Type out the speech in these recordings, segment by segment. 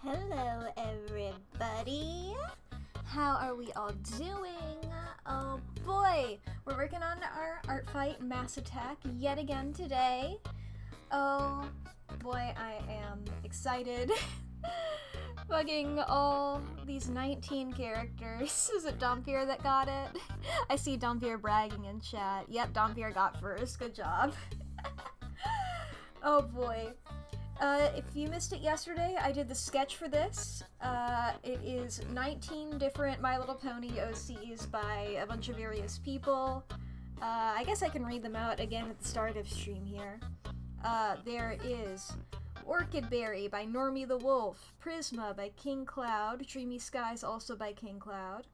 Hello, everybody. How are we all doing? Oh boy, we're working on our art fight Mass Attack yet again today. Oh boy, I am excited. Fucking all these 19 characters. Is it Dompier that got it? I see Dompier bragging in chat. Yep, Dompier got first. Good job. Oh boy. If you missed it yesterday, I did the sketch for this. It is 19 different My Little Pony OCs by a bunch of various people. I guess I can read them out again at the start of stream here. There is Orchid Berry by Normie the Wolf, Prisma by King Cloud, Dreamy Skies also by King Cloud,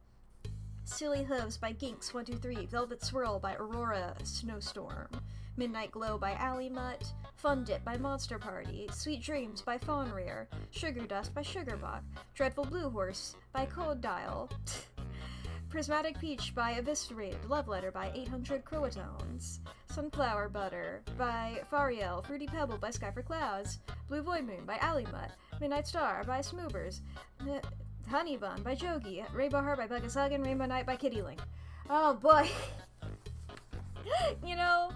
Silly Hooves by Ginks123, Velvet Swirl by Aurora Snowstorm, Midnight Glow by Alley Mutt, Fun Dip by Monster Party, Sweet Dreams by Fawnrear, Sugar Dust by Sugarbach, Dreadful Blue Horse by Cold Dial, Prismatic Peach by Eviscerated, Love Letter by 800 Croatones, Sunflower Butter by Fariel, Fruity Pebble by Sky for Clouds, Blue Void Moon by Alley Mutt, Midnight Star by Smoobers, Honey Bun by Jogi, Rainbow Heart by Buggasuggan, Rainbow Night by Kitty Link. Oh boy. You know,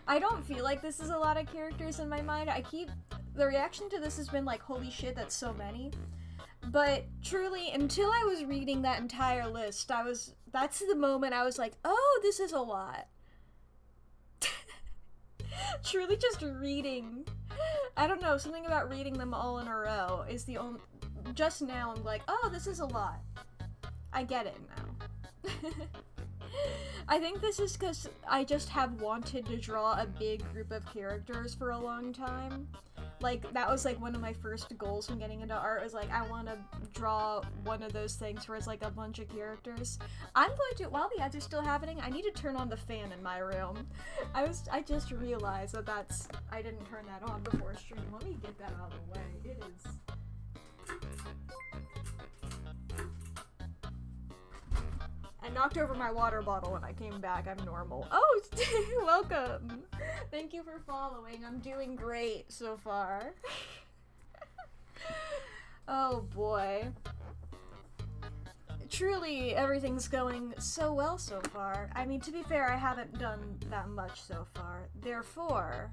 I don't feel like this is a lot of characters in my mind. The reaction to this has been like, holy shit, that's so many. But truly, until I was reading that entire list, that's the moment I was like, oh, this is a lot. Truly just reading. I don't know, something about reading them all in a row is the only... Just now I'm like, oh, this is a lot. I get it now. I think this is because I just have wanted to draw a big group of characters for a long time. Like, that was like one of my first goals when getting into art, was like, I want to draw one of those things where it's like a bunch of characters. I'm going to, while the ads are still happening, I need to turn on the fan in my room. I just realized that I didn't turn that on before stream. Let me get that out of the way. It is... I knocked over my water bottle when I came back. I'm normal. Oh, welcome. Thank you for following. I'm doing great so far. Oh boy. Truly, everything's going so well so far. I mean, to be fair, I haven't done that much so far. Therefore,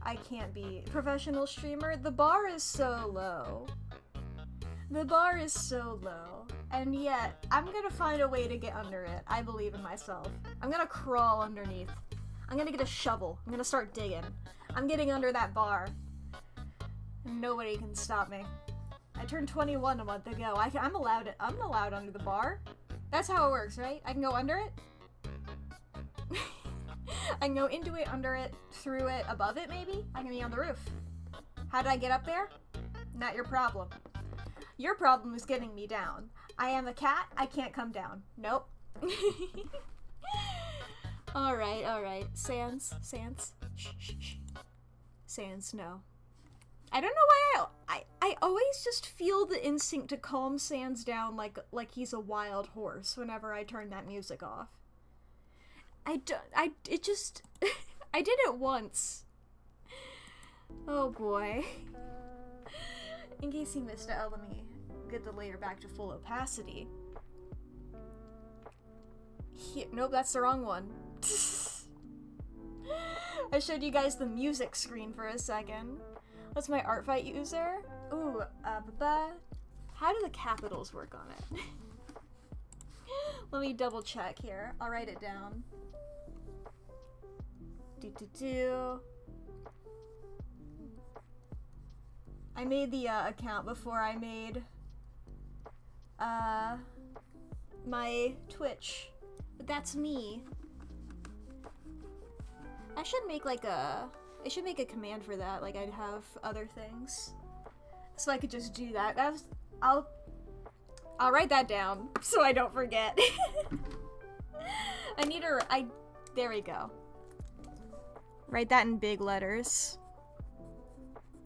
I can't be a professional streamer. The bar is so low. The bar is so low, and yet, I'm gonna find a way to get under it. I believe in myself. I'm gonna crawl underneath. I'm gonna get a shovel. I'm gonna start digging. I'm getting under that bar. And nobody can stop me. I turned 21 a month ago. I'm allowed under the bar. That's how it works, right? I can go under it? I can go into it, under it, through it, above it, maybe? I can be on the roof. How did I get up there? Not your problem. Your problem is getting me down. I am a cat, I can't come down. Nope. Alright. Sans. Shh. Sans, no. I don't know why I always just feel the instinct to calm Sans down like he's a wild horse whenever I turn that music off. I did it once. Oh boy. In case you missed it, let me get the layer back to full opacity. Here, nope, that's the wrong one. I showed you guys the music screen for a second. What's my art fight user? Ooh, how do the capitals work on it? Let me double check here. I'll write it down. I made the account before I made my Twitch, but that's me. I should make I should make a command for that, like I'd have other things. So I could just do that. I'll write that down so I don't forget. There we go. Write that in big letters.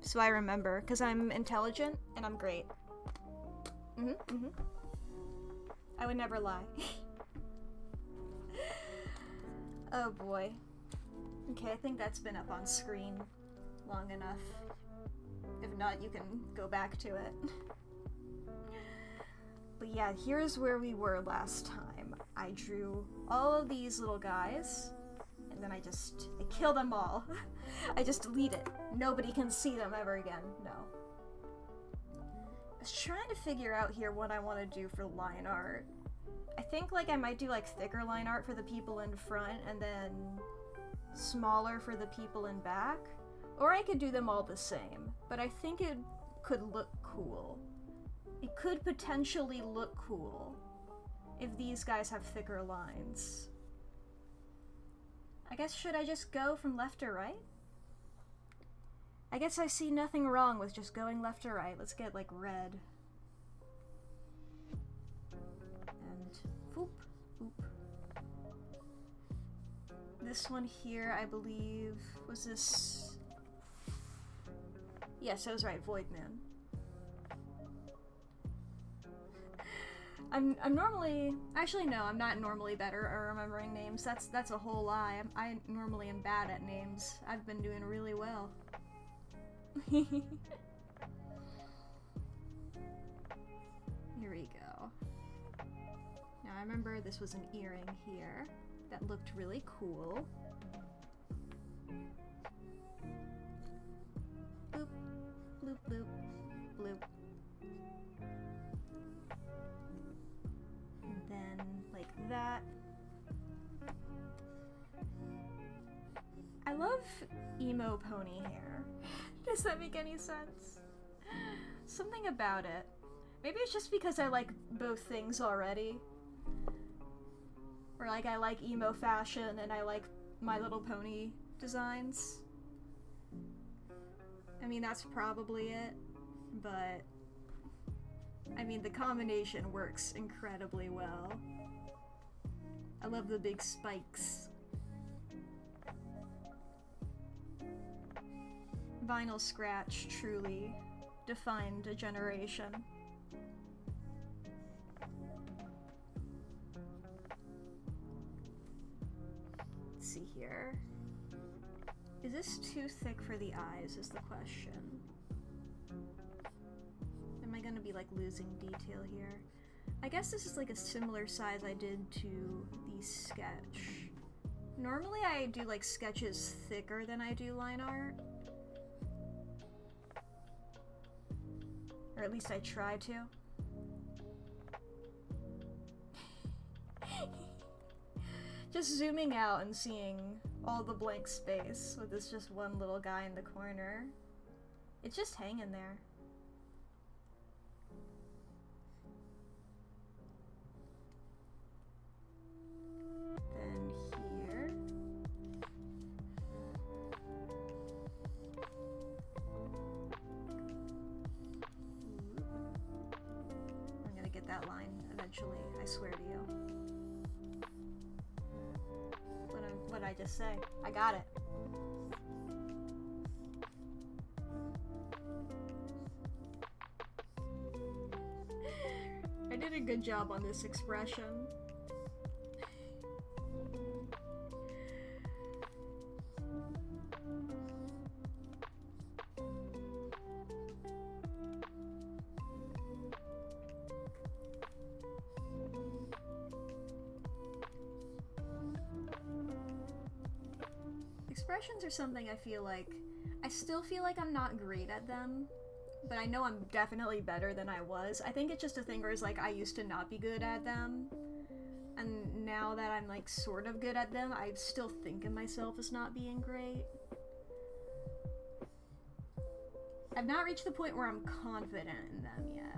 So I remember, because I'm intelligent and I'm great. I would never lie. Oh boy. Okay, I think that's been up on screen long enough. If not, you can go back to it. But yeah, here's where we were last time. I drew all of these little guys, and then I kill them all. I just delete it. Nobody can see them ever again. No. I was trying to figure out here what I want to do for line art. I think I might do thicker line art for the people in front, and then smaller for the people in back, or I could do them all the same, but I think it could look cool. It could potentially look cool if these guys have thicker lines. I guess, should I just go from left to right? I guess I see nothing wrong with just going left to right. Let's get red. And boop, boop. This one here, I believe, was this... Yes, I was right, Void Man. I'm normally... Actually, no, I'm not normally better at remembering names. That's a whole lie. I normally am bad at names. I've been doing really well. Here we go. Now, I remember this was an earring here that looked really cool. Boop, bloop, bloop, bloop. And then, like that. I love emo pony hair. Does that make any sense? Something about it. Maybe it's just because I like both things already. Or I like emo fashion and I like My Little Pony designs. I mean, that's probably it, but I mean, the combination works incredibly well. I love the big spikes. Vinyl scratch truly defined a generation. Let's see here. Is this too thick for the eyes is the question. Am I gonna be losing detail here? I guess this is a similar size I did to the sketch. Normally I do sketches thicker than I do line art. Or at least I try to. Just zooming out and seeing all the blank space with this just one little guy in the corner. It's just hanging there. Then here. I'm gonna get that line eventually, I swear to you. What'd I just say? I got it. I did a good job on this expression. Expressions are something I still feel like I'm not great at them, but I know I'm definitely better than I was. I think it's just a thing where it's like I used to not be good at them, and now that I'm like sort of good at them, I still think of myself as not being great. I've not reached the point where I'm confident in them yet.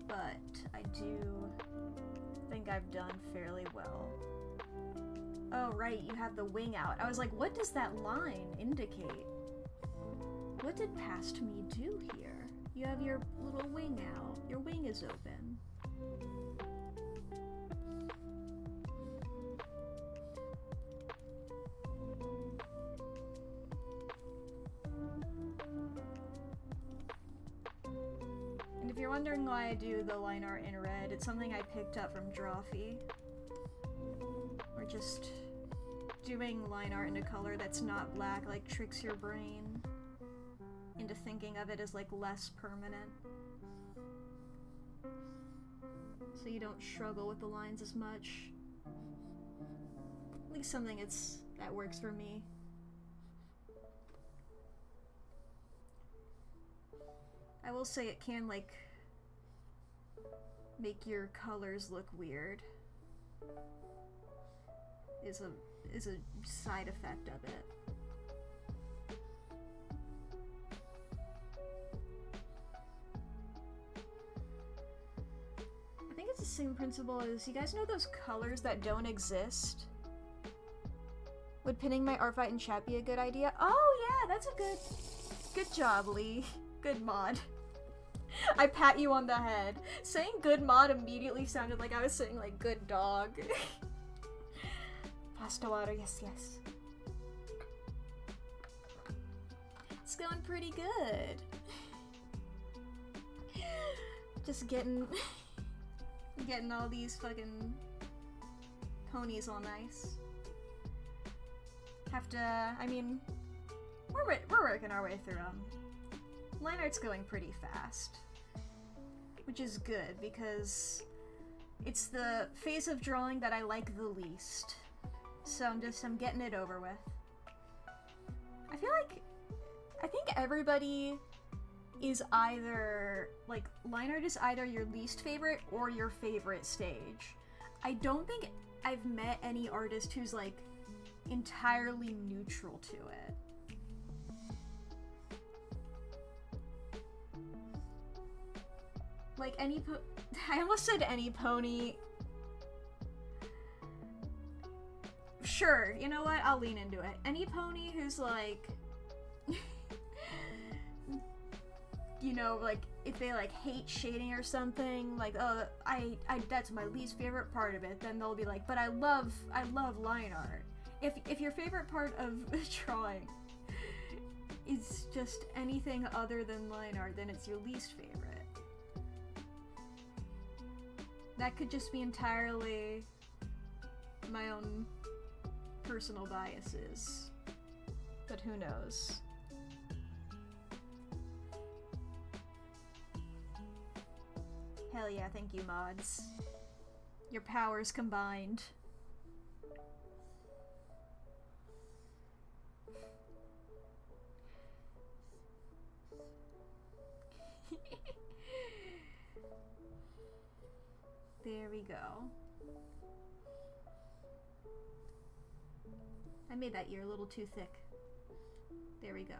But I do think I've done fairly well. Oh right, you have the wing out. I was like, what does that line indicate? What did past me do here? You have your little wing out. Your wing is open. And if you're wondering why I do the line art in red, it's something I picked up from Drawfee. Or just doing line art in a color that's not black like tricks your brain into thinking of it as like less permanent. So you don't struggle with the lines as much. At least something that works for me. I will say it can like make your colors look weird. Is a side effect of it. I think it's the same principle as, you guys know those colors that don't exist? Would pinning my art fight in chat be a good idea? Oh yeah, that's a good job, Lee. Good mod. I pat you on the head. Saying good mod immediately sounded like I was saying like good dog. Pasta water, yes, yes. It's going pretty good. Just getting all these fucking ponies all nice. I mean, we're working our way through them. Line art's going pretty fast, which is good because it's the phase of drawing that I like the least. So I'm getting it over with. I think everybody is either, like, line art is either your least favorite or your favorite stage. I don't think I've met any artist who's, like, entirely neutral to it. Like, I almost said any pony. Sure, you know what? I'll lean into it. Any pony who's like, you know, like, if they like hate shading or something, like, oh, I that's my least favorite part of it, then they'll be like, but I love line art. If your favorite part of drawing is just anything other than line art, then it's your least favorite. That could just be entirely my own personal biases, but who knows? Hell yeah, thank you, mods. Your powers combined. There we go. I made that ear a little too thick. There we go.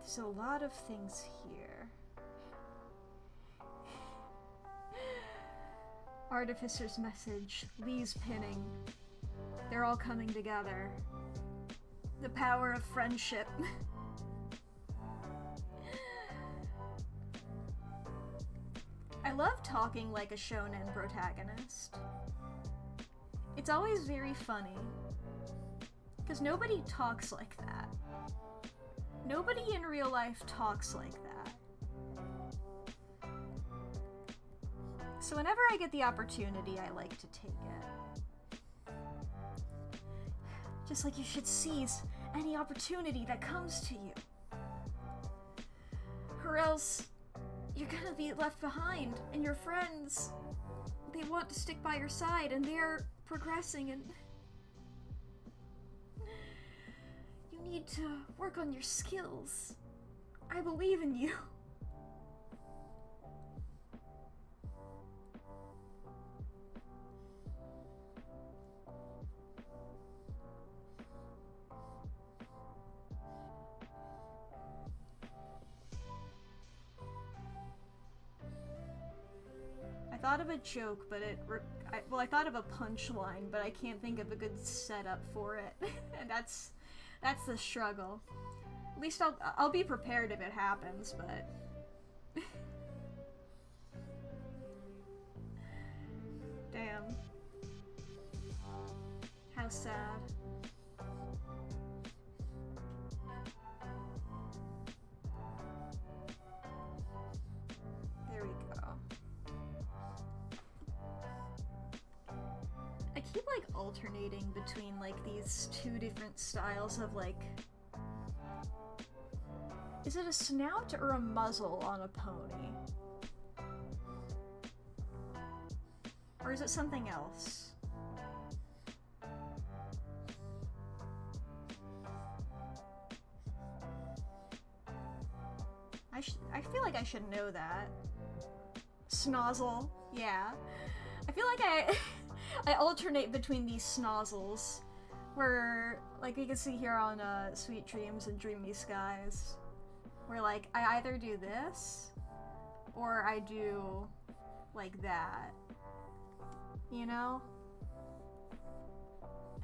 There's a lot of things here. Artificer's message, Lee's pinning. They're all coming together. The power of friendship. love talking like a shonen protagonist. It's always very funny. Because nobody talks like that. Nobody in real life talks like that. So whenever I get the opportunity, I like to take it. Just like you should seize any opportunity that comes to you. Or else, you're gonna be left behind, and your friends, they want to stick by your side, and they're progressing, and you need to work on your skills. I believe in you. I thought of a joke, but I thought of a punchline, but I can't think of a good setup for it. And that's the struggle. At least I'll be prepared if it happens, but damn. How sad. There we go. I keep like alternating between like these two different styles of like, is it a snout or a muzzle on a pony? Or is it something else? I feel like I should know that. Snozzle, yeah. I feel like I alternate between these snozzles, where, like you can see here on Sweet Dreams and Dreamy Skies, where like I either do this, or I do like that, you know?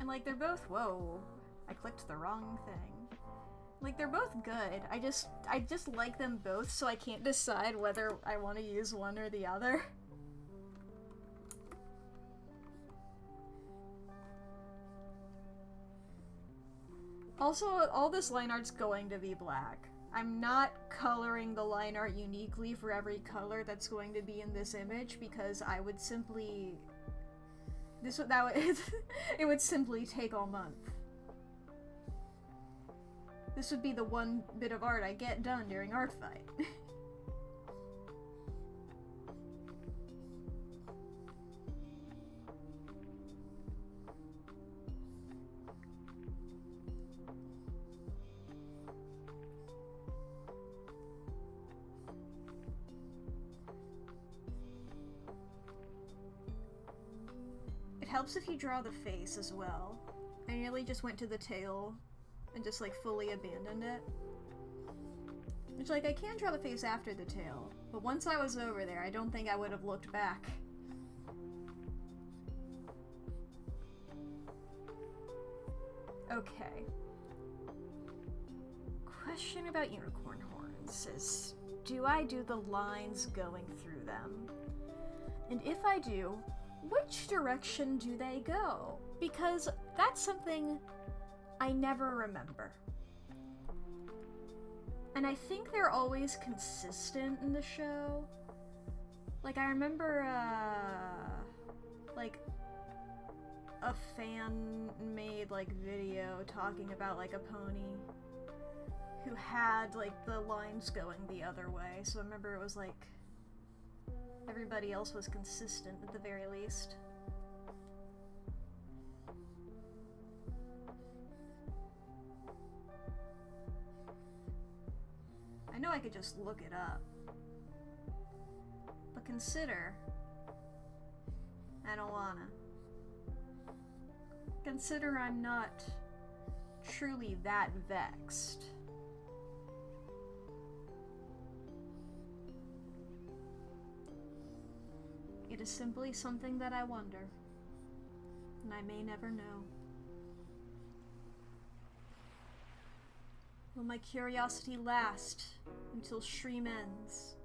And like they're both, whoa, I clicked the wrong thing. Like they're both good, I just like them both, so I can't decide whether I want to use one or the other. Also, all this line art's going to be black. I'm not coloring the line art uniquely for every color that's going to be in this image, because I would simply... it would simply take all month. This would be the one bit of art I get done during Art Fight. It helps if you draw the face as well. I nearly just went to the tail and just like fully abandoned it. Which, like, I can draw the face after the tail, but once I was over there, I don't think I would have looked back. Okay. Question about unicorn horns is, do I do the lines going through them? And if I do, which direction do they go? Because that's something I never remember. And I think they're always consistent in the show. Like, I remember, like, a fan-made, like, video talking about, like, a pony who had, like, the lines going the other way. So I remember it was, like, everybody else was consistent at the very least. I know I could just look it up, but consider, I don't wanna. Consider I'm not truly that vexed. It is simply something that I wonder, and I may never know. Will my curiosity last until stream ends?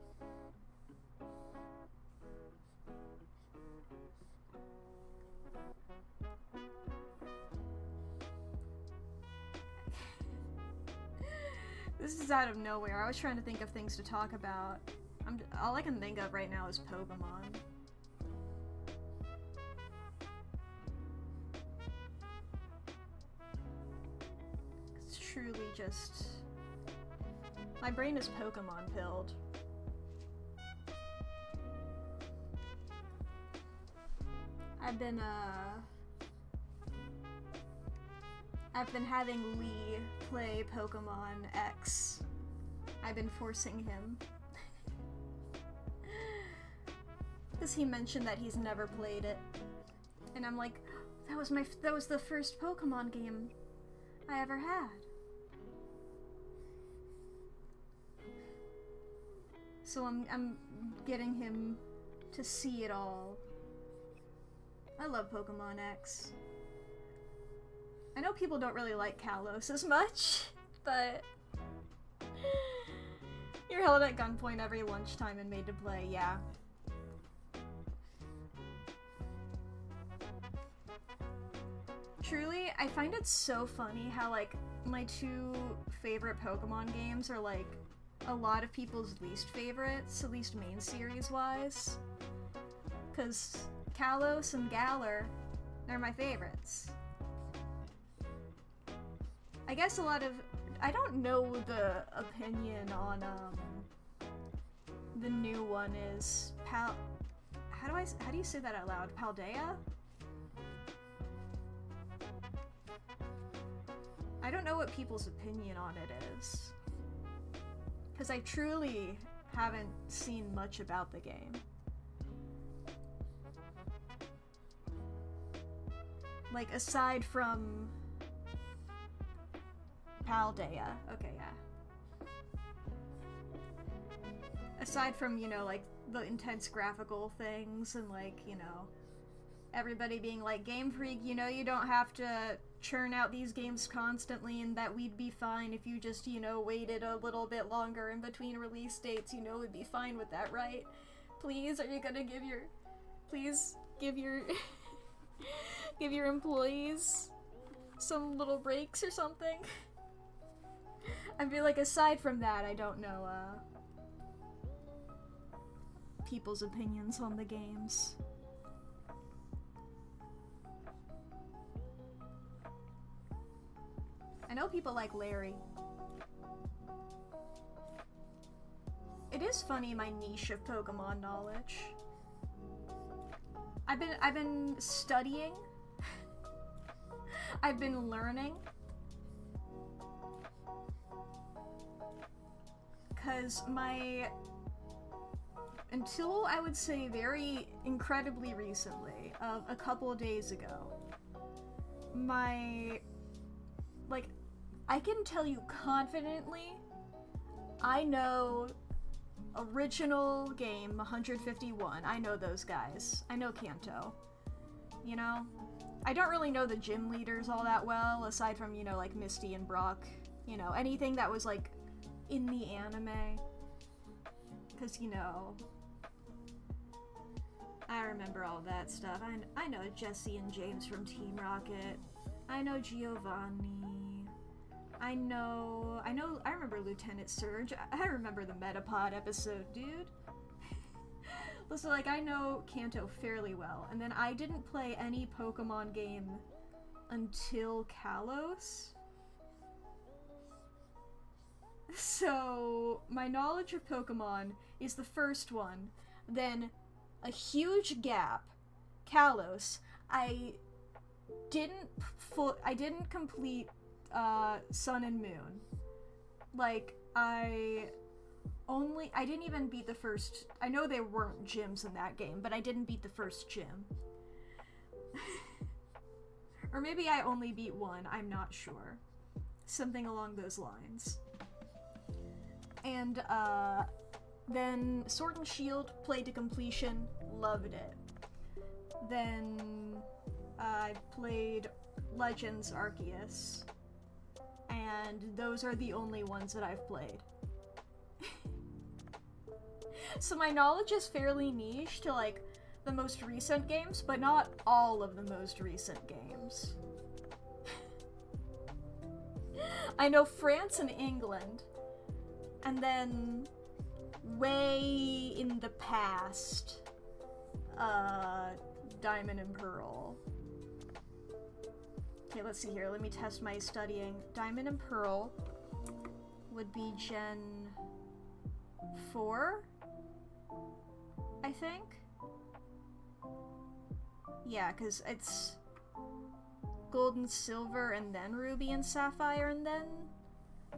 This is out of nowhere. I was trying to think of things to talk about. All I can think of right now is Pokemon. It's truly just... My brain is Pokemon pilled. I've been having Lee play Pokemon X. I've been forcing him. Because he mentioned that he's never played it. And I'm like, that was the first Pokemon game I ever had. So I'm getting him to see it all. I love Pokemon X. I know people don't really like Kalos as much, but you're held at gunpoint every lunchtime and made to play, yeah. Truly, I find it so funny how, like, my two favorite Pokemon games are, like, a lot of people's least favorites, at least main series-wise. Because Kalos and Galar, they're my favorites. I guess I don't know the opinion on, the new one is how do you say that out loud? Paldea? I don't know what people's opinion on it is. Because I truly haven't seen much about the game. Like, aside from Paldea. Okay, yeah. Aside from, you know, like, the intense graphical things and, like, you know, everybody being like, Game Freak, you know, you don't have to churn out these games constantly and that we'd be fine if you just, you know, waited a little bit longer in between release dates, you know, we'd be fine with that, right? Please, are you gonna give your give your employees some little breaks or something? I feel like aside from that, I don't know, people's opinions on the games. I know people like Larry. It is funny, my niche of Pokemon knowledge. I've been studying. I've been learning. Cause until I would say very incredibly recently, a couple of days ago, I can tell you confidently, I know original game 151. I know those guys. I know Kanto. You know? I don't really know the gym leaders all that well, aside from, you know, like Misty and Brock. You know, anything that was, like, in the anime. Because, you know, I remember all that stuff. I know Jesse and James from Team Rocket. I know Giovanni. I remember Lieutenant Surge. I remember the Metapod episode, dude. Listen, like, I know Kanto fairly well, and then I didn't play any Pokemon game until Kalos. So, my knowledge of Pokemon is the first one, then a huge gap, Kalos. I didn't complete Sun and Moon. Like, I didn't even beat the first... I know there weren't gyms in that game, but I didn't beat the first gym. Or maybe I only beat one, I'm not sure. Something along those lines. And, then Sword and Shield, played to completion, loved it. Then, I played Legends Arceus. And those are the only ones that I've played. So my knowledge is fairly niche to, like, the most recent games, but not all of the most recent games. I know France and England, And then, way in the past, Diamond and Pearl. Okay, let's see here. Let me test my studying. Diamond and Pearl would be Gen 4, I think? Yeah, because it's Gold and Silver and then Ruby and Sapphire and then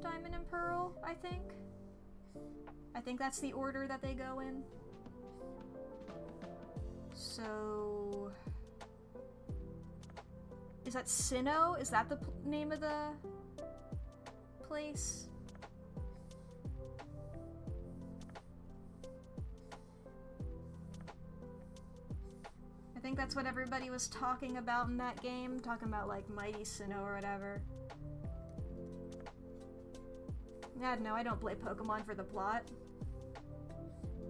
Diamond and Pearl, I think. I think that's the order that they go in. So... is that Sinnoh? Is that the name of the place? I think that's what everybody was talking about in that game. Talking about, like, Mighty Sinnoh or whatever. Yeah, no, I don't play Pokemon for the plot.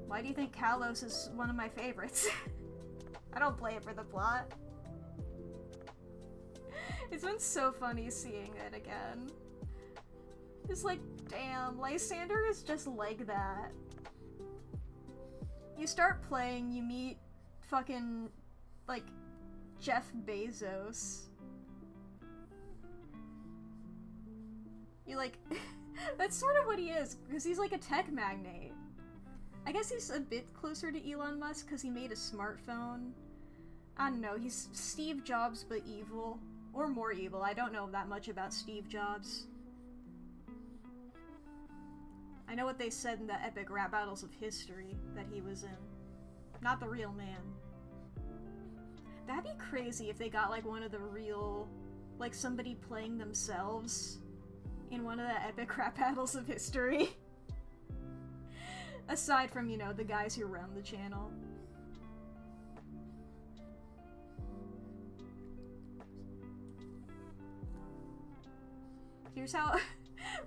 Why do you think Kalos is one of my favorites? I don't play it for the plot. It's been so funny seeing it again. It's like, damn, Lysander is just like that. You start playing, you meet fucking, like, Jeff Bezos. You like, that's sort of what he is, because he's like a tech magnate. I guess he's a bit closer to Elon Musk because he made a smartphone. I don't know, he's Steve Jobs but evil. Or more evil, I don't know that much about Steve Jobs. I know what they said in the epic rap battles of history that he was in. Not the real man. That'd be crazy if they got like one of the real, like somebody playing themselves in one of the epic rap battles of history. Aside from, you know, the guys who run the channel.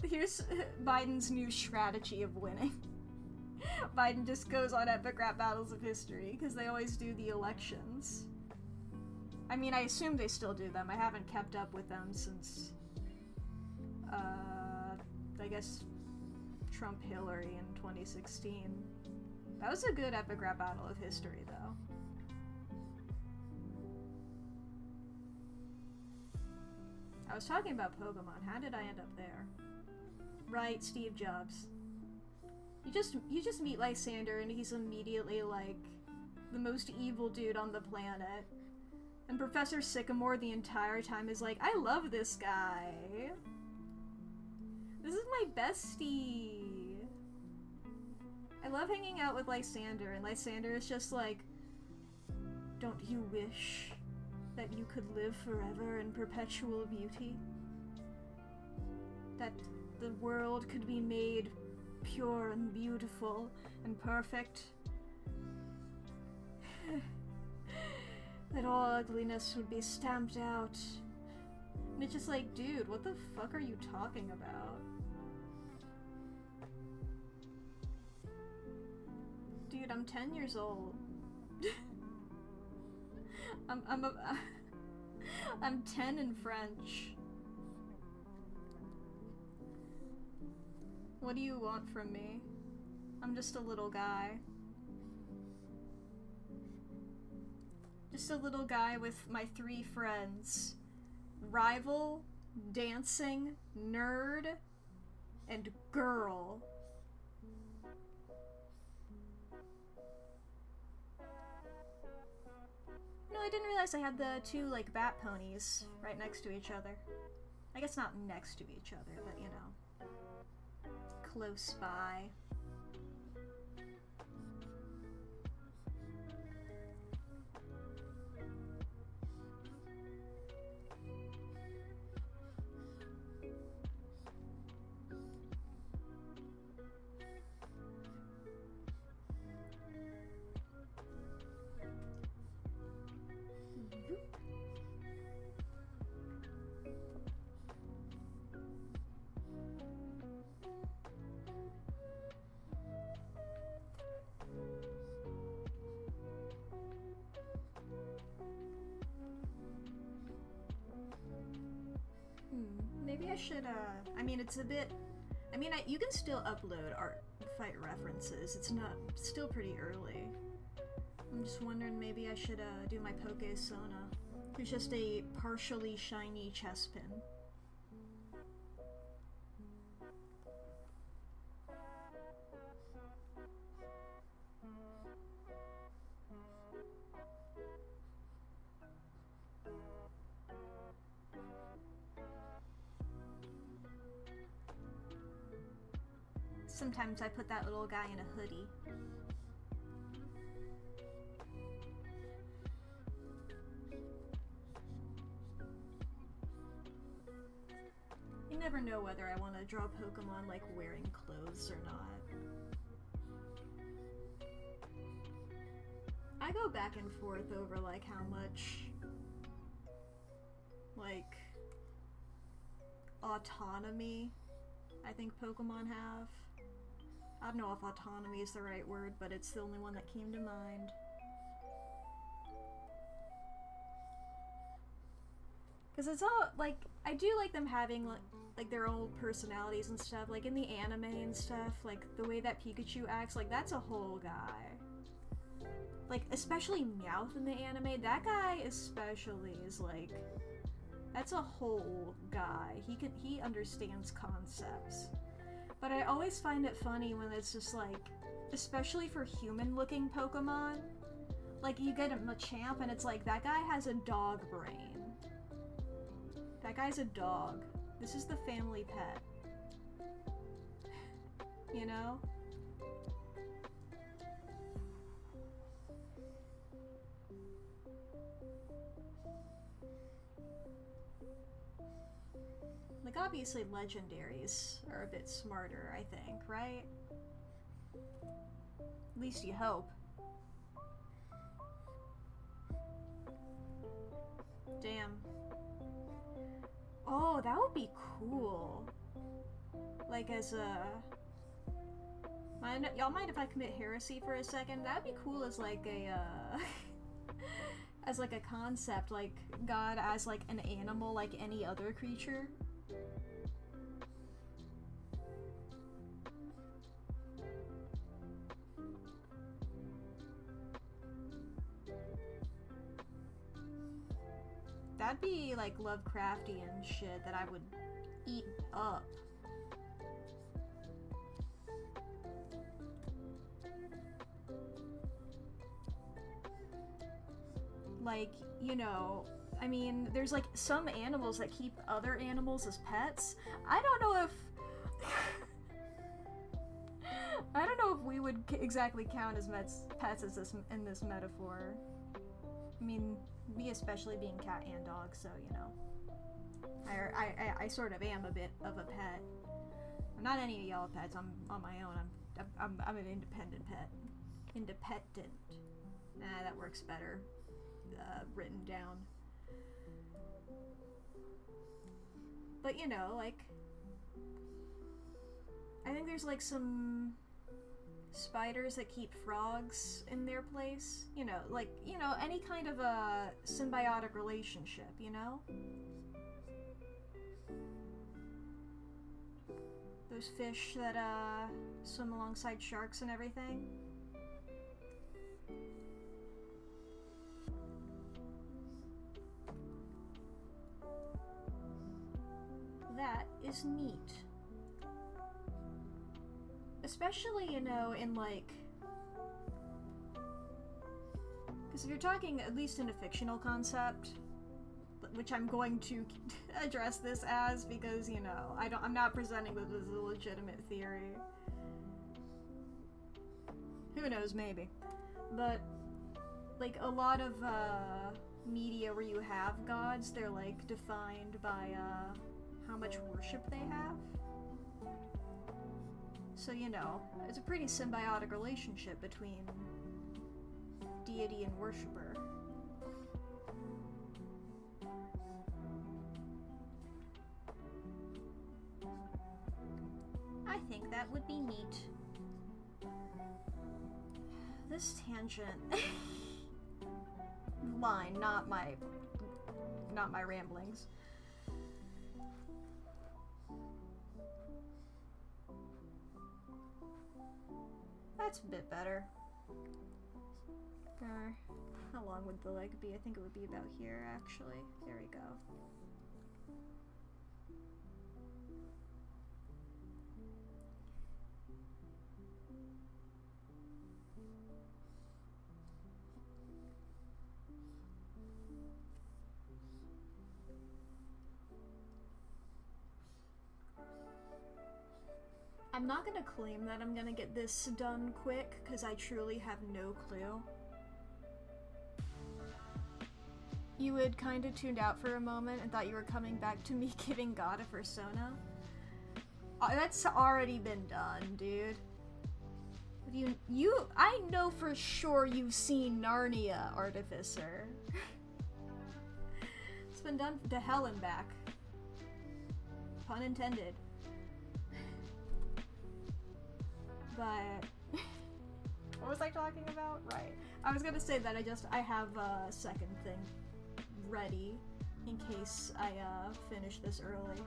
Here's Biden's new strategy of winning. Biden just goes on epic rap battles of history, because they always do the elections. I mean, I assume they still do them. I haven't kept up with them since, I guess, Trump-Hillary in 2016. That was a good epic rap battle of history, though. I was talking about Pokemon. How did I end up there? Right, Steve Jobs. You just meet Lysander and he's immediately like the most evil dude on the planet. And Professor Sycamore the entire time is like, I love this guy. This is my bestie. I love hanging out with Lysander, and Lysander is just like, don't you wish that you could live forever in perpetual beauty? That the world could be made pure and beautiful and perfect? That all ugliness would be stamped out. And it's just like, dude, what the fuck are you talking about? Dude, I'm 10 years old. I'm 10 in French. What do you want from me? I'm just a little guy. Just a little guy with my 3 friends. Rival, dancing, nerd, and girl. No, I didn't realize I had the 2, like, bat ponies right next to each other. I guess not next to each other, but, you know, close by. Maybe I should, I mean, it's a bit I mean, you can still upload art fight references. It's still pretty early. I'm just wondering maybe I should do my Poke Sona. It's just a partially shiny chess pin. Sometimes I put that little guy in a hoodie. You never know whether I want to draw Pokemon like wearing clothes or not. I go back and forth over like how much like autonomy I think Pokemon have. I don't know if autonomy is the right word, but it's the only one that came to mind. Because it's all, like, I do like them having, like their own personalities and stuff. Like, in the anime and stuff, like, the way that Pikachu acts, like, that's a whole guy. Like, especially Meowth in the anime, that guy especially is, like, that's a whole guy. He understands concepts. But I always find it funny when it's just like, especially for human-looking Pokemon, like you get a Machamp and it's like, that guy has a dog brain. That guy's a dog. This is the family pet. You know? Like, obviously legendaries are a bit smarter, I think, right? At least you hope. Damn. Oh, that would be cool. Like, as a... Y'all mind if I commit heresy for a second? That'd be cool as, like, a, as, like, a concept, like, God as, like, an animal like any other creature. That'd be, like, Lovecraftian shit that I would eat up. Like, you know, I mean, there's, like, some animals that keep other animals as pets. I don't know if... I don't know if we would exactly count as pets as in this metaphor. I mean, me especially being cat and dog, so, you know. I sort of am a bit of a pet. I'm not any of y'all pets, I'm on my own. I'm an independent pet. Independent. Nah, that works better. Written down. But, you know, like, I think there's, like, some spiders that keep frogs in their place. You know, like, you know, any kind of a symbiotic relationship, you know? Those fish that, swim alongside sharks and everything. That is neat. Especially, you know, in, like... Because if you're talking, at least in a fictional concept, which I'm going to address this as, because, you know, I'm not presenting this as a legitimate theory. Who knows, maybe. But, like, a lot of, media where you have gods, they're, like, defined by, how much worship they have. So, you know, it's a pretty symbiotic relationship between deity and worshipper. I think that would be neat. This tangent line, not my ramblings. That's a bit better. How long would the leg be? I think it would be about here, actually. There we go. I'm not gonna claim that I'm gonna get this done quick, because I truly have no clue. You had kind of tuned out for a moment and thought you were coming back to me giving God a persona. That's already been done, dude. I know for sure you've seen Narnia, Artificer. It's been done to hell and back. Pun intended. But what was I talking about? Right. I was gonna say that I have a second thing ready in case I finish this early.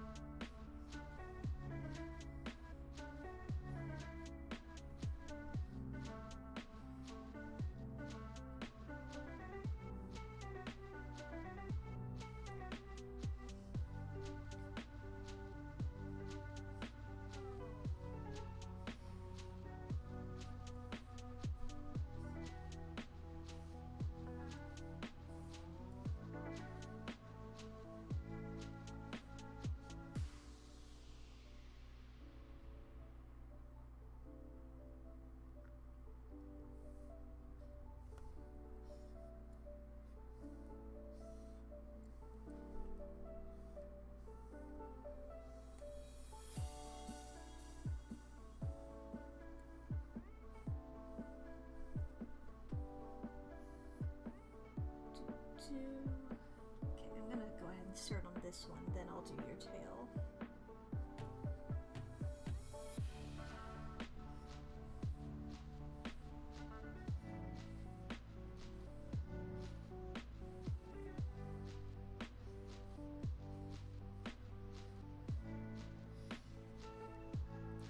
Okay, I'm gonna go ahead and start on this one, then I'll do your tail.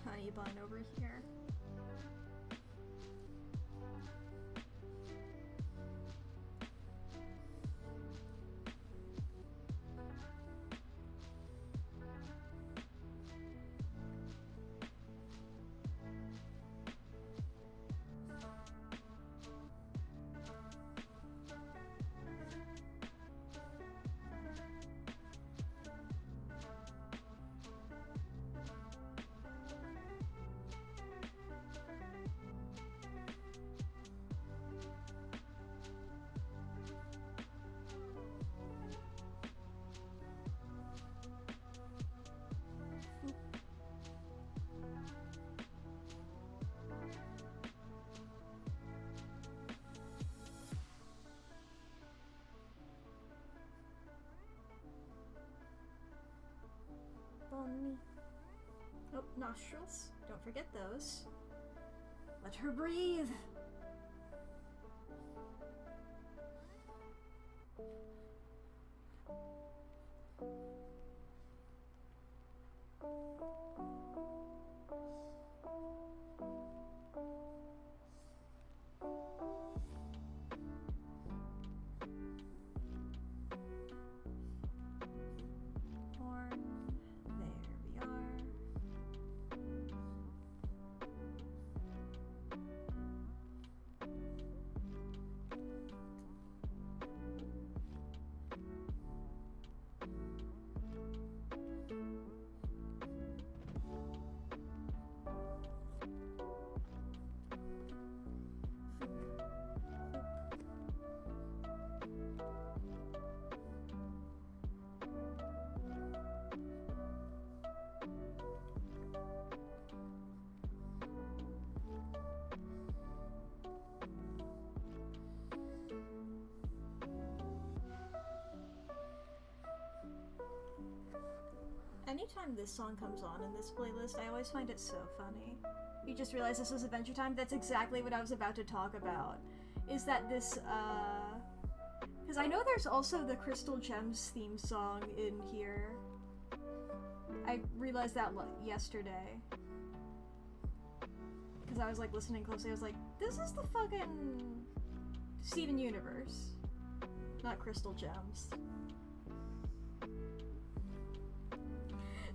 Honey bun over here. Bonnie. Oh, nostrils. Don't forget those. Let her breathe. Anytime this song comes on in this playlist, I always find it so funny. You just realize this was Adventure Time? That's exactly what I was about to talk about. Is that this, because I know there's also the Crystal Gems theme song in here. I realized that yesterday. because I was like listening closely. I was like, this is the fucking Steven Universe, not Crystal Gems.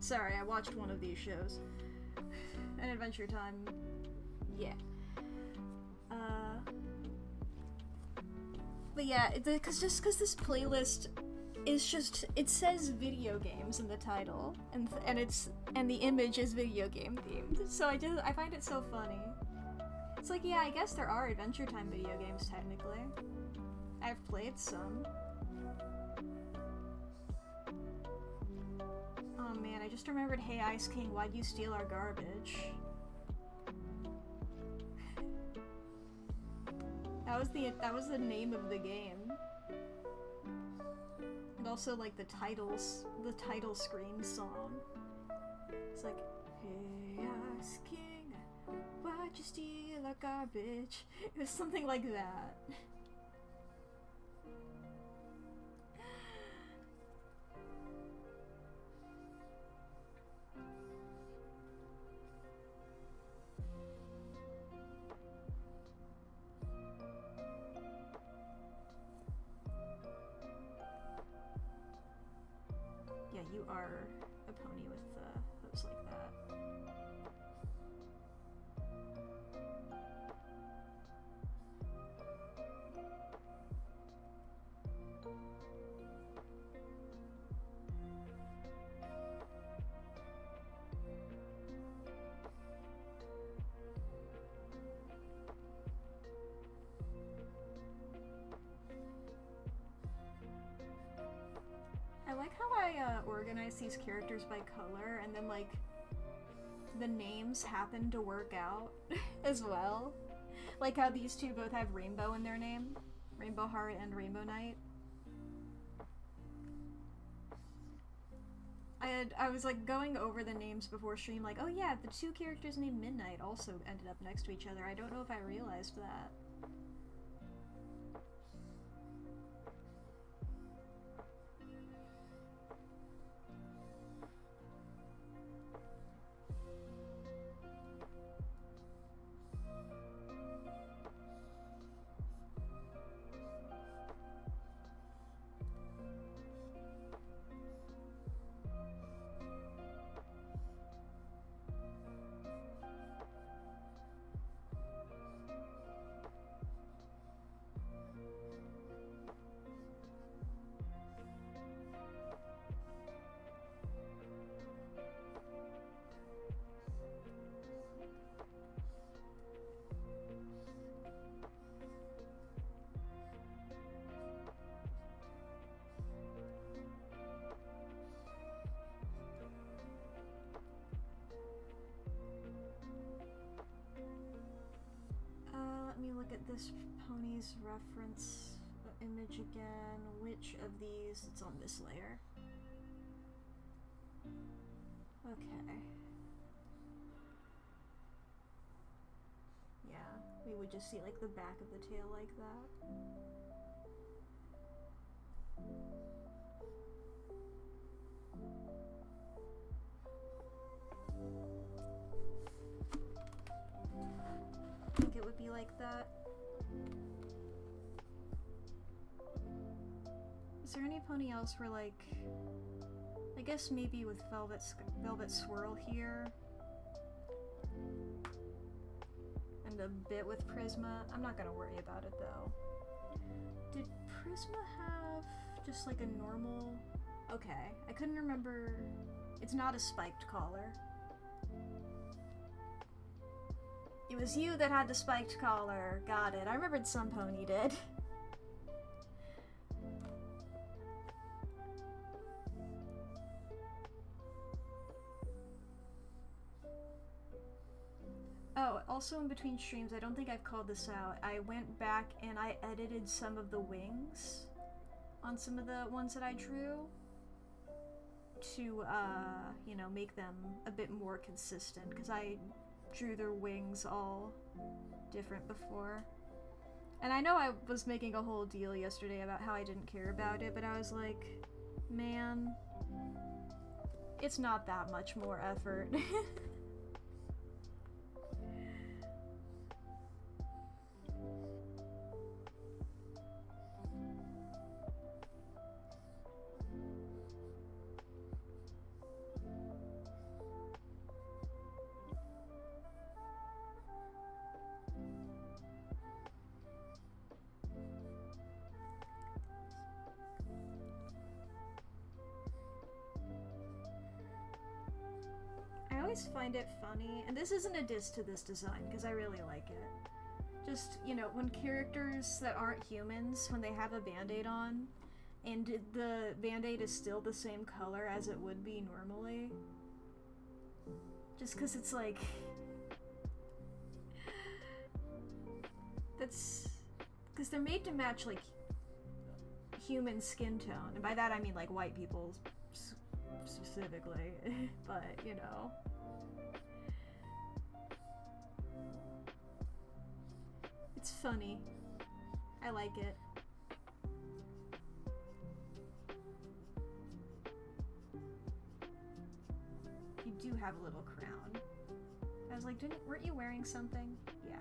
Sorry, I watched one of these shows. And Adventure Time, yeah. But yeah, because this playlist is just, it says video games in the title, and the image is video game themed. So I find it so funny. It's like, yeah, I guess there are Adventure Time video games technically. I've played some. Oh man, I just remembered, hey Ice King, why'd you steal our garbage? That was the name of the game. And also like the title screen song. It's like, hey Ice King, why'd you steal our garbage? It was something like that. Yeah, you are a pony with hooves like that. I like how I organize these characters by color, and then like the names happen to work out as well. Like how these two both have Rainbow in their name. Rainbow Heart and Rainbow Knight. I was like going over the names before stream, like, oh yeah, the two characters named Midnight also ended up next to each other. I don't know if I realized that. Let me look at this pony's reference image again. Which of these? It's on this layer. Okay. Yeah, we would just see like the back of the tail like that. I think it would be like that. Is there any pony else where like, I guess maybe with Velvet Swirl here, and a bit with Prisma. I'm not gonna worry about it though. Did Prisma have just like a normal? Okay, I couldn't remember. It's not a spiked collar. It was you that had the spiked collar. Got it. I remembered some pony did. Oh, also in between streams, I don't think I've called this out. I went back and I edited some of the wings on some of the ones that I drew to, you know, make them a bit more consistent, because I drew their wings all different before. And I know I was making a whole deal yesterday about how I didn't care about it, but I was like, man, it's not that much more effort. always find it funny, and this isn't a diss to this design, because I really like it. Just, you know, when characters that aren't humans, when they have a band-aid on, and the band-aid is still the same color as it would be normally. Just because it's like... That's... Because they're made to match, like, human skin tone. And by that I mean, like, white people specifically. But, you know... It's funny. I like it. You do have a little crown. I was like, weren't you wearing something? Yeah.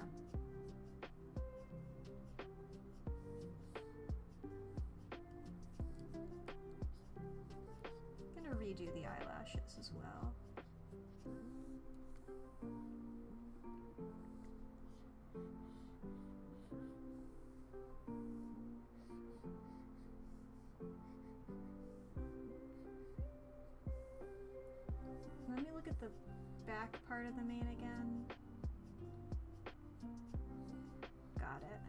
I'm gonna redo the eyelashes as well. Let me look at the back part of the mane again. Got it.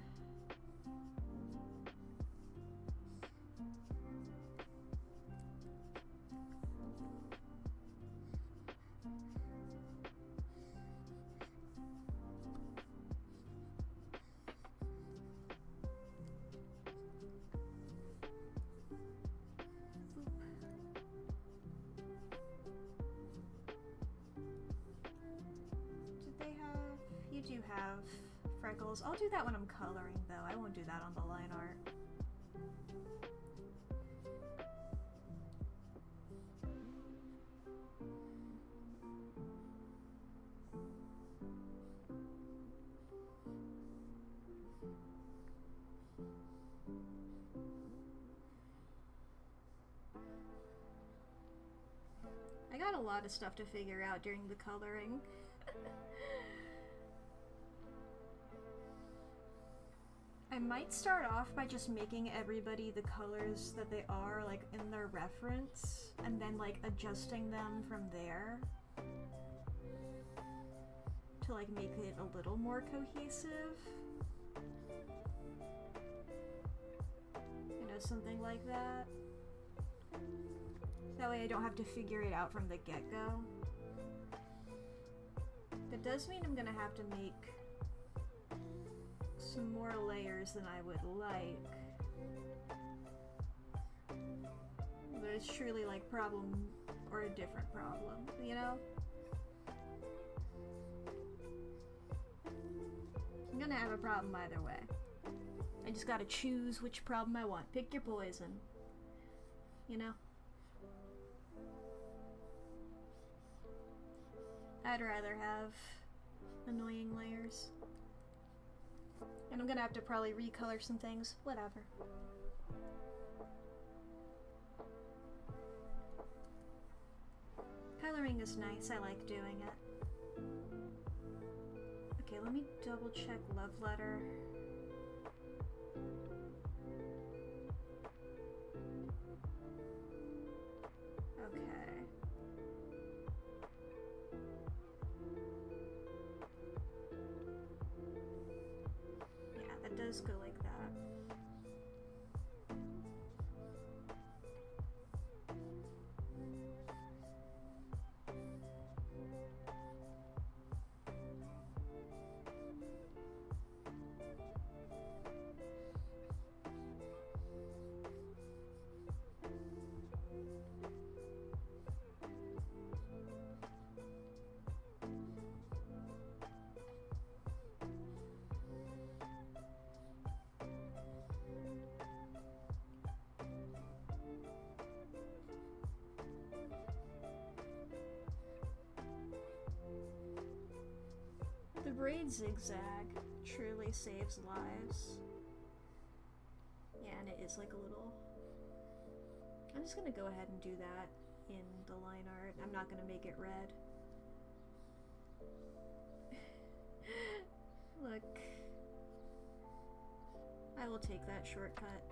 You do have freckles. I'll do that when I'm coloring, though. I won't do that on the line art. I got a lot of stuff to figure out during the coloring. I might start off by just making everybody the colors that they are, like, in their reference, and then, like, adjusting them from there to, like, make it a little more cohesive. You know, something like that. That way I don't have to figure it out from the get-go. That does mean I'm gonna have to make some more layers than I would like. But it's truly like problem or a different problem, you know? I'm gonna have a problem either way. I just gotta choose which problem I want. Pick your poison. You know? I'd rather have annoying layers. And I'm gonna have to probably recolor some things. Whatever. Coloring is nice. I like doing it. Okay, let me double check love letter. Okay. Does go like that. The braid zigzag truly saves lives. Yeah, and it is like a little... I'm just gonna go ahead and do that in the line art. I'm not gonna make it red. Look. I will take that shortcut.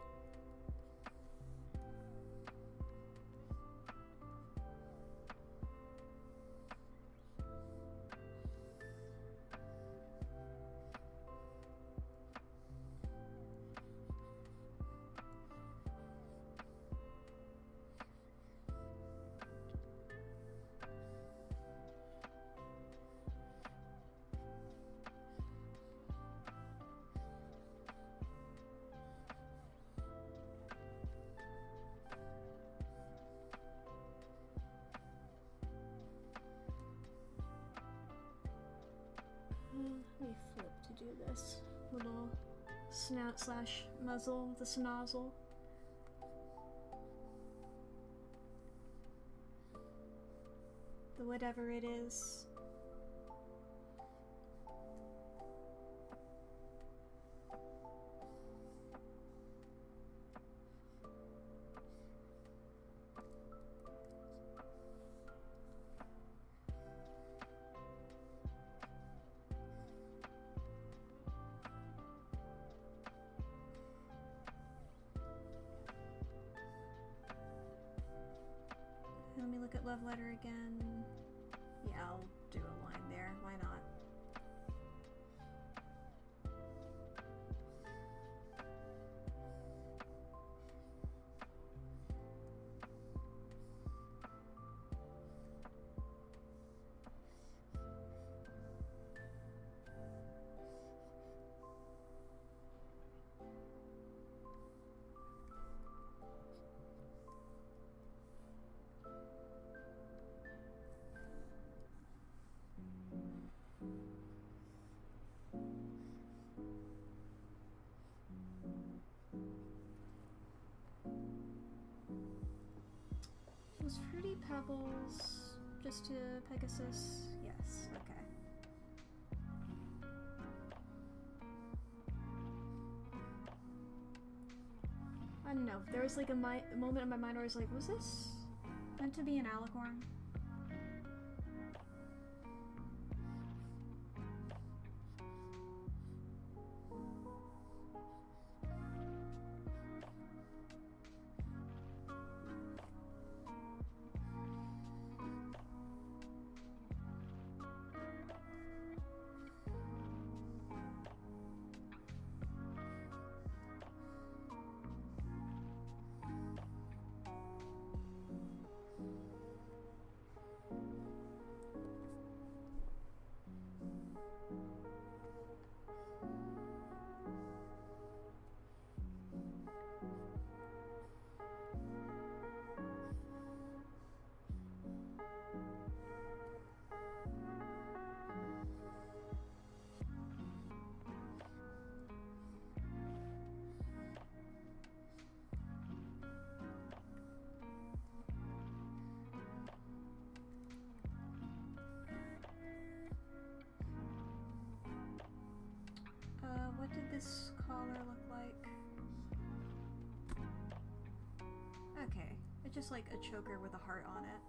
this little snout slash muzzle, the snozzle. The whatever it is. Let me look at love letter again. Yeah, I'll do a line there. Why not? Was Fruity Pebbles just to Pegasus? Yes, okay. I don't know, there was like a moment in my mind where I was like, was this meant to be an alicorn? What did this collar look like? Okay, it's just like a choker with a heart on it.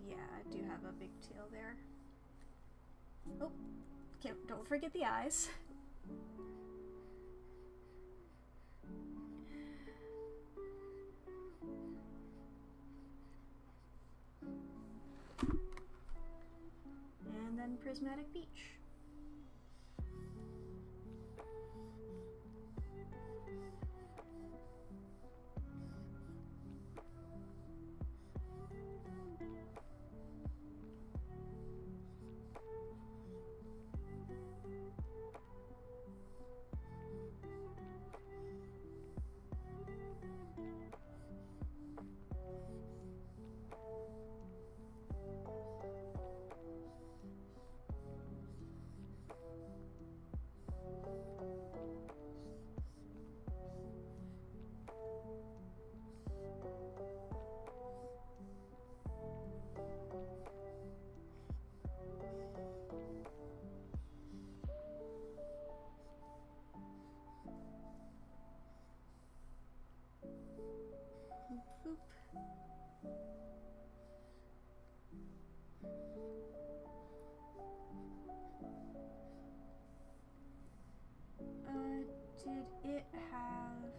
Yeah, I do have a big tail there. Oh, don't forget the eyes. And then Prismatic Beach. Boop. Did it have...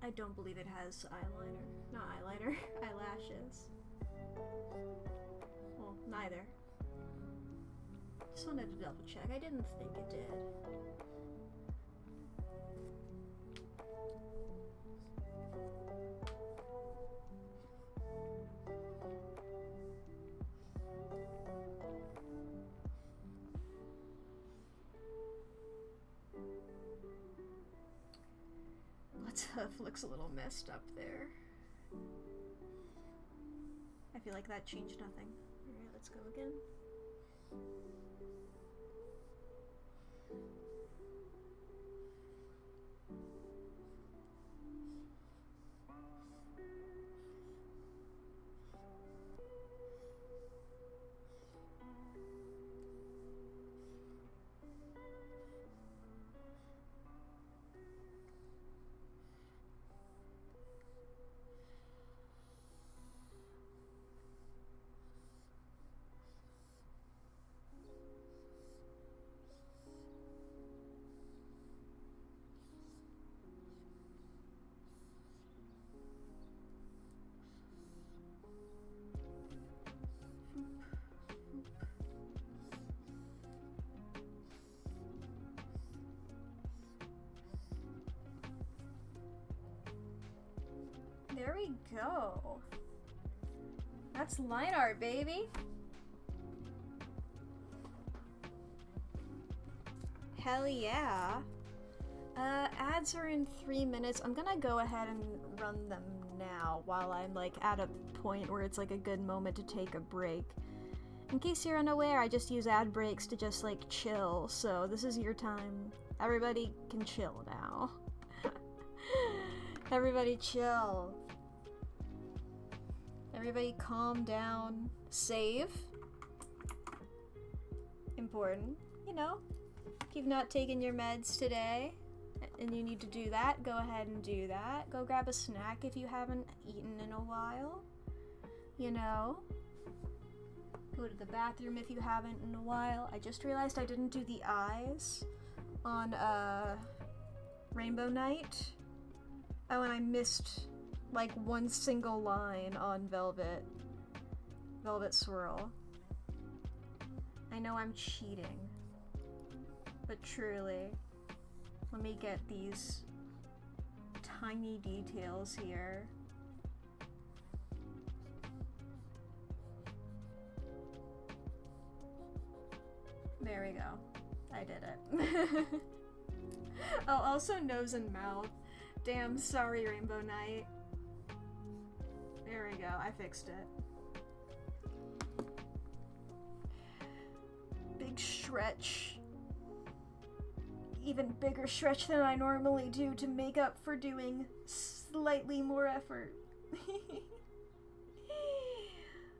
I don't believe it has eyeliner. Not eyeliner, eyelashes. Well, neither. Just wanted to double check. I didn't think it did. Hoof looks a little messed up there. I feel like that changed nothing. Alright, let's go again. There we go. That's line art, baby. Hell yeah. Ads are in 3 minutes. I'm gonna go ahead and run them now while I'm like at a point where it's like a good moment to take a break. In case you're unaware, I just use ad breaks to just like chill, so this is your time. Everybody can chill now. Everybody chill. Everybody calm down. Save. Important. You know, if you've not taken your meds today and you need to do that, go ahead and do that. Go grab a snack if you haven't eaten in a while. You know. Go to the bathroom if you haven't in a while. I just realized I didn't do the eyes on Rainbow Night. Oh, and I missed like one single line on Velvet Swirl. I know I'm cheating, but truly, let me get these tiny details here. There we go. I did it. Oh, also nose and mouth. Damn, sorry, Rainbow Night. There we go, I fixed it. Big stretch. Even bigger stretch than I normally do to make up for doing slightly more effort.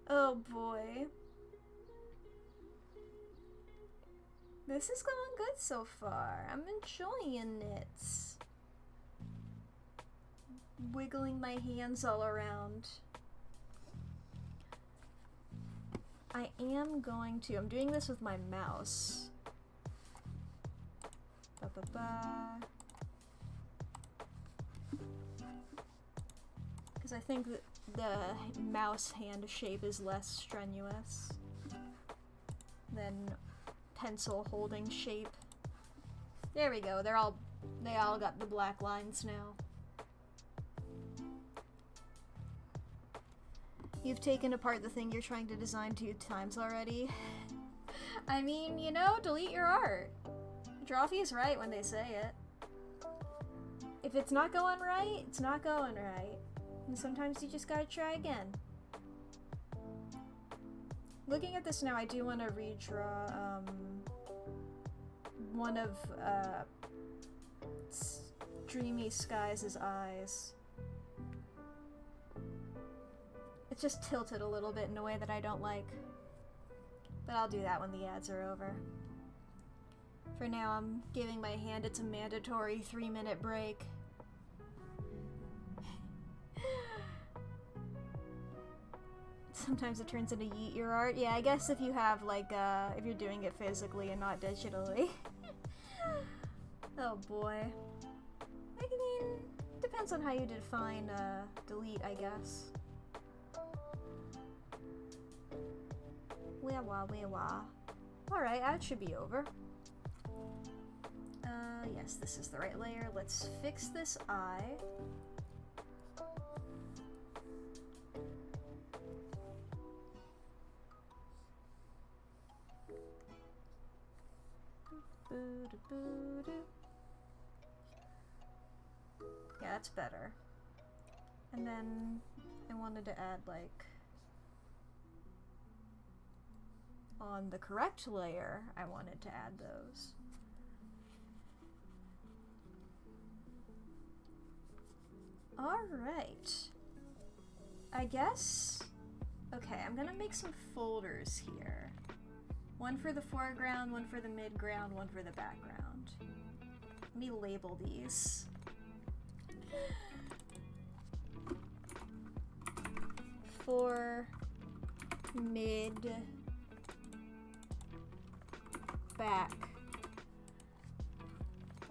Oh boy. This is going good so far. I'm enjoying it. Wiggling my hands all around. I am going to, I'm doing this with my mouse. Because I think that the mouse hand shape is less strenuous than pencil holding shape. There we go. They all got the black lines now. You've taken apart the thing you're trying to design 2 times already. I mean, you know, delete your art. Drawfee is right when they say it. If it's not going right, it's not going right. And sometimes you just gotta try again. Looking at this now, I do want to redraw one of Dreamy Skies' eyes. It's just tilted a little bit in a way that I don't like. But I'll do that when the ads are over. For now, I'm giving my hand its mandatory 3-minute break. Sometimes it turns into yeet your art. Yeah, I guess if you have like, if you're doing it physically and not digitally. Oh boy. I mean, depends on how you define delete, I guess. Wah. Alright, that should be over. Yes, this is the right layer. Let's fix this eye. Yeah, that's better. And then I wanted to add, like, on the correct layer, I wanted to add those. Alright. I guess... Okay, I'm gonna make some folders here. One for the foreground, one for the midground, one for the background. Let me label these. For mid back.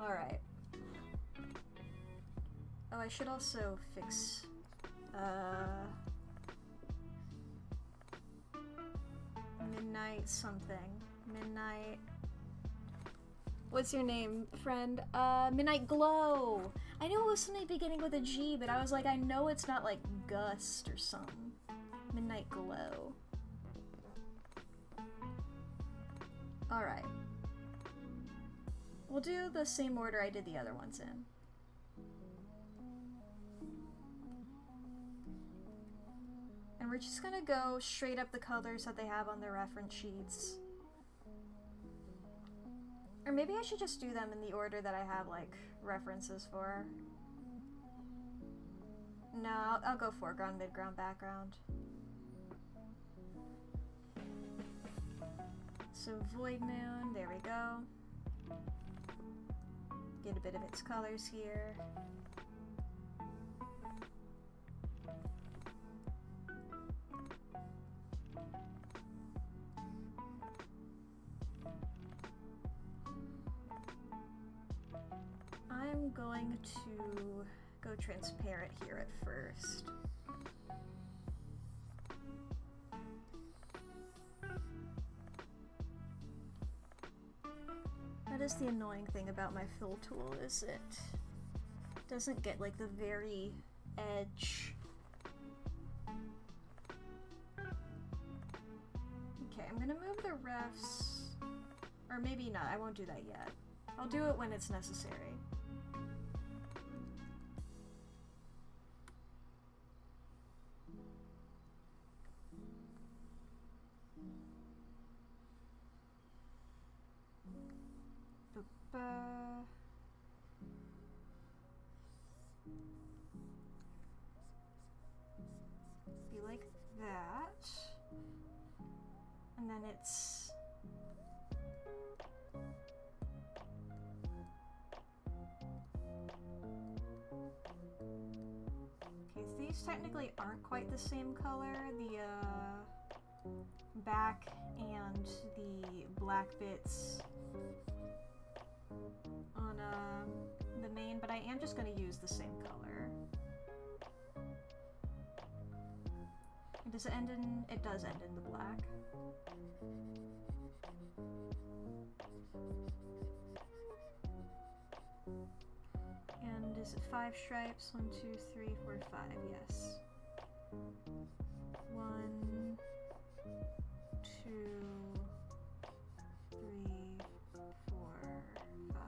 Alright. Oh, I should also fix midnight something. Midnight. What's your name, friend? Midnight Glow. I knew it was something beginning with a G, but I was like, I know it's not like Gust or something. Midnight Glow. Alright. We'll do the same order I did the other ones in. And we're just gonna go straight up the colors that they have on their reference sheets. Or maybe I should just do them in the order that I have, like, references for. No, I'll go foreground, midground, background. So Void Moon, there we go. Get a bit of its colors here. I'm going to go transparent here at first. That is the annoying thing about my fill tool, is it doesn't get like the very edge. Okay, I'm gonna move the refs, or maybe not, I won't do that yet. I'll do it when it's necessary. Be like that. And then it's... Okay, so these technically aren't quite the same color. The back and the black bits on the main, but I am just going to use the same color. Does it end in... It does end in the black. And is it 5 stripes? 1, 2, 3, 4, 5, yes. 1, 2, 3, 4, 5.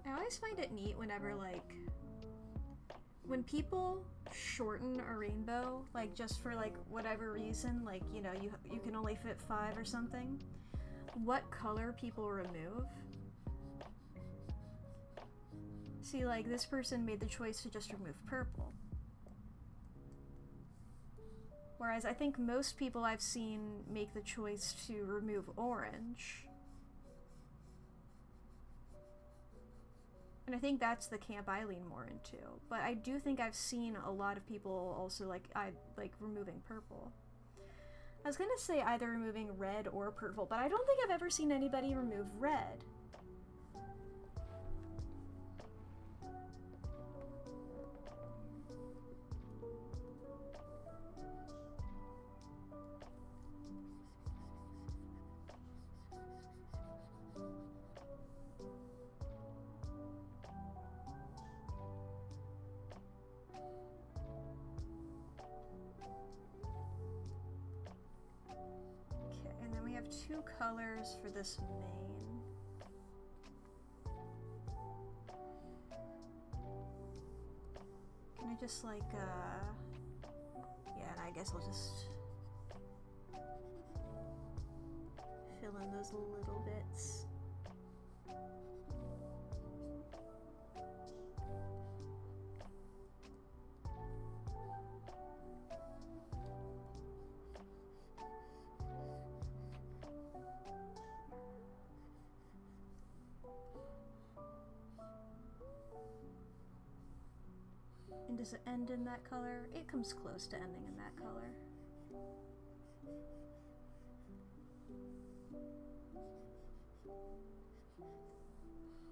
I always find it neat whenever, like, when people shorten a rainbow, like, just for, like, whatever reason, like, you know, you can only fit 5 or something, what color people remove. See, like, this person made the choice to just remove purple. Whereas I think most people I've seen make the choice to remove orange. And I think that's the camp I lean more into. But I do think I've seen a lot of people also like removing purple. I was gonna say either removing red or purple, but I don't think I've ever seen anybody remove red. Two colors for this main. Can I just like, yeah, and I guess I'll just fill in those little bits. And does it end in that color? It comes close to ending in that color.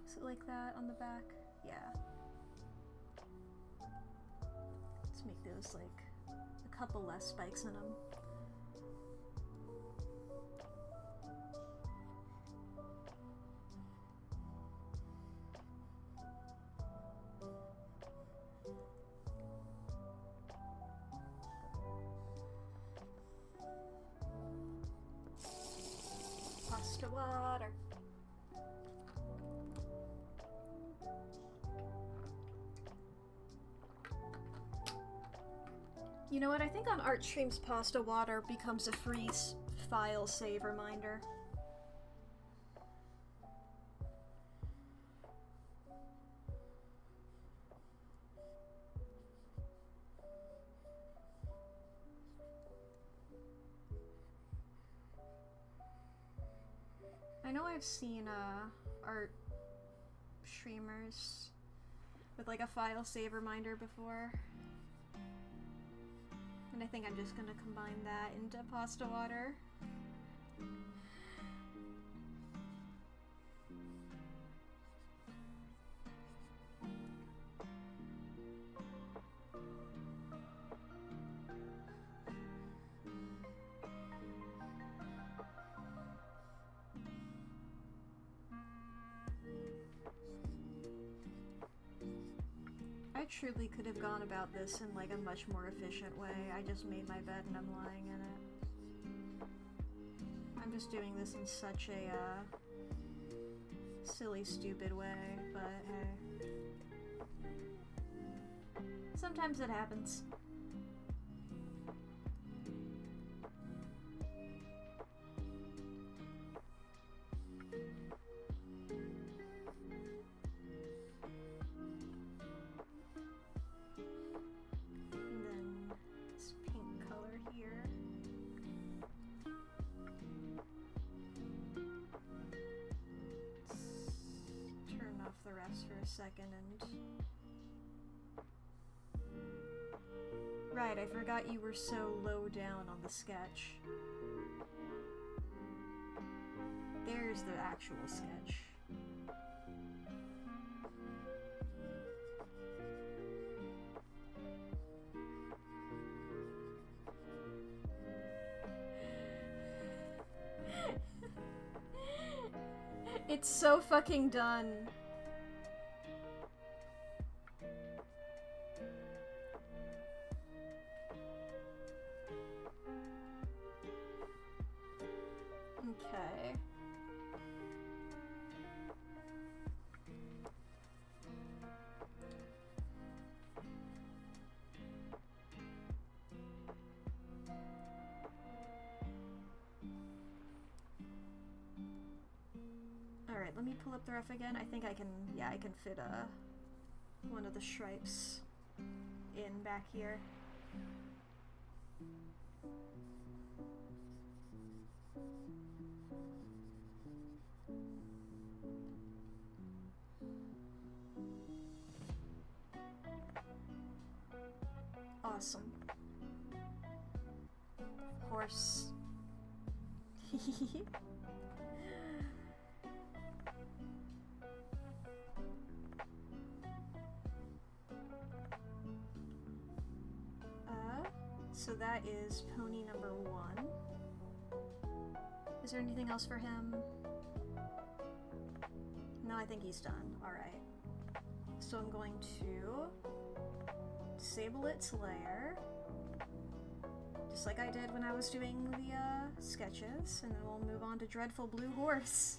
Is it like that on the back? Yeah. Let's make those like a couple less spikes in them. Pasta water. You know what? I think on ArtStream's pasta water becomes a free file save reminder. I know I've seen art streamers with like a file save reminder before. And I think I'm just gonna combine that into pasta water. I truly could have gone about this in like a much more efficient way. I just made my bed and I'm lying in it. I'm just doing this in such a silly, stupid way, but hey. Sometimes it happens. The rest for a second and... Right, I forgot you were so low down on the sketch. There's the actual sketch. It's so fucking done. Okay. Alright, let me pull up the ref again. I think I can, yeah, I can fit one of the stripes in back here. Awesome. Horse. So that is pony number 1. Is there anything else for him? No, I think he's done. Alright. So I'm going to disable its layer, just like I did when I was doing the sketches, and then we'll move on to Dreadful Blue Horse.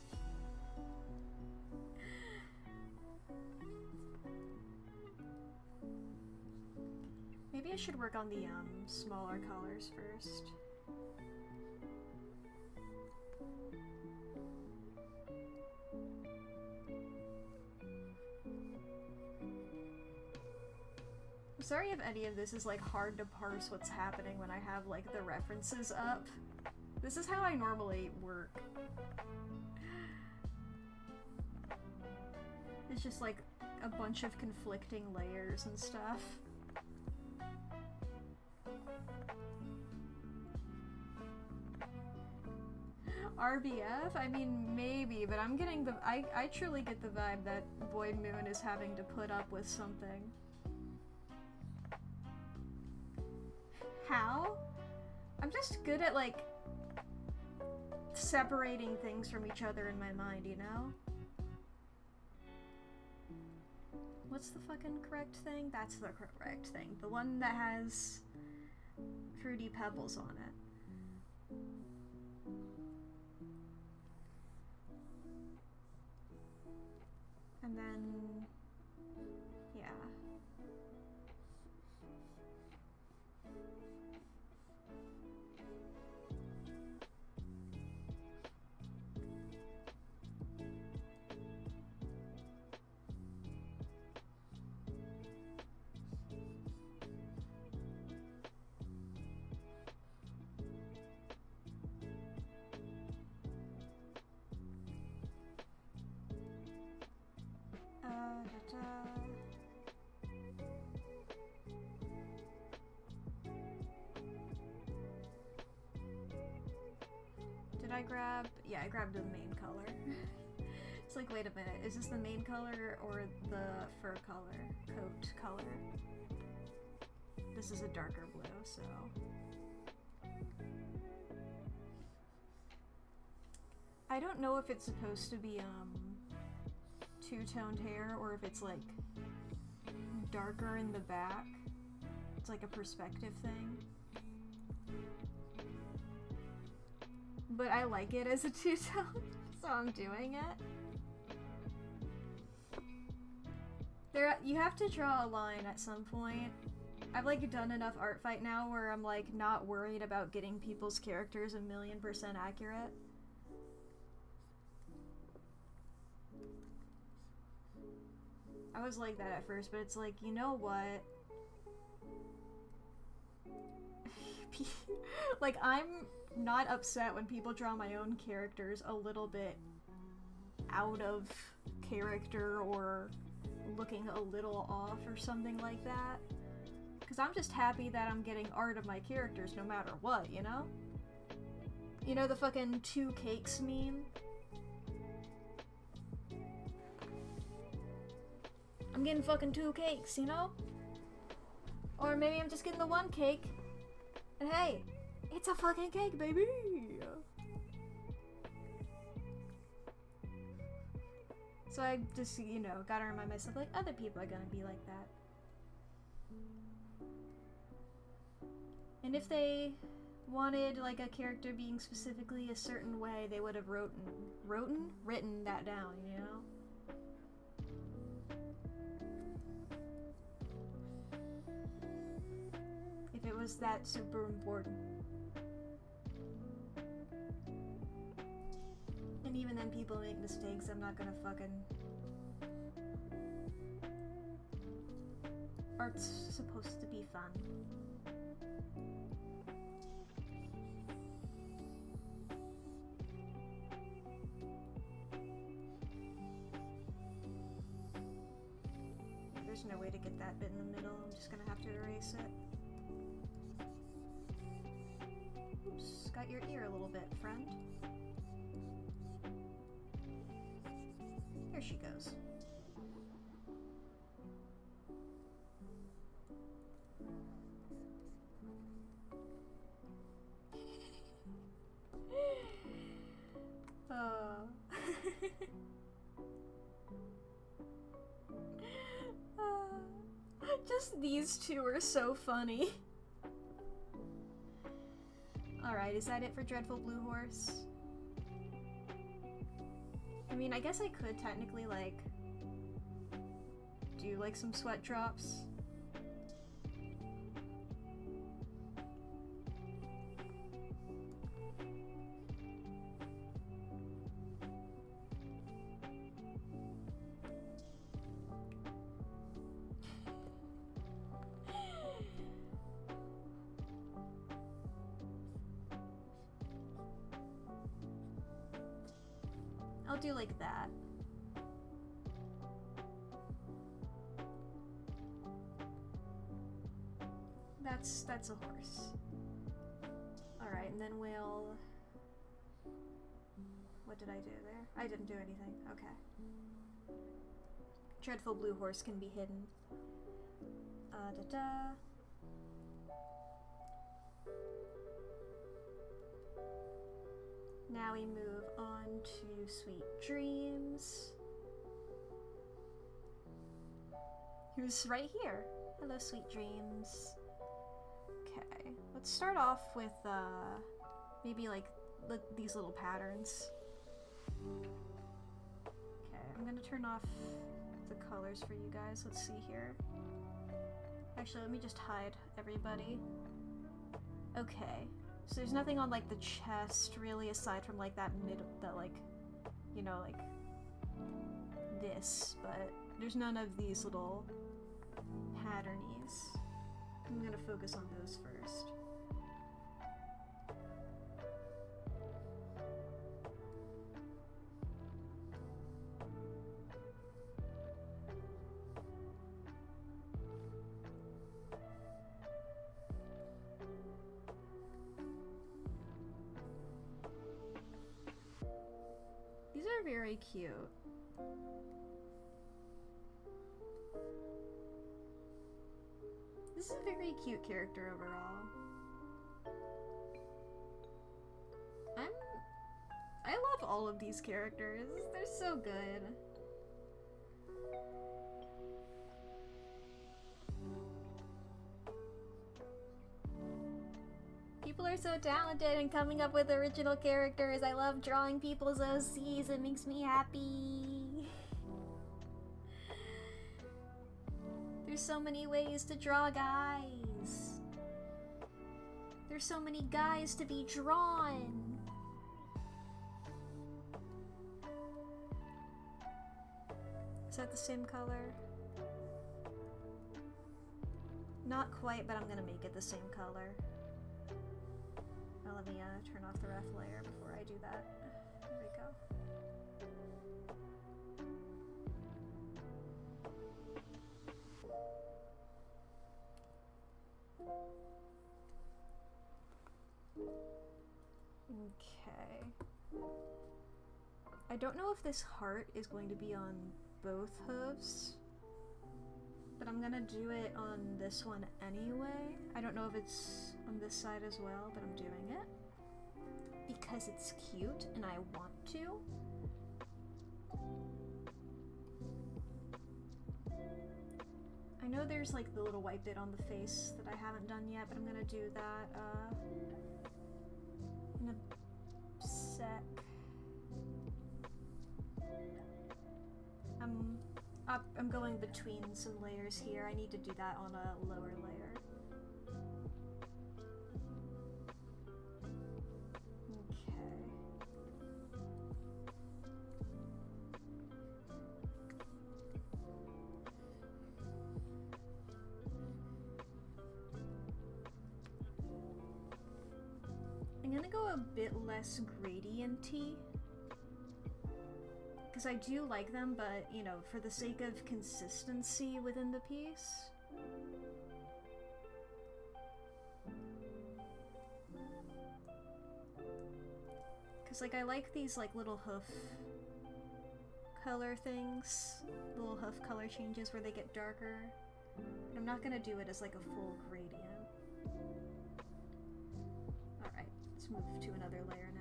Maybe I should work on the smaller colors first. I'm sorry if any of this is like hard to parse what's happening when I have like the references up. This is how I normally work. It's just like a bunch of conflicting layers and stuff. RBF? I mean, maybe, but I'm getting the- I truly get the vibe that Void Moon is having to put up with something. How? I'm just good at, like, separating things from each other in my mind, you know? What's the fucking correct thing? That's the correct thing. The one that has Fruity Pebbles on it. And then, yeah. Did I grab? Yeah, I grabbed the main color. It's like, wait a minute, is this the main color or the fur color? Coat color? This is a darker blue, so... I don't know if it's supposed to be, two-toned hair, or if it's, like, darker in the back. It's like a perspective thing. But I like it as a two-tone, so I'm doing it. You have to draw a line at some point. I've, like, done enough art fight now where I'm, like, not worried about getting people's characters 1,000,000% accurate. I was like that at first, but it's like, you know what? Like, I'm not upset when people draw my own characters a little bit out of character or looking a little off or something like that. Because I'm just happy that I'm getting art of my characters no matter what, you know? You know the fucking 2 cakes meme? I'm getting fucking 2 cakes, you know? Or maybe I'm just getting the 1 cake. And hey, it's a fucking cake, baby! So I just, you know, gotta remind myself, like, other people are gonna be like that. And if they wanted, like, a character being specifically a certain way, they would have written that down, you know? If it was that super important. even then people make mistakes. I'm not gonna fucking... Art's supposed to be fun. There's no way to get that bit in the middle. I'm just gonna have to erase it. Oops, got your ear a little bit, friend. Here she goes. Oh. Just these two are so funny. Alright, is that it for Dreadful Blue Horse? I mean, I guess I could technically, like, do, like, some sweat drops. I'll do like that. That's a horse. Alright, and then we'll... What did I do there? I didn't do anything. Okay. Dreadful Blue Horse can be hidden. Da-da. Now we move on to Sweet Dreams. Who's right here? Hello, Sweet Dreams. Okay, let's start off with maybe like these little patterns. Okay, I'm gonna turn off the colors for you guys. Let's see here. Actually, let me just hide everybody. Okay. So there's nothing on, like, the chest, really, aside from, like, that like, you know, like, this, but there's none of these little patternies. I'm gonna focus on those first. These are very cute. This is a very cute character overall. I love all of these characters. They're so good. People are so talented in coming up with original characters. I love drawing people's OCs. It makes me happy. There's so many ways to draw guys. There's so many guys to be drawn. Is that the same color? Not quite, but I'm gonna make it the same color. Now let me turn off the ref layer before I do that. There we go. Okay. I don't know if this heart is going to be on both hooves, but I'm gonna do it on this one anyway. I don't know if it's on this side as well, but I'm doing it because it's cute and I want to. I know there's like the little white bit on the face that I haven't done yet, but I'm gonna do that in a sec. I'm going between some layers here. I need to do that on a lower layer. Okay. I'm gonna go a bit less gradient-y. Because I do like them, but, you know, for the sake of consistency within the piece. Because, like, I like these, like, little hoof color things. Little hoof color changes where they get darker. But I'm not gonna do it as, like, a full gradient. Alright, let's move to another layer now.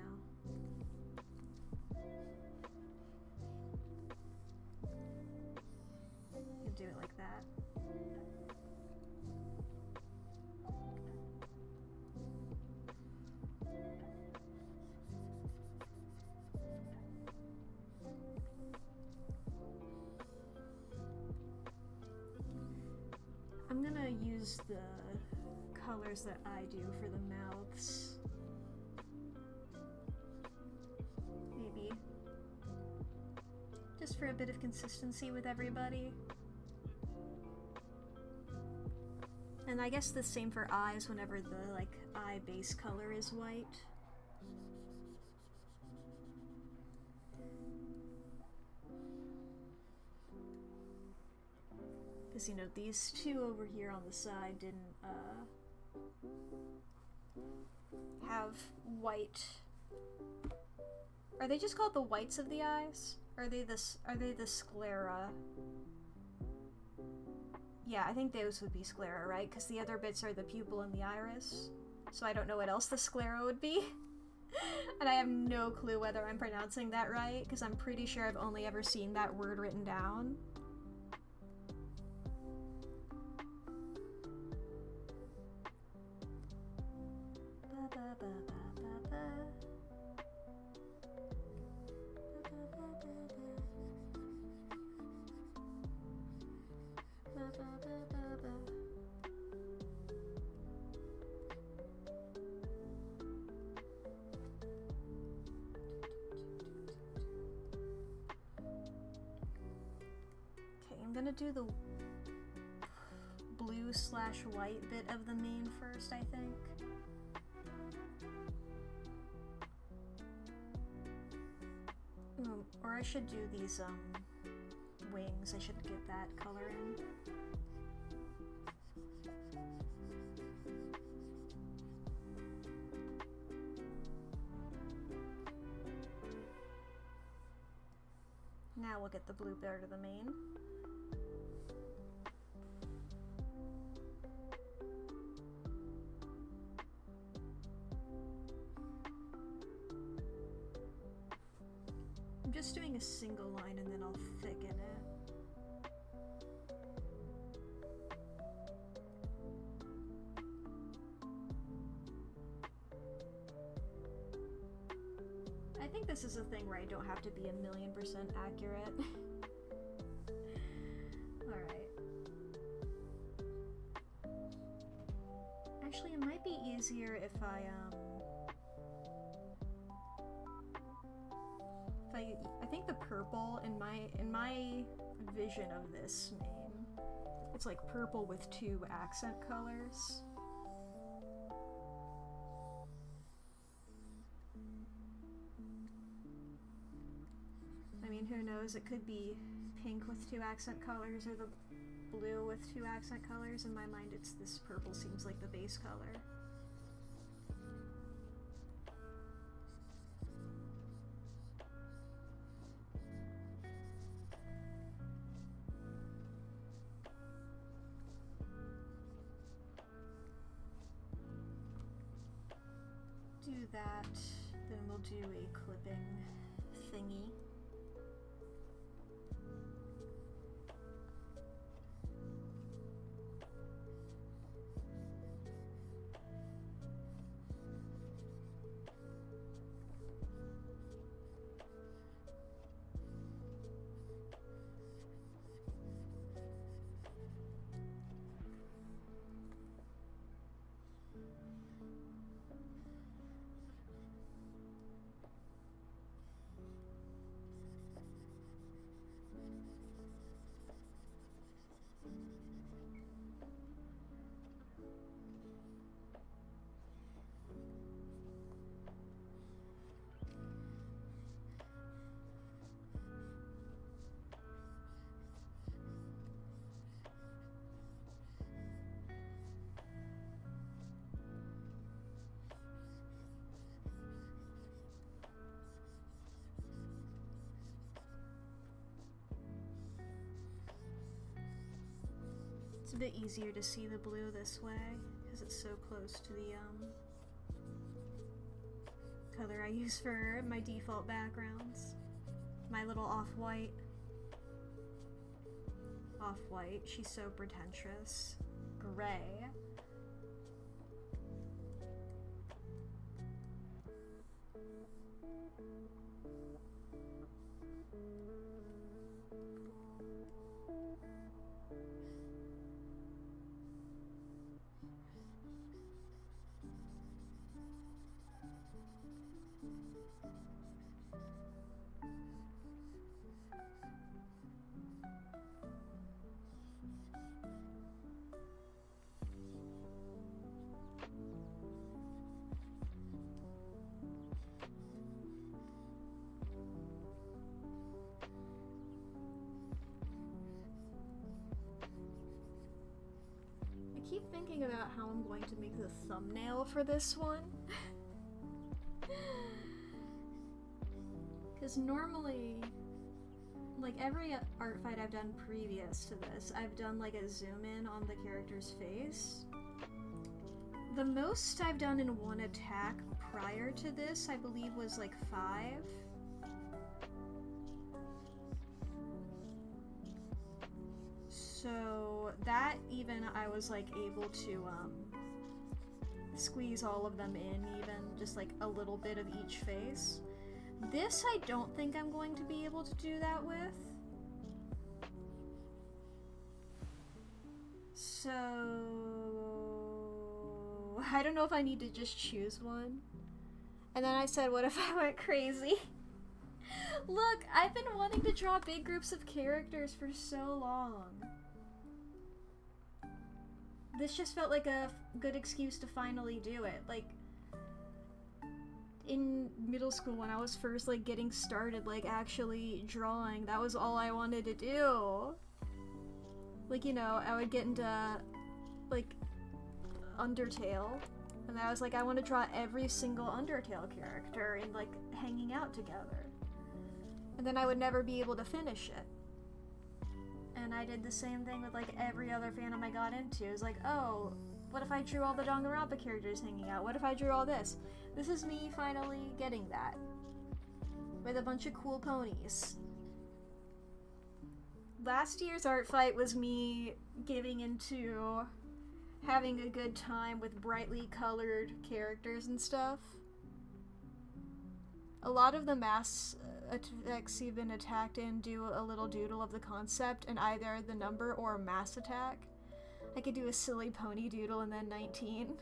You can do it like that. I'm gonna use the colors that I do for the mouths. Maybe. Just for a bit of consistency with everybody. And I guess the same for eyes whenever the, like, eye base color is white. Because, you know, these two over here on the side didn't, have white. Are they just called the whites of the eyes? Or are they the sclera? Yeah, I think those would be sclera, right? Because the other bits are the pupil and the iris. So I don't know what else the sclera would be. And I have no clue whether I'm pronouncing that right, because I'm pretty sure I've only ever seen that word written down. I'm gonna do the blue/white bit of the mane first, I think. Or I should do these, wings. I should get that color in. Now we'll get the blue bit of the mane. I'm just doing a single line and then I'll thicken it. I think this is a thing where I don't have to be 1,000,000% accurate. Alright. Actually, it might be easier if I think the purple in my vision of this mane, it's like purple with 2 accent colors. I mean, who knows? It could be pink with 2 accent colors or the blue with 2 accent colors. In my mind, it's this purple seems like the base color. Do that, then we'll do a clipping thingy. It's a bit easier to see the blue this way, because it's so close to the, color I use for my default backgrounds. My little off-white. Off-white, she's so pretentious. Gray. I keep thinking about how I'm going to make the thumbnail for this one. Because normally, like every art fight I've done previous to this, I've done like a zoom in on the character's face. The most I've done in one attack prior to this, I believe, was like 5. So that even I was like able to squeeze all of them in, even just like a little bit of each face. This I don't think I'm going to be able to do that with. So I don't know if I need to just choose one. And then I said, what if I went crazy? Look, I've been wanting to draw big groups of characters for so long. This just felt like a good excuse to finally do it. Like, in middle school when I was first, like, getting started, like, actually drawing, that was all I wanted to do. Like, you know, I would get into, like, Undertale, and I was like, I want to draw every single Undertale character and, like, hanging out together. And then I would never be able to finish it. And I did the same thing with, like, every other fandom I got into. It was like, oh, what if I drew all the Danganronpa characters hanging out? What if I drew all this? This is me finally getting that. With a bunch of cool ponies. Last year's art fight was me giving into having a good time with brightly colored characters and stuff. A lot of the mass attacks you've been attacked in do a little doodle of the concept and either the number or mass attack. I could do a silly pony doodle and then 19.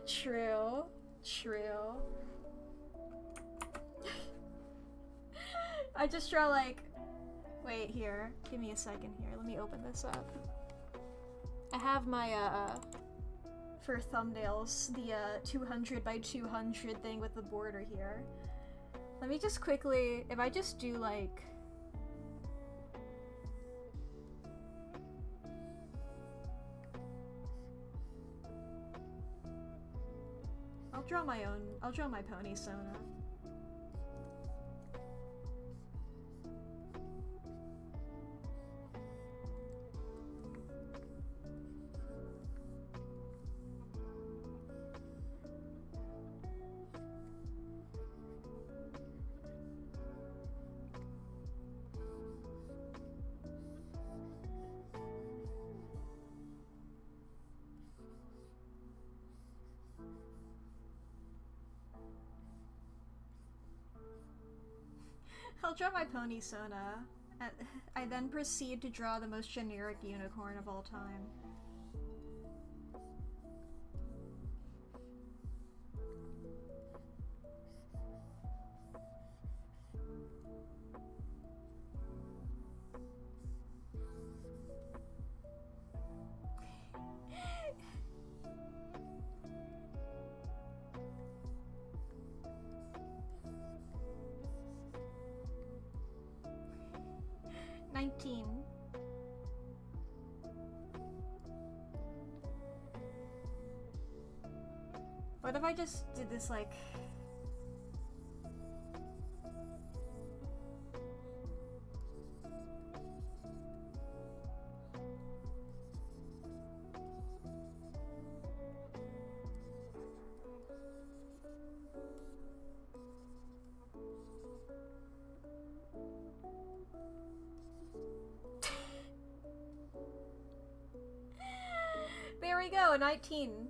True. True. I just draw like... Wait, here. Give me a second here. Let me open this up. I have my, for thumbnails, the 200 by 200 thing with the border here. Let me just quickly, if I just do like... I'll draw my pony Sona. I'll draw my pony Sona. I then proceed to draw the most generic unicorn of all time. What if I just did this like... There we go, 19.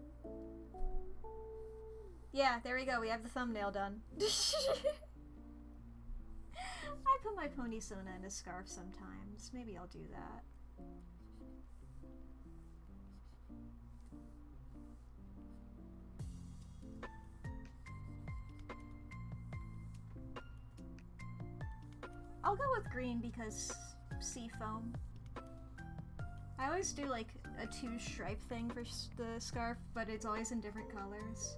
Yeah, there we go, we have the thumbnail done. I put my pony Sona in a scarf sometimes. Maybe I'll do that. I'll go with green because sea foam. I always do like a 2-stripe thing for the scarf, but it's always in different colors.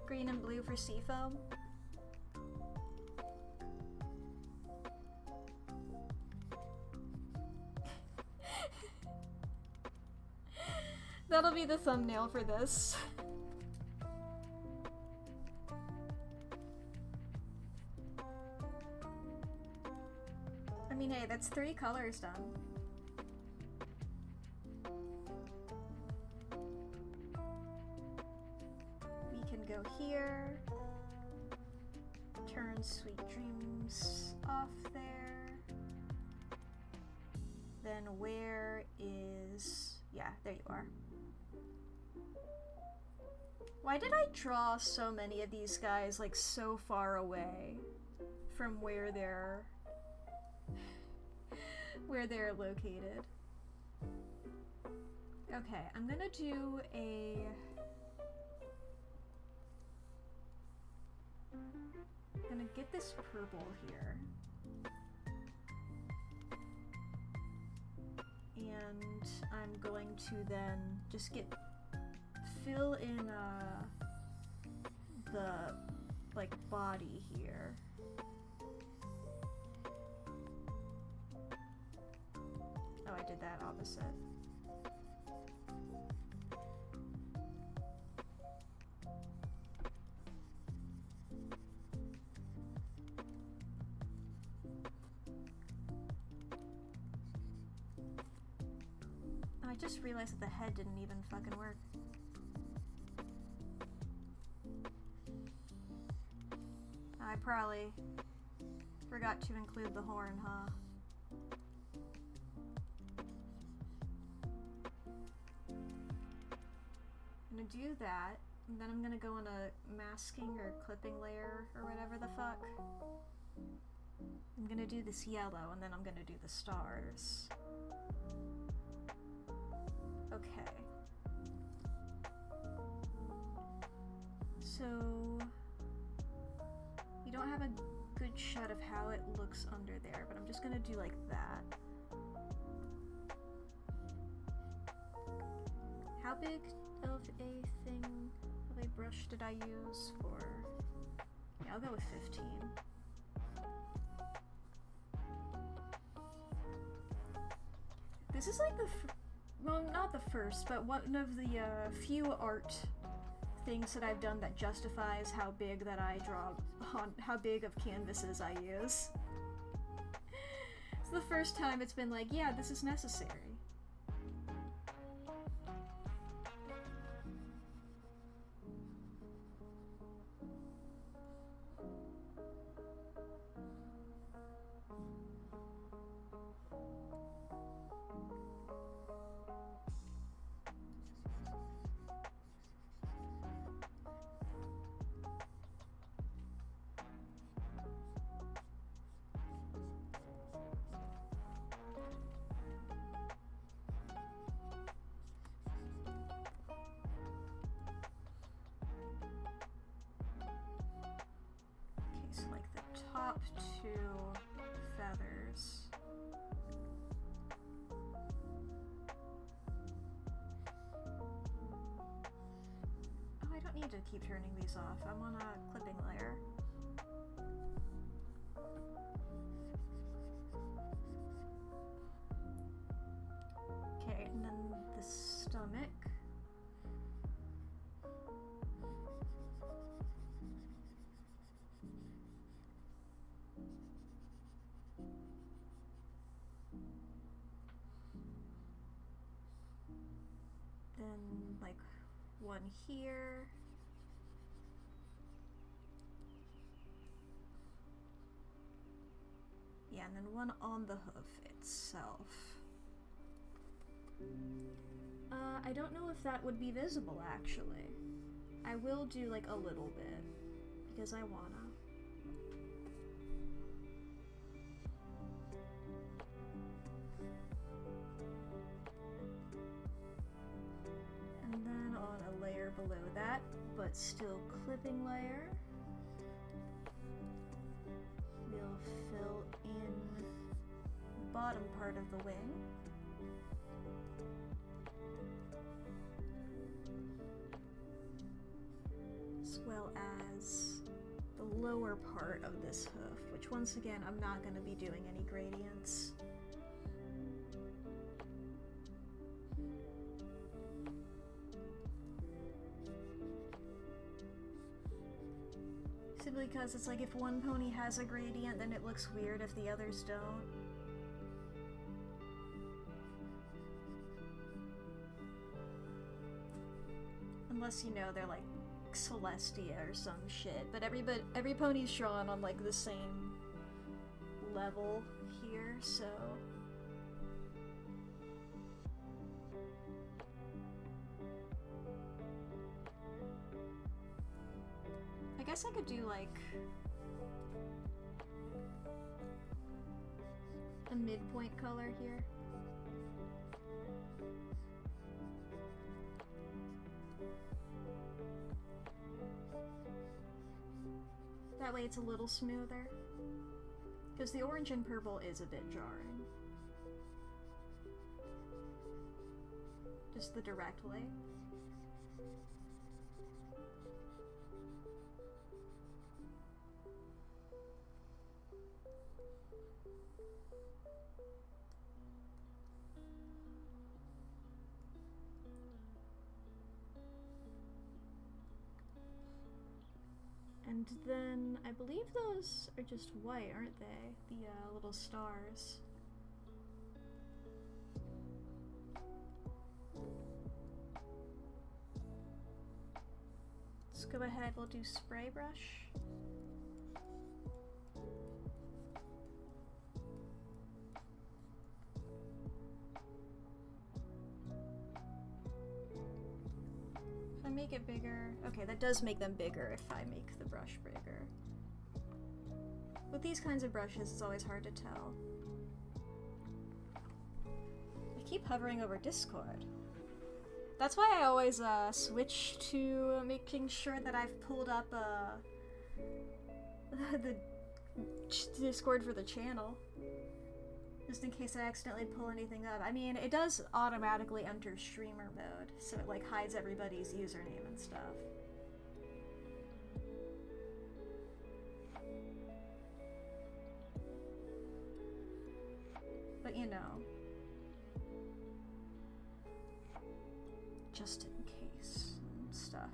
Green and blue for sea foam. That'll be the thumbnail for this. I mean, hey, that's 3 colors done. We can go here. Turn Sweet Dreams off there. Then where is... yeah, there you are. Why did I draw so many of these guys, like, so far away from where they're located? Okay, I'm gonna do a... I'm gonna get this purple here. And I'm going to then just fill in the like body here. Oh, I did that opposite. I just realized that the head didn't even fucking work. I probably forgot to include the horn, huh? I'm gonna do that, and then I'm gonna go on a masking or clipping layer or whatever the fuck. I'm gonna do this yellow, and then I'm gonna do the stars. Okay. So you don't have a good shot of how it looks under there, but I'm just gonna do like that. How big of a thing, of a brush did I use for... yeah, I'll go with 15. This is like the well, not the first, but one of the few art things that I've done that justifies how big that I draw on how big of canvases I use. It's the first time it's been like, yeah, this is necessary. So like the top 2 feathers. Oh, I don't need to keep turning these off. I'm on a clipping layer. Okay, and then the stomach. Then, like, one here. Yeah, and then one on the hoof itself. I don't know if that would be visible, actually. I will do, like, a little bit, because I wanna. And then on a layer below that, but still clipping layer, we'll fill in the bottom part of the wing. As well as the lower part of this hoof, which once again, I'm not going to be doing any gradients. Simply because it's like if one pony has a gradient, then it looks weird if the others don't. Unless, you know, they're like Celestia or some shit, but every pony's drawn on like the same level here, so I guess I could do like a midpoint color here. That way it's a little smoother. Because the orange and purple is a bit jarring. Just the direct light. And then, I believe those are just white, aren't they? The little stars. Let's go ahead, we'll do spray brush. Make it bigger. Okay, that does make them bigger if I make the brush bigger. With these kinds of brushes, it's always hard to tell. I keep hovering over Discord. That's why I always switch to making sure that I've pulled up the Discord for the channel. Just in case I accidentally pull anything up. I mean, it does automatically enter streamer mode, so it like hides everybody's username and stuff. But you know, just in case and stuff.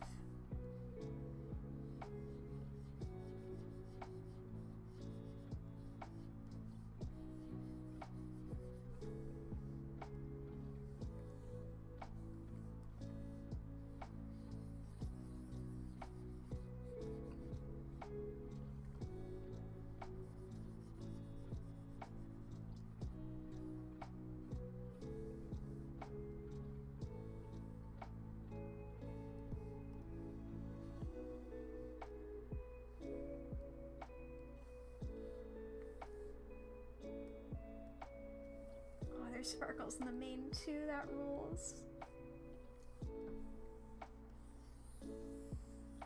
There's sparkles in the mane too, that rules.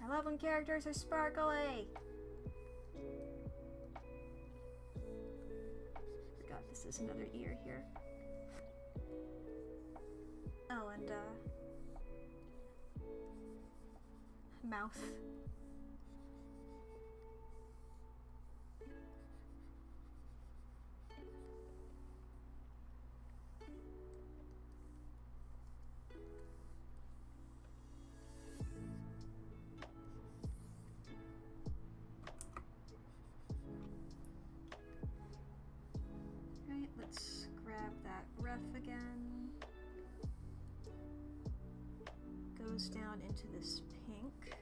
I love when characters are sparkly! Forgot this is another ear here. Oh, and mouth. Let's grab that ref again. Goes down into this pink.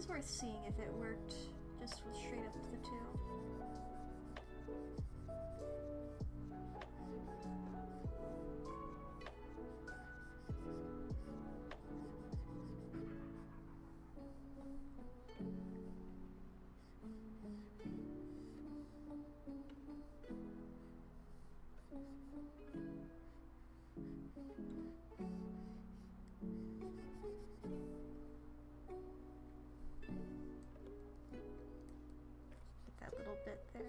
is worth seeing if it worked just with straight up the two. That little bit there.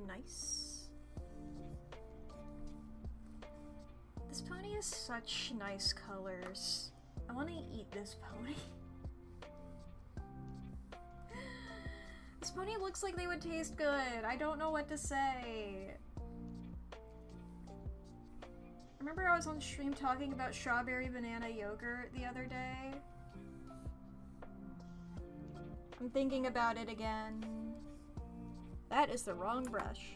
Nice. This pony has such nice colors. I want to eat this pony. This pony looks like they would taste good. I don't know what to say. Remember I was on stream talking about strawberry banana yogurt the other day? I'm thinking about it again. That is the wrong brush.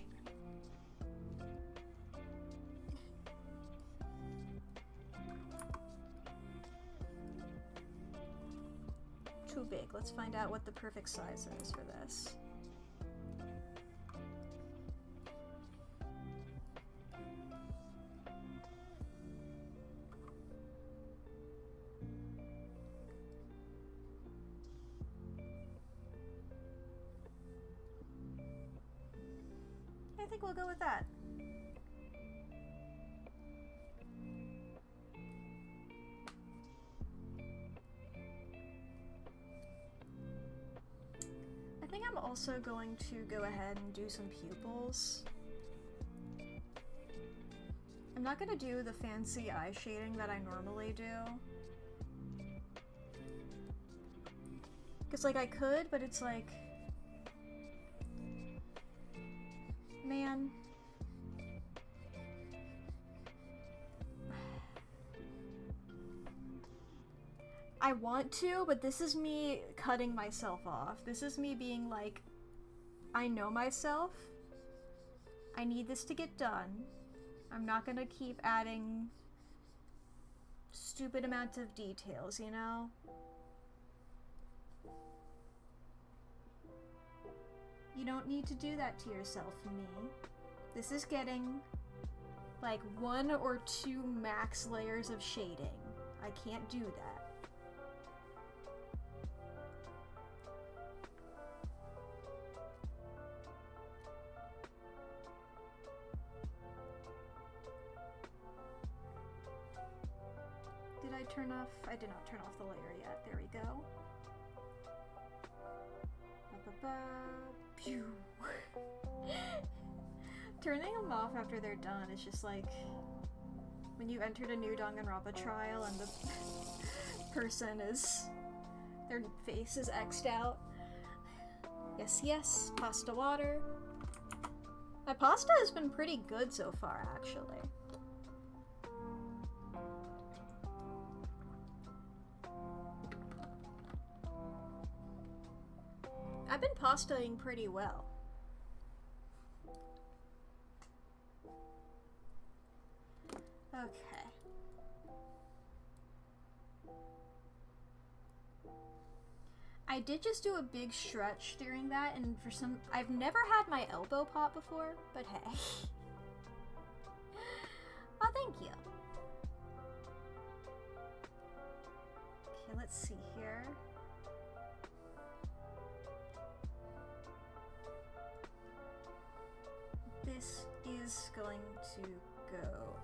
Too big. Let's find out what the perfect size is for this. I think we'll go with that. I think I'm also going to go ahead and do some pupils. I'm not gonna do the fancy eye shading that I normally do. Because, like, I could, but it's like... Man. I want to, but this is me cutting myself off. This is me being like, I know myself. I need this to get done. I'm not gonna keep adding stupid amounts of details, you know? You don't need to do that to yourself, me. This is getting like 1 or 2 max layers of shading. I can't do that. Did I turn off? I did not turn off the layer yet. There we go. Pew. Turning them off after they're done is just like when you entered a new Danganronpa trial and the person is, their face is X'd out. Yes, yes, pasta water. My pasta has been pretty good so far, actually. I've been pastaing pretty well. Okay. I did just do a big stretch during that, and for some, I've never had my elbow pop before, but hey. Oh, thank you. Okay, let's see here. This is going to go.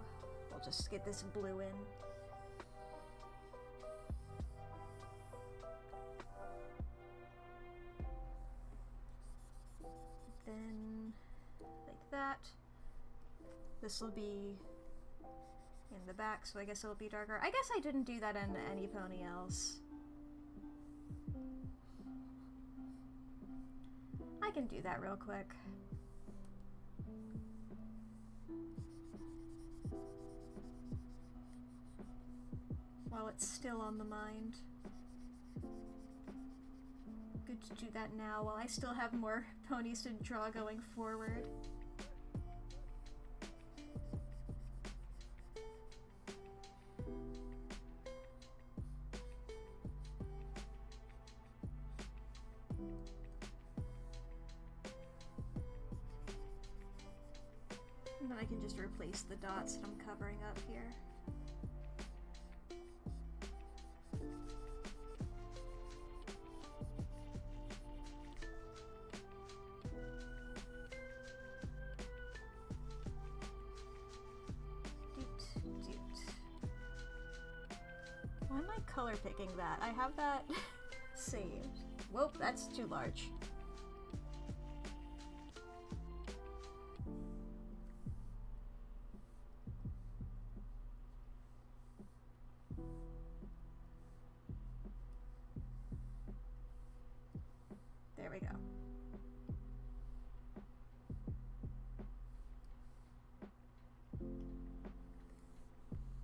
We'll just get this blue in. Then, like that. This will be in the back, so I guess it'll be darker. I guess I didn't do that in any pony else. I can do that real quick. while it's still on the mind. Good to do that now while I still have more ponies to draw going forward. And then I can just replace the dots that I'm covering up here. Why am I color picking that? I have that saved. Whoa, that's too large. There we go.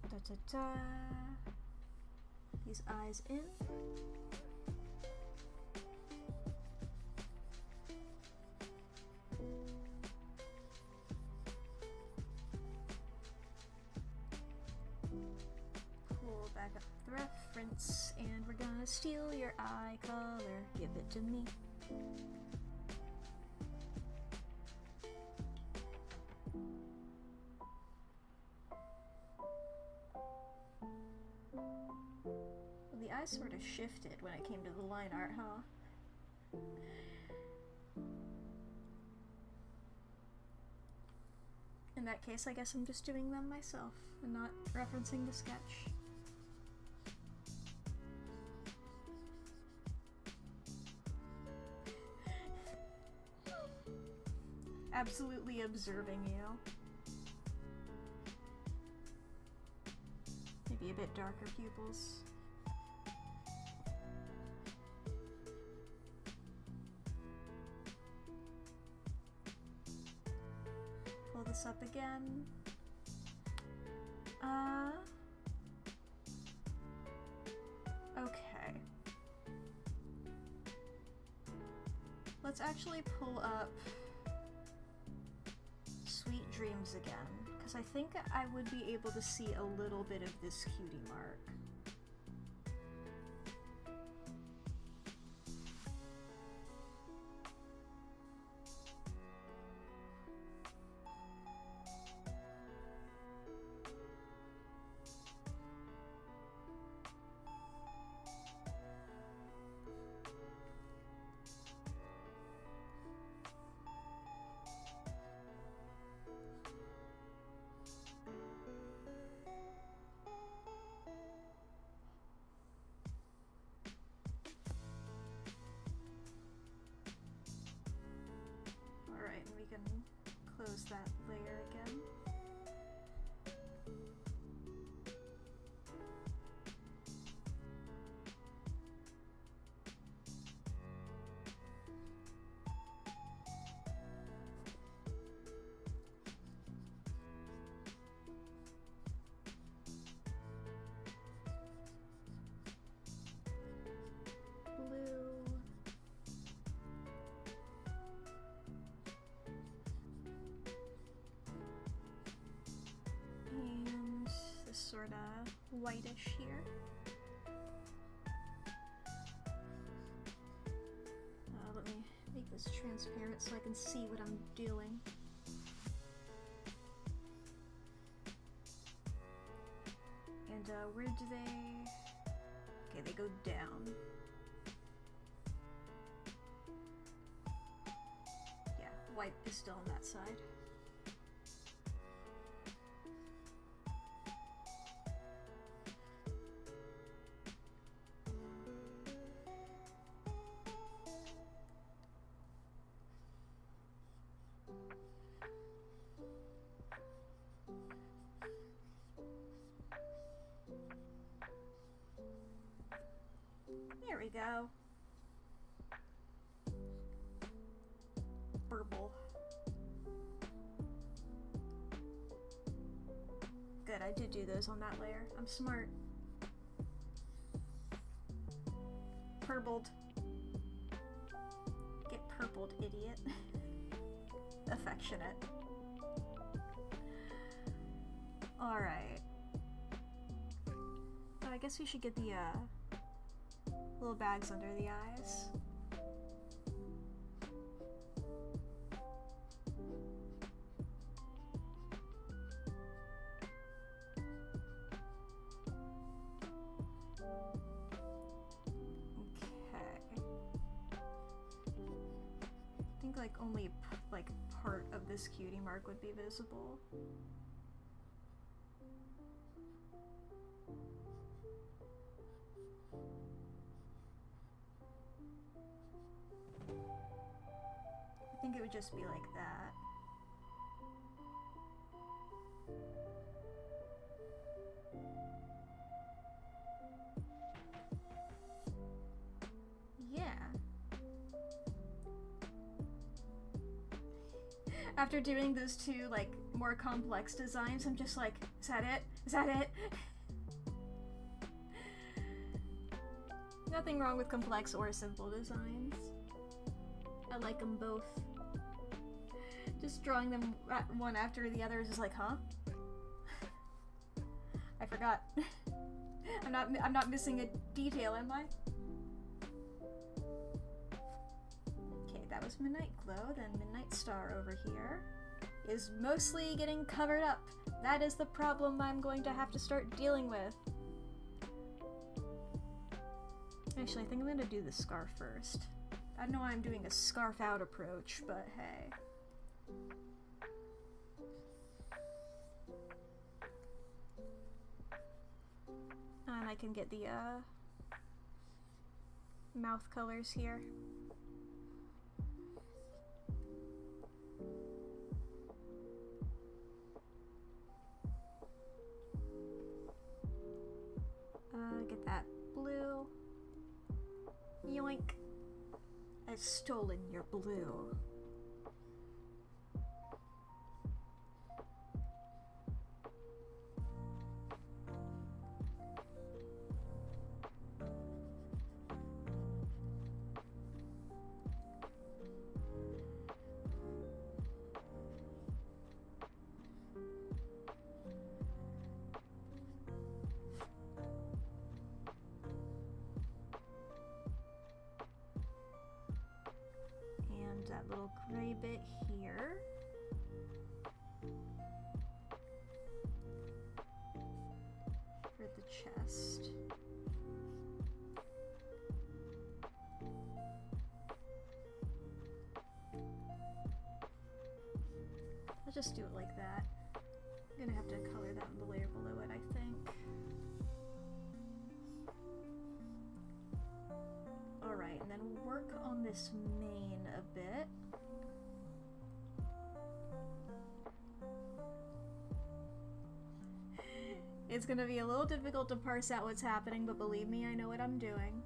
Da da da. These eyes in. Pull back up the reference, and we're gonna steal your eye color. Give it to me. The eyes sort of shifted when it came to the line art, huh? In that case, I guess I'm just doing them myself and not referencing the sketch. Absolutely observing you. Maybe a bit darker pupils. Pull this up again. Okay. Let's actually pull up Sweet Dreams again, because I think I would be able to see a little bit of this cutie mark. Alright, and we can close that layer again. Sort of whitish here. Let me make this transparent so I can see what I'm doing. And where do they... Okay, they go down. Yeah, white is still on that side. There we go. Purple. Good, I did do those on that layer. I'm smart. purpled. Get purpled, idiot. Affectionate. Alright. I guess we should get the, little bags under the eyes. Like only like part of this cutie mark would be visible. I think it would just be like that. Yeah. After doing those two, like, more complex designs, I'm just like, is that it? Is that it? Nothing wrong with complex or simple designs. I like them both. Just drawing them one after the other is just like, huh? I forgot. I'm not missing a detail, am I? That was Midnight Glow, then Midnight Star over here is mostly getting covered up. That is the problem I'm going to have to start dealing with. Actually, I think I'm gonna do the scarf first. I know I'm doing a scarf out approach, but hey. And I can get the, mouth colors here. Get that blue. Yoink. I've stolen your blue. That little gray bit here. For the chest. I'll just do it like that. I'm gonna have to color that in the layer below it, I think. Alright, and then we'll work on this mane a bit. It's gonna be a little difficult to parse out what's happening, but believe me, I know what I'm doing.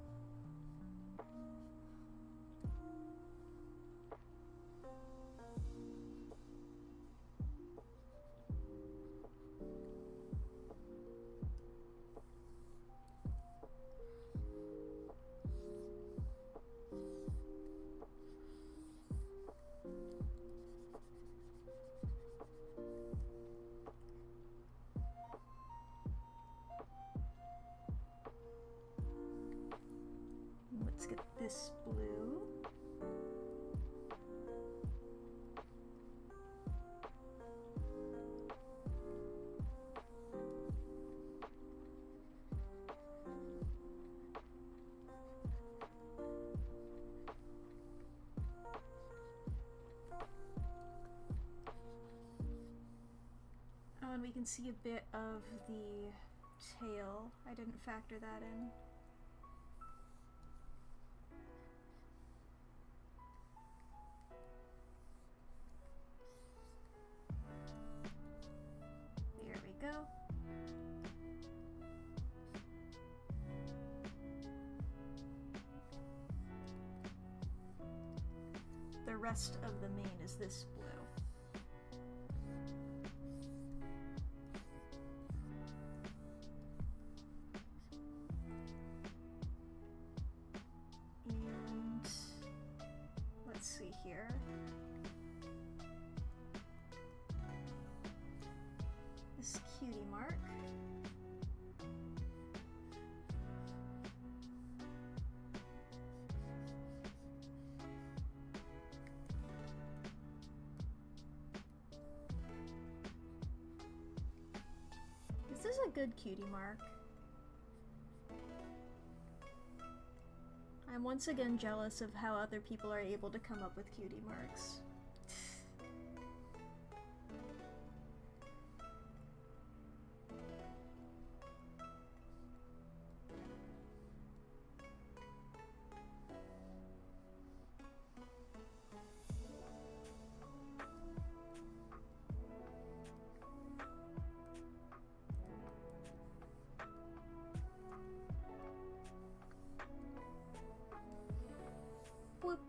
Let's get this blue. Oh, and we can see a bit of the tail. I didn't factor that in. There we go. The rest of the mane is this blue. cutie mark. This is a good cutie mark. I'm once again jealous of how other people are able to come up with cutie marks. Whoop.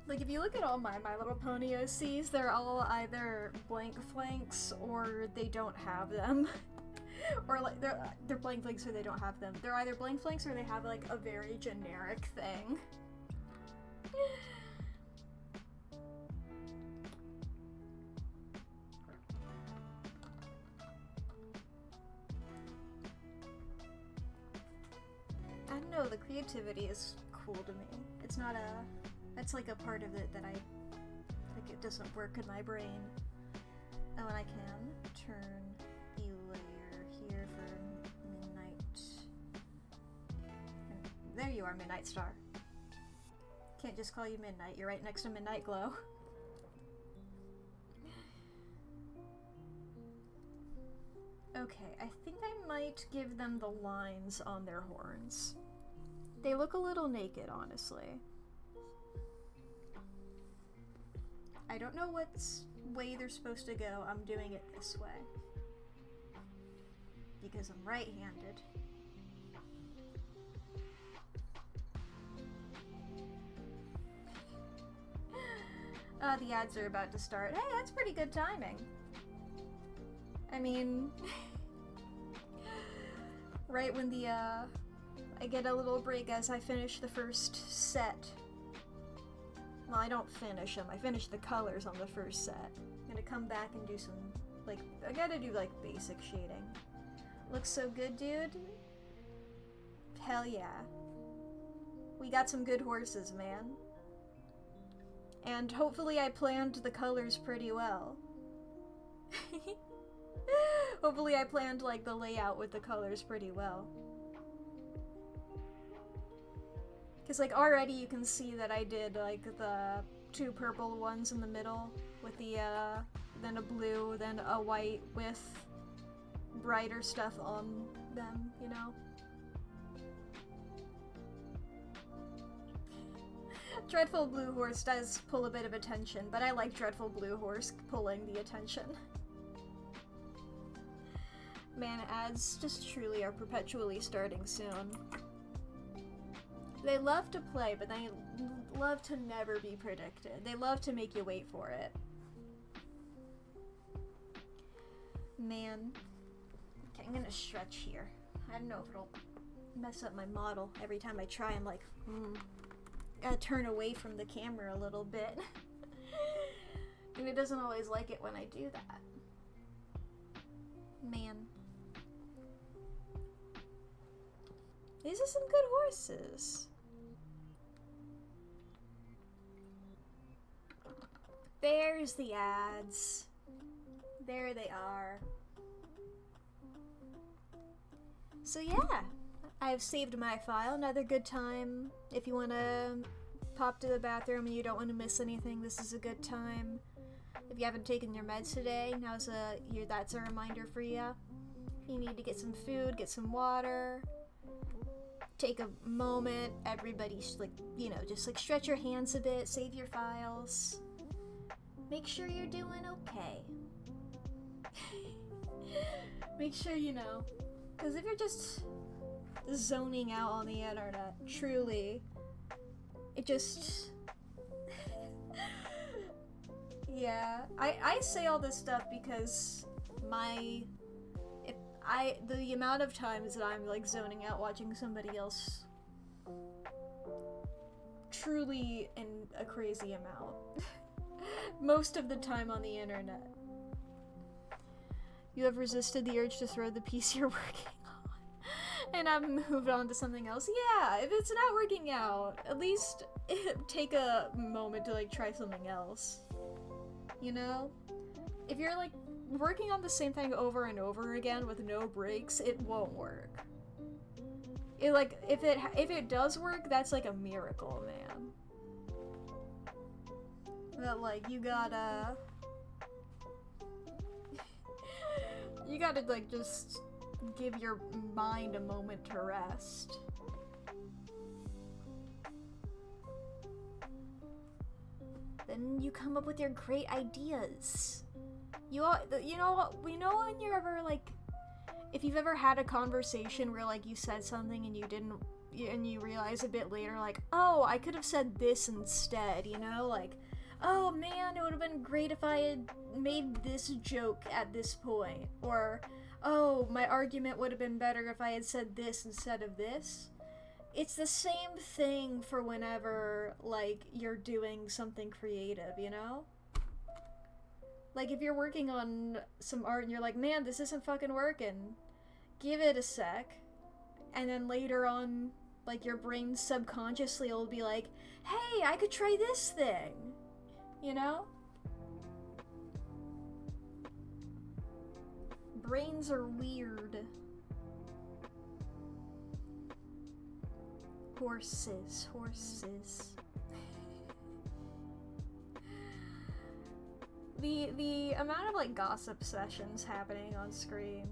Like, if you look at all my Little Pony OCs, they're all either blank flanks or they don't have them. Or like they're blank flanks or they don't have them. They're either blank flanks or they have like a very generic thing. I don't know, the creativity is cool to me. It's not that's like a part of it that I think it doesn't work in my brain. Oh, and I can turn the layer here for Midnight. And there you are, Midnight Star. Can't just call you Midnight, you're right next to Midnight Glow. Okay, I think I might give them the lines on their horns. They look a little naked, honestly. I don't know what way they're supposed to go. I'm doing it this way. Because I'm right-handed. The ads are about to start. Hey, that's pretty good timing. I mean... right when the, I get a little break as I finish the first set. Well, I don't finish them. I finish the colors on the first set. I'm gonna come back and do some, like, I gotta do, like, basic shading. Looks so good, dude. Hell yeah. We got some good horses, man. And hopefully I planned the colors pretty well. Hopefully I planned, like, the layout with the colors pretty well. Because, like, already you can see that I did, like, the 2 purple ones in the middle with the, then a blue, then a white with brighter stuff on them, you know? Dreadful Blue Horse does pull a bit of attention, but I like Dreadful Blue Horse pulling the attention. Man, ads just truly are perpetually starting soon. They love to play, but they love to never be predicted. They love to make you wait for it. Man. Okay, I'm gonna stretch here. I don't know if it'll mess up my model. Every time I try, I'm like, gotta turn away from the camera a little bit. And it doesn't always like it when I do that. Man. These are some good horses. There's the ads. There they are. So yeah, I've saved my file. Another good time. If you want to pop to the bathroom and you don't want to miss anything, this is a good time. If you haven't taken your meds today, that's a reminder for you. If you need to get some food, get some water, take a moment. Everybody's like, you know, just like stretch your hands a bit, save your files. Make sure you're doing okay. Make sure you know. Because if you're just zoning out on the internet, truly, it just... yeah. I say all this stuff because the amount of times that I'm like zoning out watching somebody else, truly in a crazy amount. Most of the time on the internet. You have resisted the urge to throw the piece you're working on and I've moved on to something else. Yeah, if it's not working out, at least take a moment to like try something else. You know? If you're like working on the same thing over and over again with no breaks, it won't work. It like if it does work, that's like a miracle, man. But like you gotta like just give your mind a moment to rest. Then you come up with your great ideas. You know when you're ever like, if you've ever had a conversation where like you said something and you realize a bit later like, oh, I could have said this instead, you know, like, oh man, it would have been great if I had made this joke at this point, or oh, my argument would have been better if I had said this instead of this. It's the same thing for whenever, like, you're doing something creative, you know? Like, if you're working on some art and you're like, man, this isn't fucking working, give it a sec, and then later on, like, your brain subconsciously will be like, hey, I could try this thing, you know? Brains are weird. Horses. The amount of like gossip sessions happening on screen.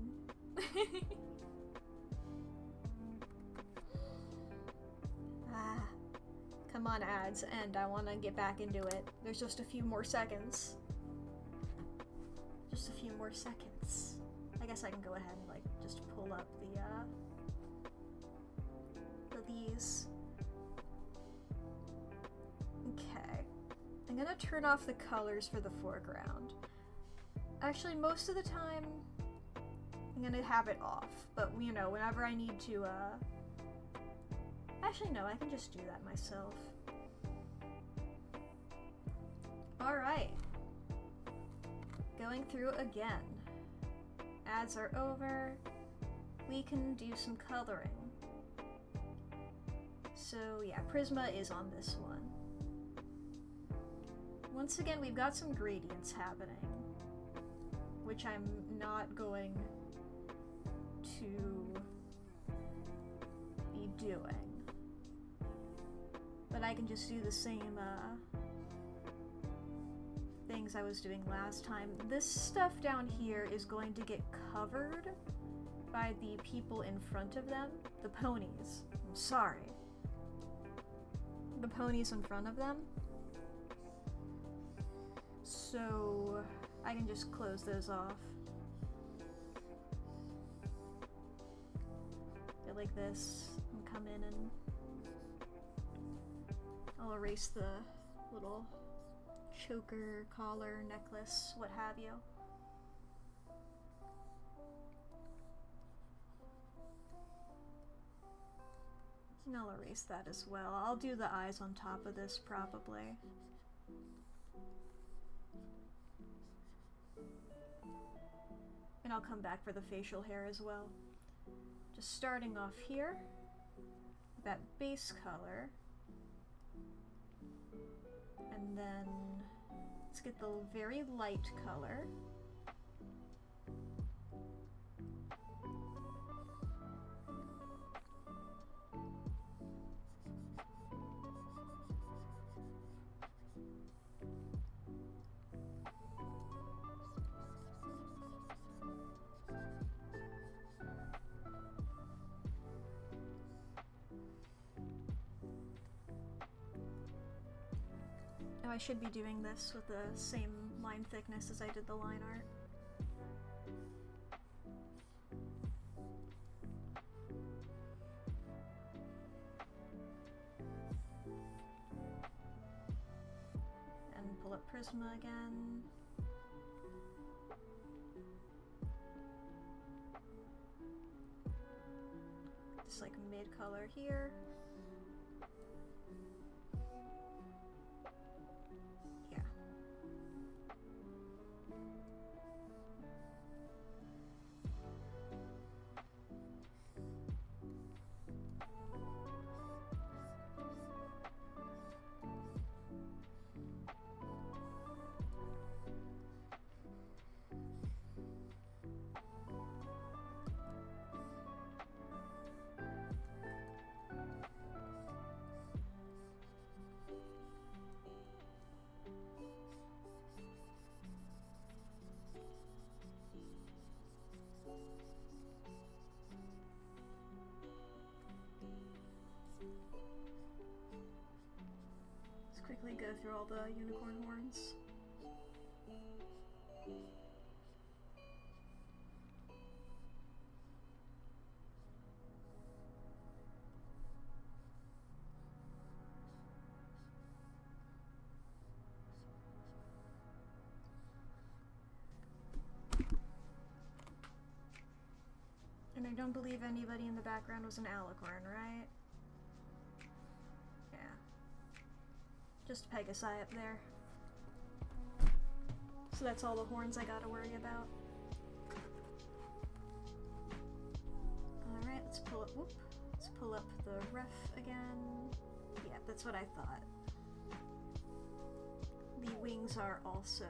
Come on, ads, and I want to get back into it. There's just a few more seconds. Just a few more seconds. I guess I can go ahead and like just pull up these. Okay. I'm gonna turn off the colors for the foreground. Actually, most of the time, I'm gonna have it off, but you know, whenever I need to, actually no, I can just do that myself. Alright. Going through again. Ads are over. We can do some coloring. So yeah, Prisma is on this one. Once again, we've got some gradients happening, which I'm not going to be doing. But I can just do the same things I was doing last time. This stuff down here is going to get covered by the people in front of them. The ponies. I'm sorry. The ponies in front of them. So I can just close those off. Go like this and come in and I'll erase the little choker, collar, necklace, what have you. And I'll erase that as well. I'll do the eyes on top of this probably. And I'll come back for the facial hair as well. Just starting off here, that base color. And then let's get the very light color. Oh, I should be doing this with the same line thickness as I did the line art. And pull up Prisma again. this like mid color here. Yeah. Quickly go through all the unicorn horns. And I don't believe anybody in the background was an alicorn, right? Yeah. Just Pegasi up there. So that's all the horns I gotta worry about. Alright, let's pull up, whoop. Let's pull up the ref again. Yeah, that's what I thought. The wings are also...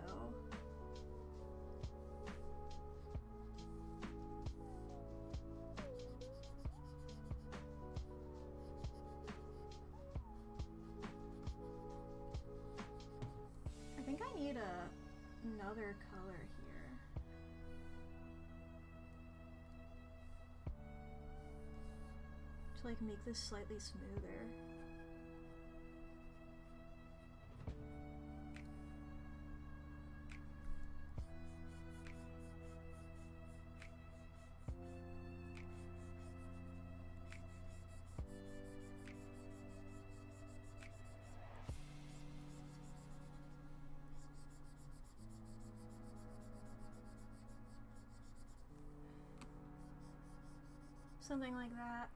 I think I need another color here. To like make this slightly smoother. Something like that.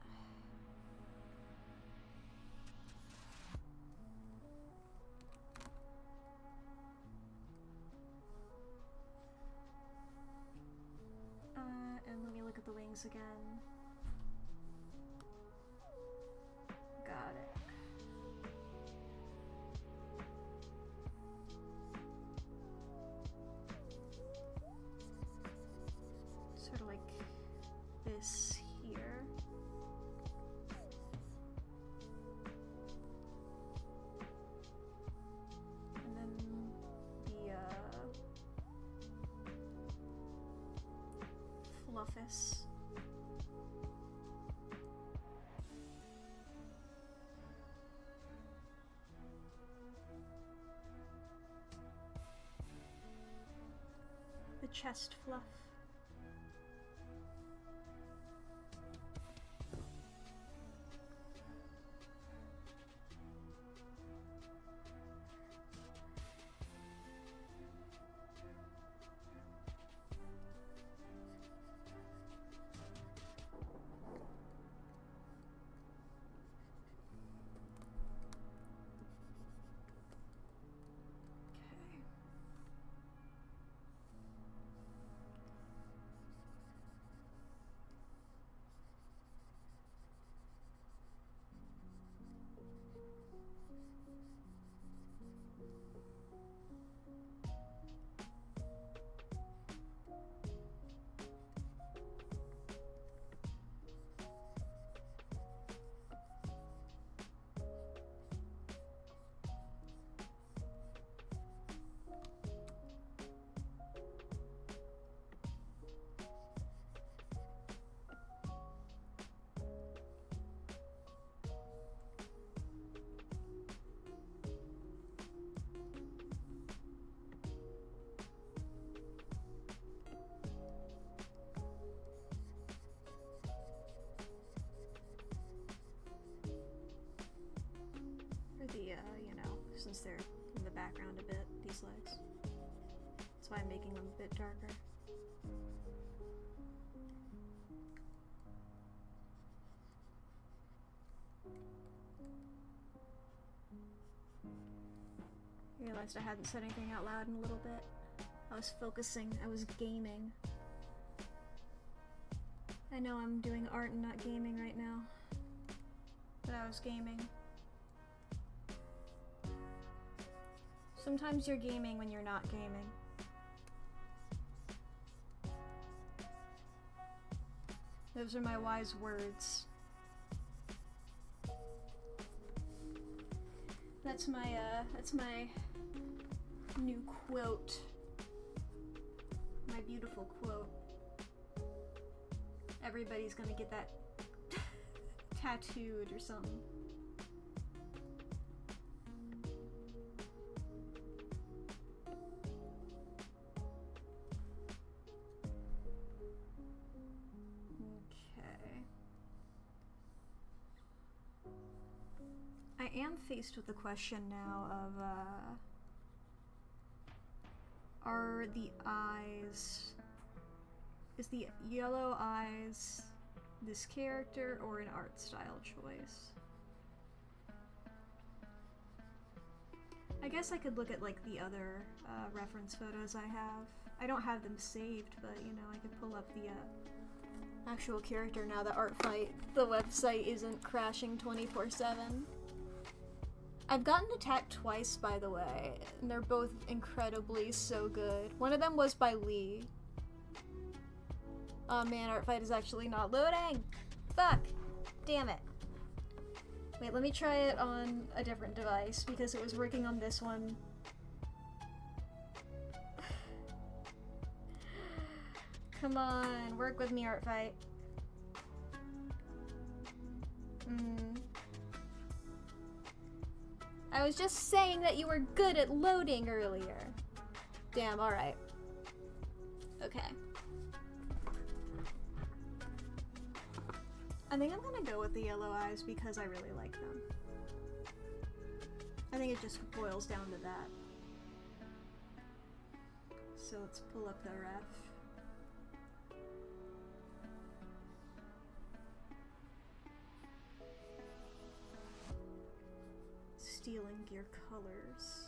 And let me look at the wings again. Got it. Sort of like this here. And then the fluffus. The chest fluff. You know, since they're in the background a bit, these legs. That's why I'm making them a bit darker. realized I hadn't said anything out loud in a little bit. I was focusing, I was gaming. I know I'm doing art and not gaming right now, but I was gaming. Sometimes you're gaming when you're not gaming. Those are my wise words. That's my new quote. My beautiful quote. Everybody's gonna get that tattooed or something. Okay. I am faced with the question now of, are the eyes... Is the yellow eyes this character or an art style choice? I guess I could look at, like, the other reference photos I have. I don't have them saved, but, you know, I could pull up the actual character now that the website isn't crashing 24/7. I've gotten attacked twice, by the way, and they're both incredibly so good. One of them was by Lee. Oh man, Artfight is actually not loading! Fuck! Damn it. Wait, let me try it on a different device, because it was working on this one. Come on, work with me, Artfight. I was just saying that you were good at loading earlier. Damn, alright. Okay. I think I'm gonna go with the yellow eyes because I really like them. I think it just boils down to that. So let's pull up the ref. Stealing your colors.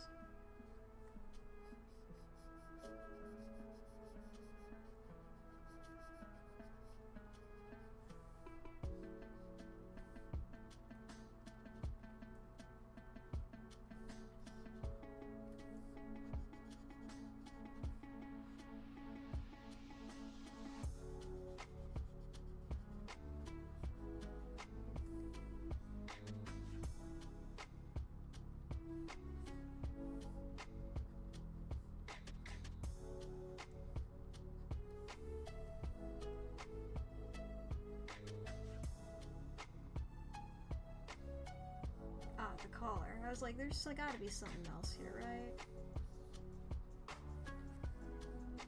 The collar. I was like, there's gotta be something else here, right?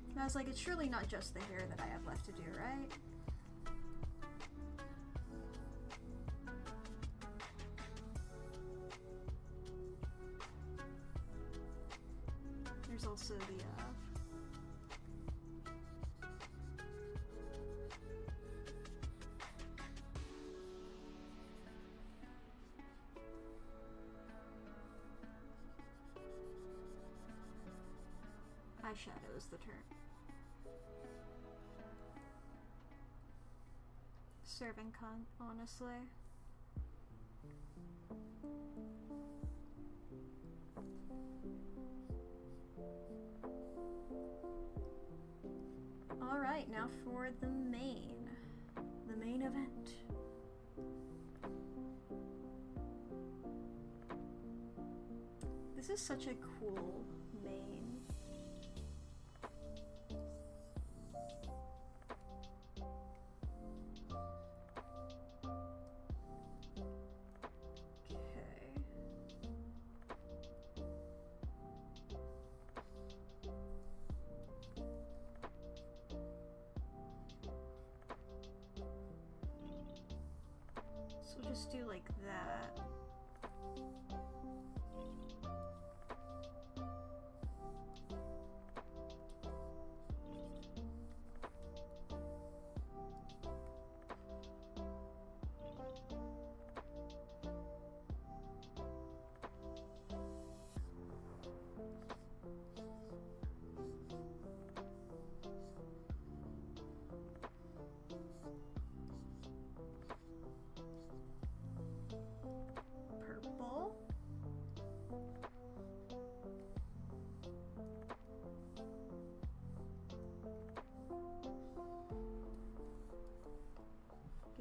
And I was like, it's surely not just the hair that I have left to do, right? There's also the, eyeshadow is the term. Serving con, honestly. Alright, now for the main event. This is such a cool main. So we'll just do like that.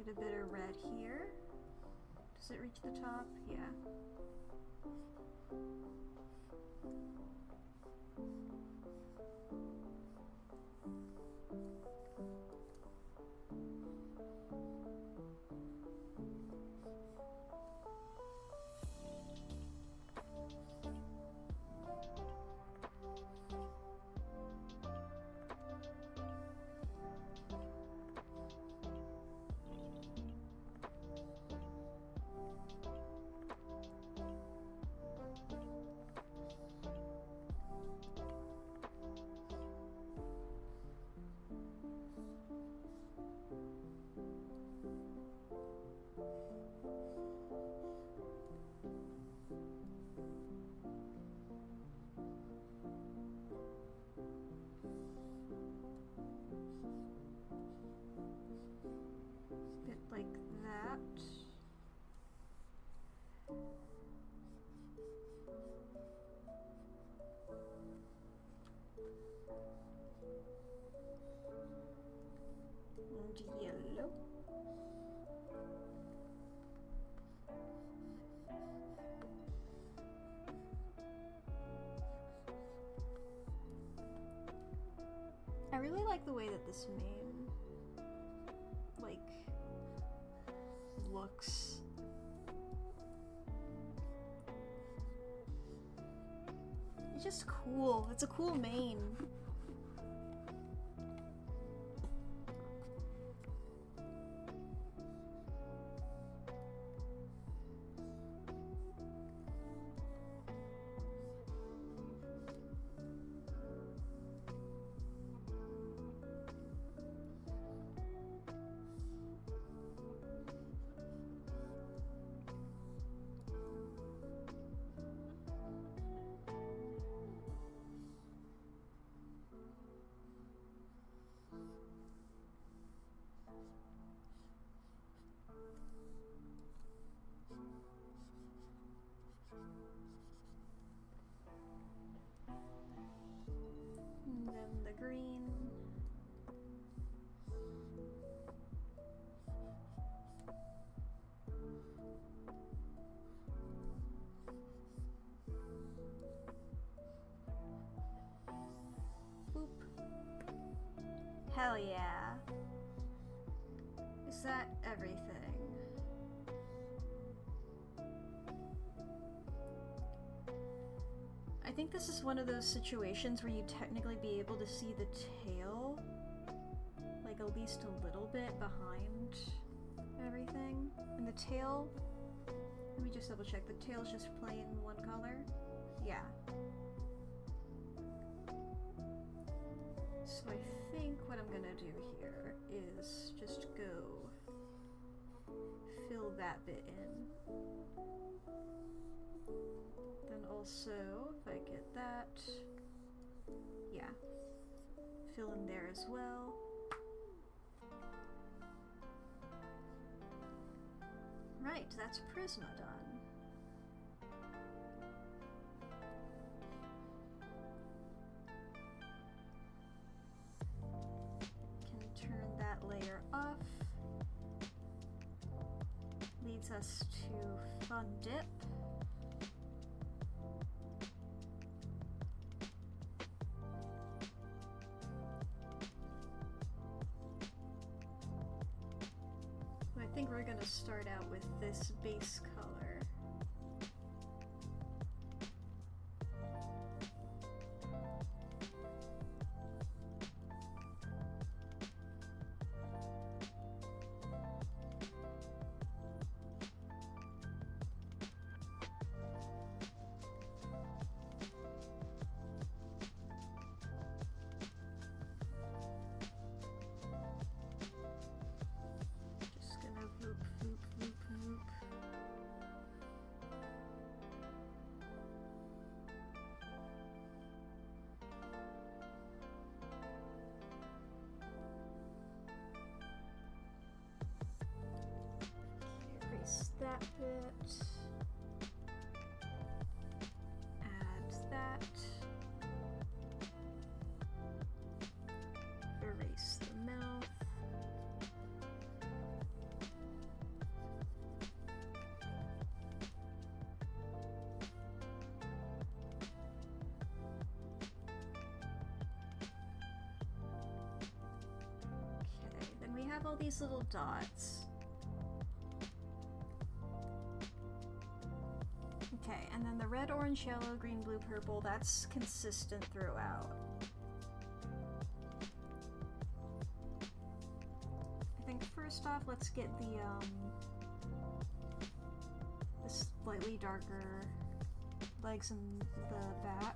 Get a bit of red here. Does it reach the top? Yeah. Bit like that. And yellow. I really like the way that this mane, like, looks. It's just cool. It's a cool mane. And then the green. Boop. Hell yeah. Is that everything? I think this is one of those situations where you'd technically be able to see the tail, like at least a little bit behind everything. And the tail, let me just double check, the tail's just plain one color? Yeah. So I think what I'm gonna do here is just go fill that bit in. Then also, if I get that, yeah, fill in there as well. Right, that's Prisma done. Can turn that layer off. Leads us to Fun Dip. I think we're gonna start out with this base color. Erase that bit. Add that. Erase the mouth. all these little dots. Okay, and then the red, orange, yellow, green, blue, purple, that's consistent throughout. I think first off, let's get the slightly darker legs in the back.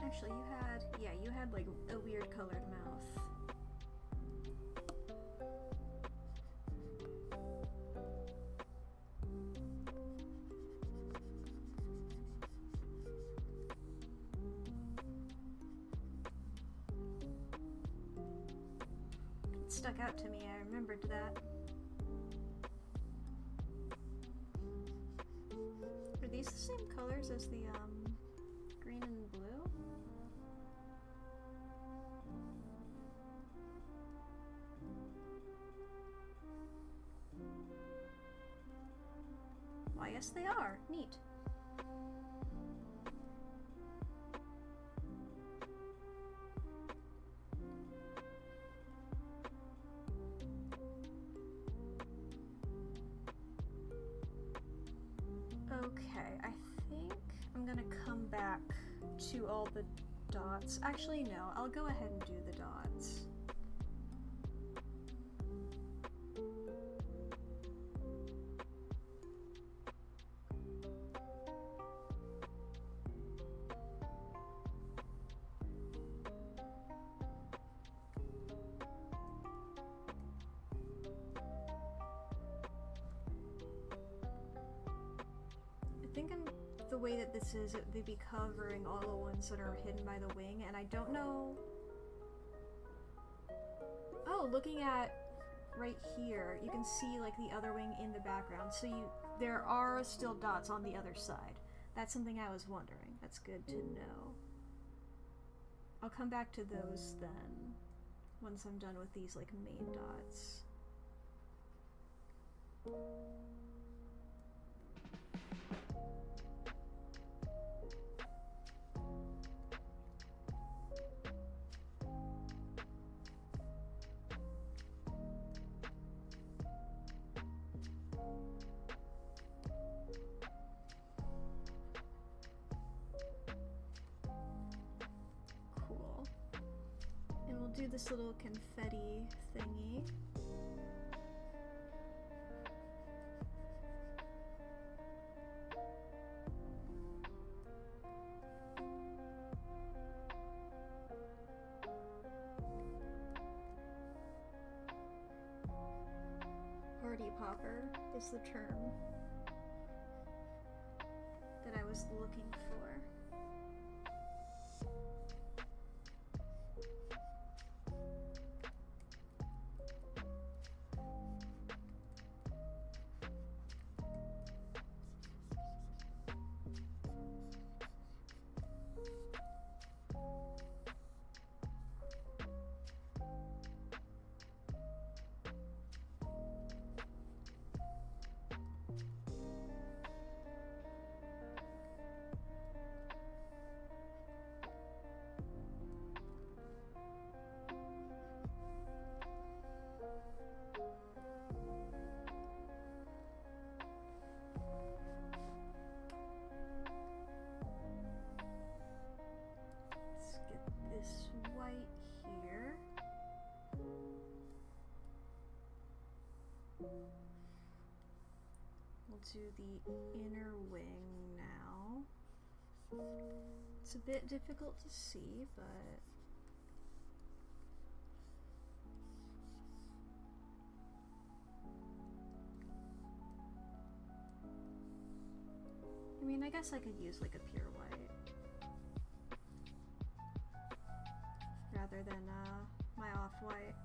Actually, you had like a weird colored mouth. It stuck out to me, I remembered that. Are these the same colors as the green and blue? Why, yes they are. Neat. Okay, I think I'm gonna come back to all the dots. Actually, no, I'll go ahead and do the dots. I think the way that this is, they'd be covering all the ones that are hidden by the wing, and I don't know... Oh, looking at right here, you can see like the other wing in the background, so there are still dots on the other side. That's something I was wondering. That's good to know. I'll come back to those then, once I'm done with these like main dots. Cool. And we'll do this little confetti thingy. Party popper is the term that I was looking for. do the inner wing now. It's a bit difficult to see, but... I mean, I guess I could use like a pure white rather than my off-white.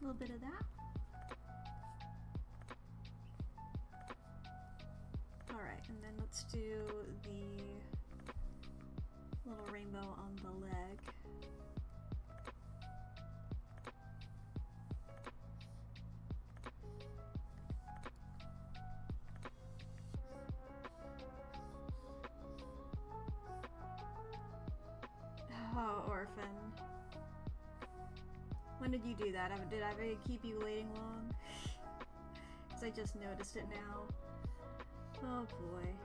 A little bit of that. Alright, and then let's do the little rainbow on the leg. Oh, orphan. When did you do that? Did I keep you waiting long? Because I just noticed it now. Oh boy.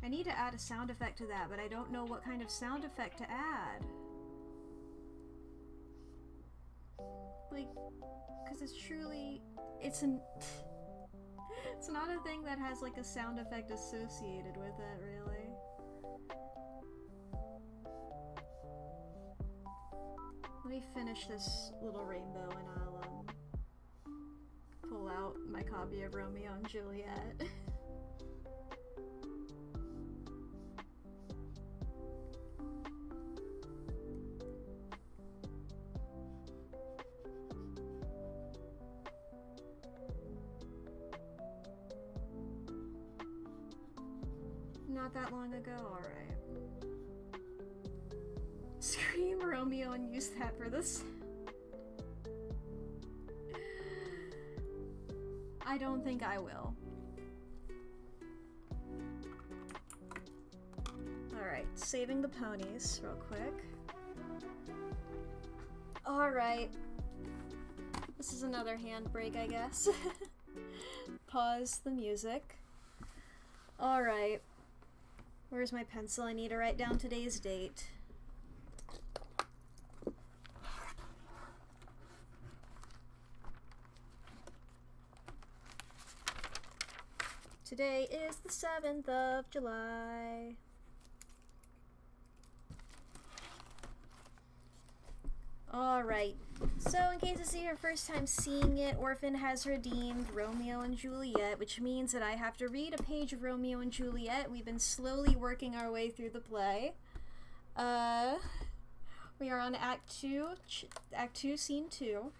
I need to add a sound effect to that, but I don't know what kind of sound effect to add. Like, because it's truly... It's not a thing that has like a sound effect associated with it, really. Let me finish this little rainbow and I'll pull out my copy of Romeo and Juliet. Not that long ago, alright. Scream Romeo and use that for this. I don't think I will. Alright, saving the ponies real quick. Alright. This is another handbrake, I guess. Pause the music. Alright. Where's my pencil? I need to write down today's date. Today is the 7th of July. Alright, so in case this is your first time seeing it, Orphan has redeemed Romeo and Juliet, which means that I have to read a page of Romeo and Juliet. We've been slowly working our way through the play. We are on Act 2, Scene 2.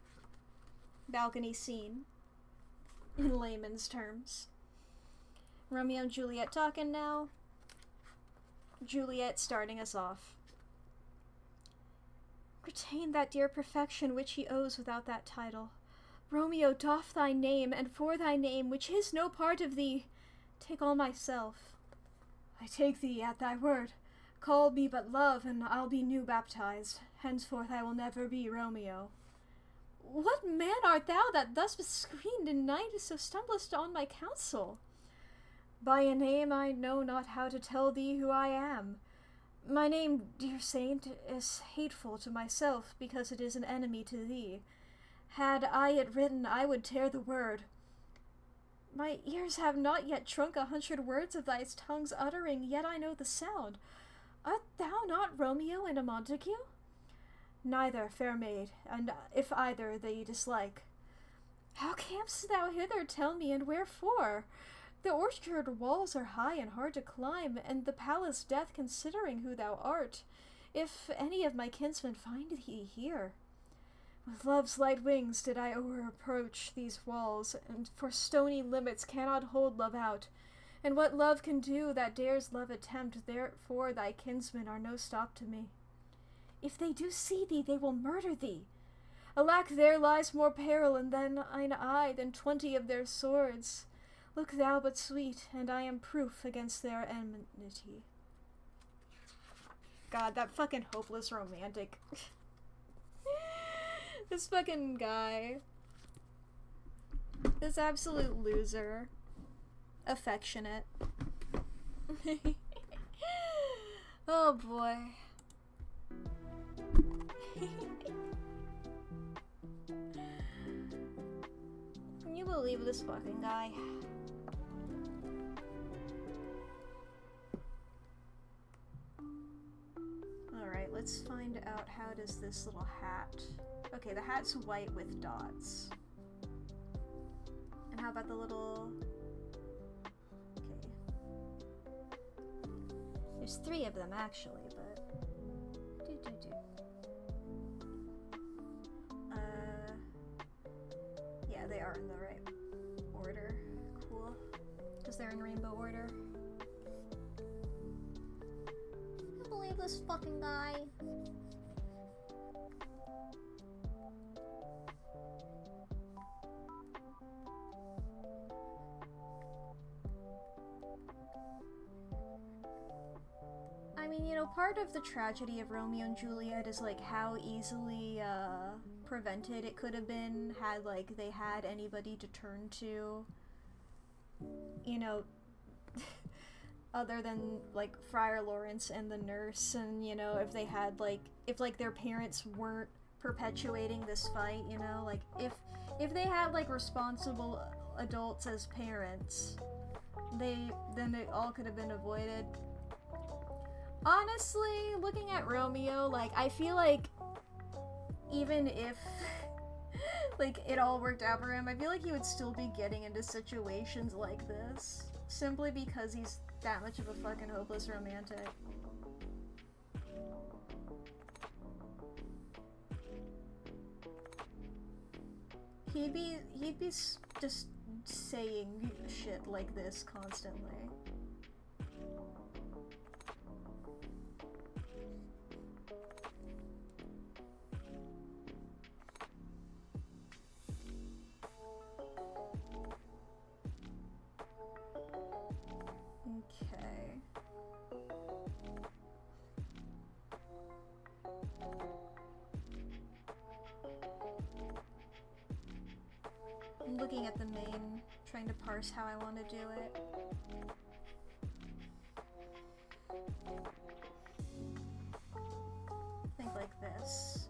Balcony scene, in layman's terms. Romeo and Juliet talking now. Juliet starting us off. Retain that dear perfection which he owes without that title. Romeo, doff thy name, and for thy name, which is no part of thee, take all myself. I take thee at thy word. Call me but love, and I'll be new baptized. Henceforth I will never be Romeo. What man art thou that thus bescreened in night so stumblest on my counsel? By a name I know not how to tell thee who I am. My name, dear saint, is hateful to myself, because it is an enemy to thee. Had I it written, I would tear the word. My ears have not yet trunk 100 words of thy tongue's uttering, yet I know the sound. Art thou not Romeo and a Montague? Neither, fair maid, and if either thee dislike. How camest thou hither, tell me, and wherefore? The orchard walls are high and hard to climb, and the palace death considering who thou art, if any of my kinsmen find thee here. With love's light wings did I o'er-approach these walls, and for stony limits cannot hold love out. And what love can do that dares love attempt, therefore thy kinsmen are no stop to me. If they do see thee, they will murder thee. Alack, there lies more peril in thine eye than 20 of their swords. Look thou but sweet, and I am proof against their enmity. God, that fucking hopeless romantic. This fucking guy. This absolute loser. Affectionate. Oh boy. Can you believe this fucking guy? Alright, let's find out how does this little hat... Okay, the hat's white with dots. And how about the little... Okay. There's 3 of them actually, but... Yeah, they are in the right order. Cool. Because they're in rainbow order. I can't believe this fucking guy. I mean, you know, part of the tragedy of Romeo and Juliet is, like, how easily, prevented it could have been had, like, they had anybody to turn to, you know, other than, like, Friar Lawrence and the nurse, and, you know, if they had, like, if, like, their parents weren't perpetuating this fight, you know, like, if they had, like, responsible adults as parents, then it all could have been avoided. Honestly, looking at Romeo, like, I feel like even if, like, it all worked out for him, I feel like he would still be getting into situations like this, simply because he's that much of a fucking hopeless romantic. He'd be just saying shit like this constantly. Okay. I'm looking at the main, trying to parse how I want to do it. Think like this.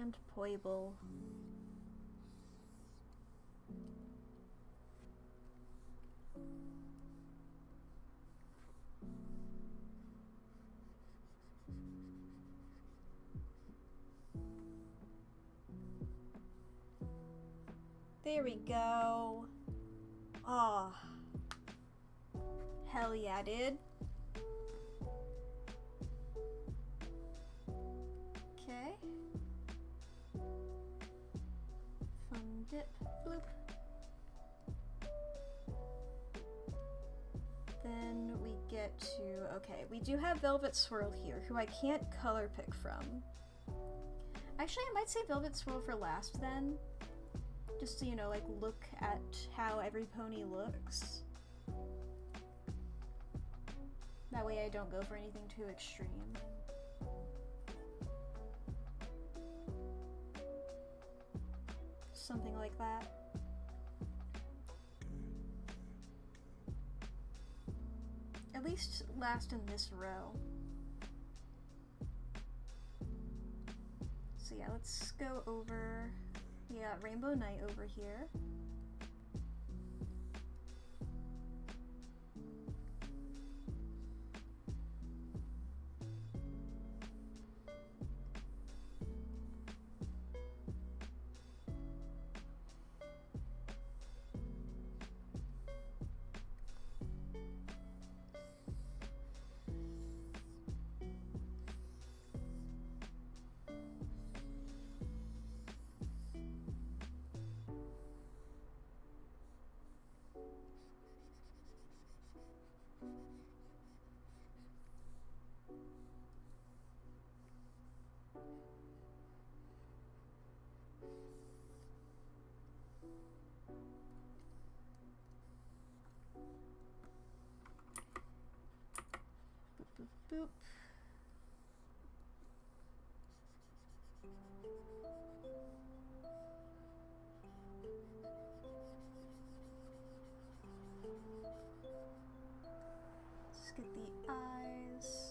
and Poible. There we go. Oh. Hell yeah, dude. Okay. Fun dip. Bloop. Then we get to... Okay, we do have Velvet Swirl here, who I can't color pick from. Actually, I might say Velvet Swirl for last then. Just to, you know, like, look at how every pony looks. That way I don't go for anything too extreme. Something like that. At least last in this row. So yeah, let's go over... We got Rainbow Knight over here. Boop. Let's get the eyes.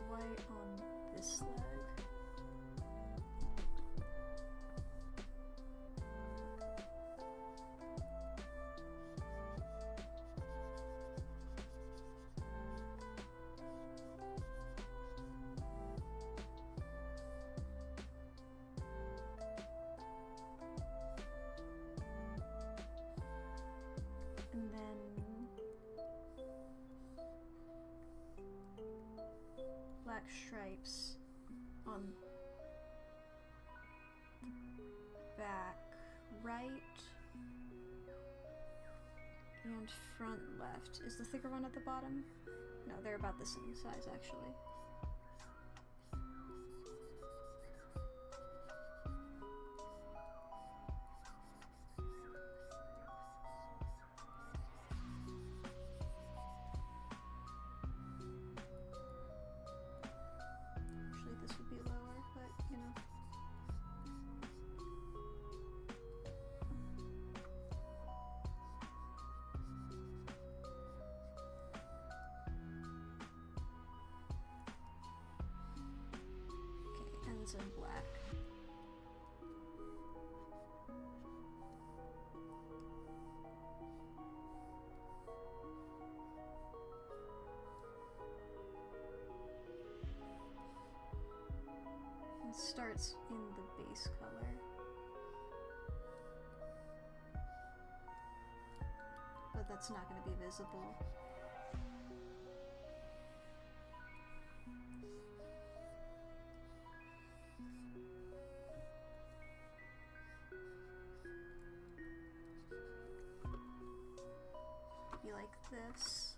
White on this leg. And then black stripes on back right and front left. Is the thicker one at the bottom? No, they're about the same size actually. it's in black. It starts in the base color. But that's not going to be visible. Be like this.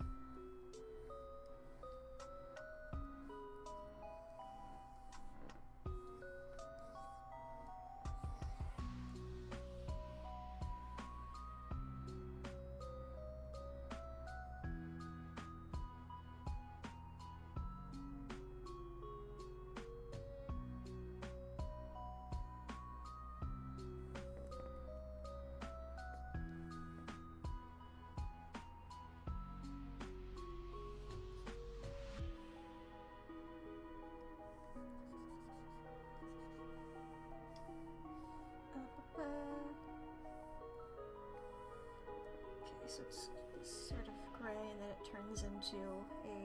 Okay, so it's this sort of gray, and then it turns into a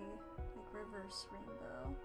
like reverse rainbow.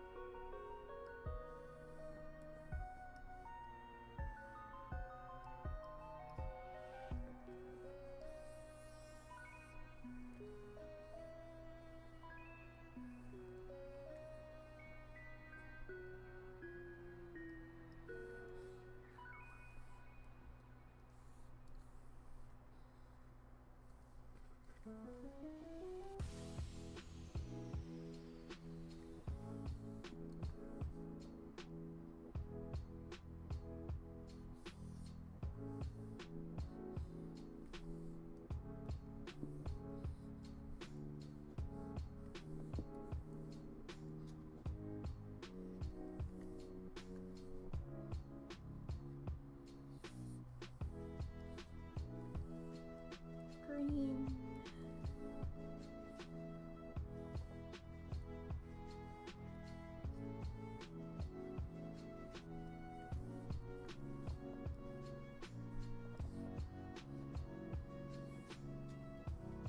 Green.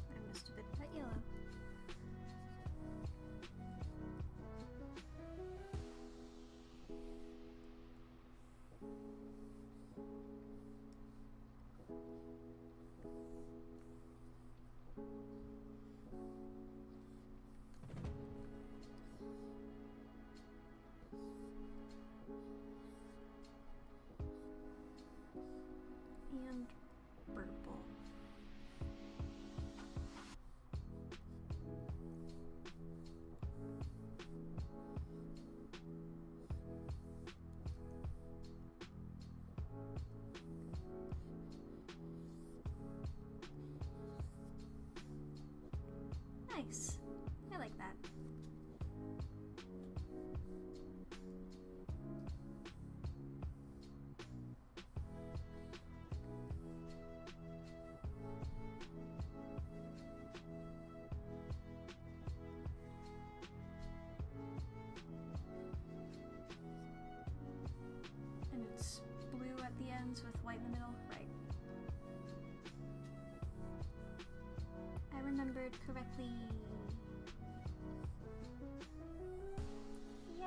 I missed a bit of that yellow. And purple. Nice. I like that. And it's blue at the ends with white in the middle, right? I remembered correctly. Yay!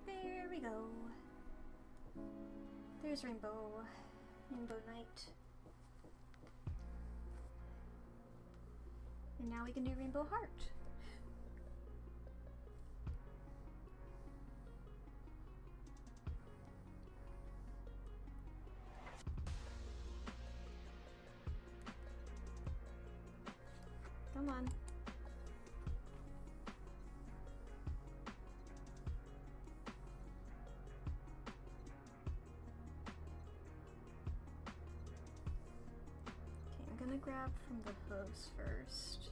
There we go. There's Rainbow Night. And now we can do Rainbow Heart. Come on. Okay, I'm gonna grab from the hooves first.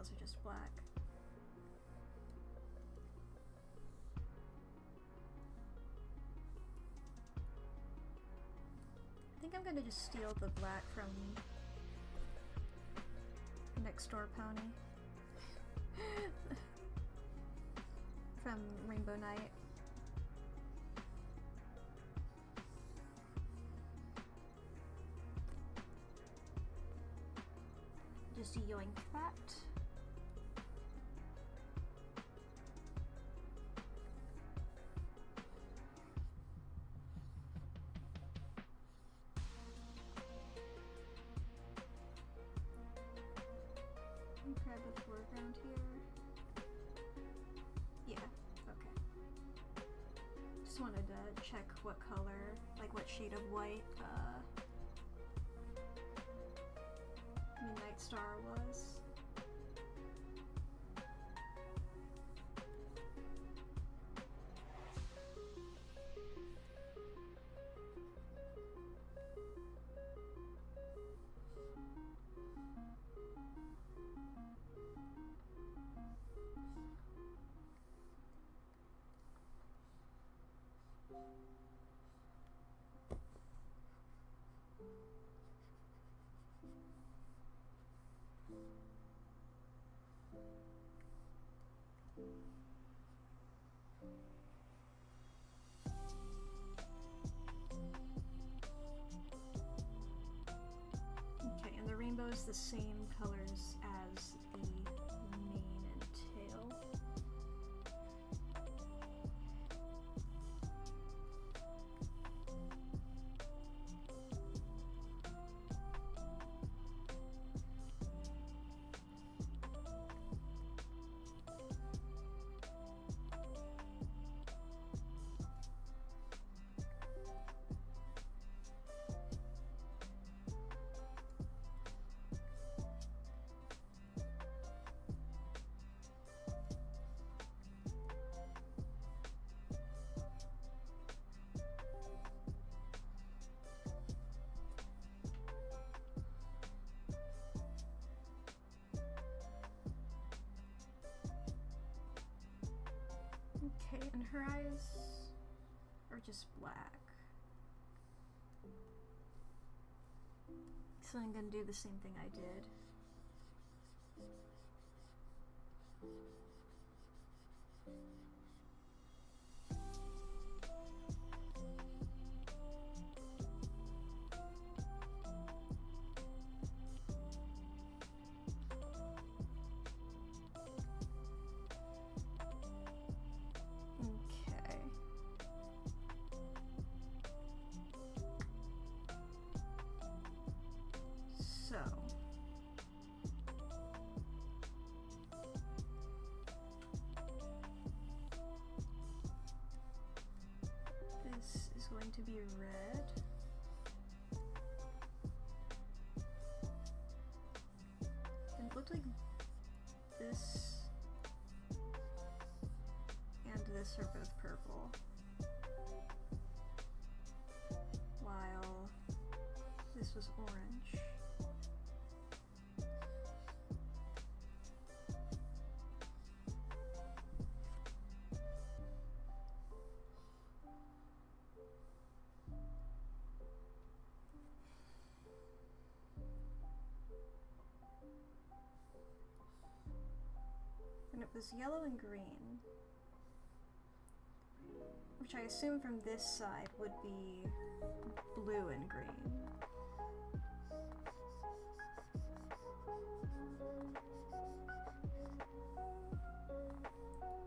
tails are just black. I think I'm gonna just steal the black from next door pony. From Rainbow Night. Just yoink that. Grab the foreground here. Yeah, okay. Just wanted to check what color, like what shade of white Midnight Star was. Okay, and the rainbow is the same colors as the mane and tail. Okay, and her eyes are just black. So I'm gonna do the same thing I did. Okay. So this is going to be red. And it looked like this and this are both purple, while this was orange. And it was yellow and green, which I assume from this side would be blue and green.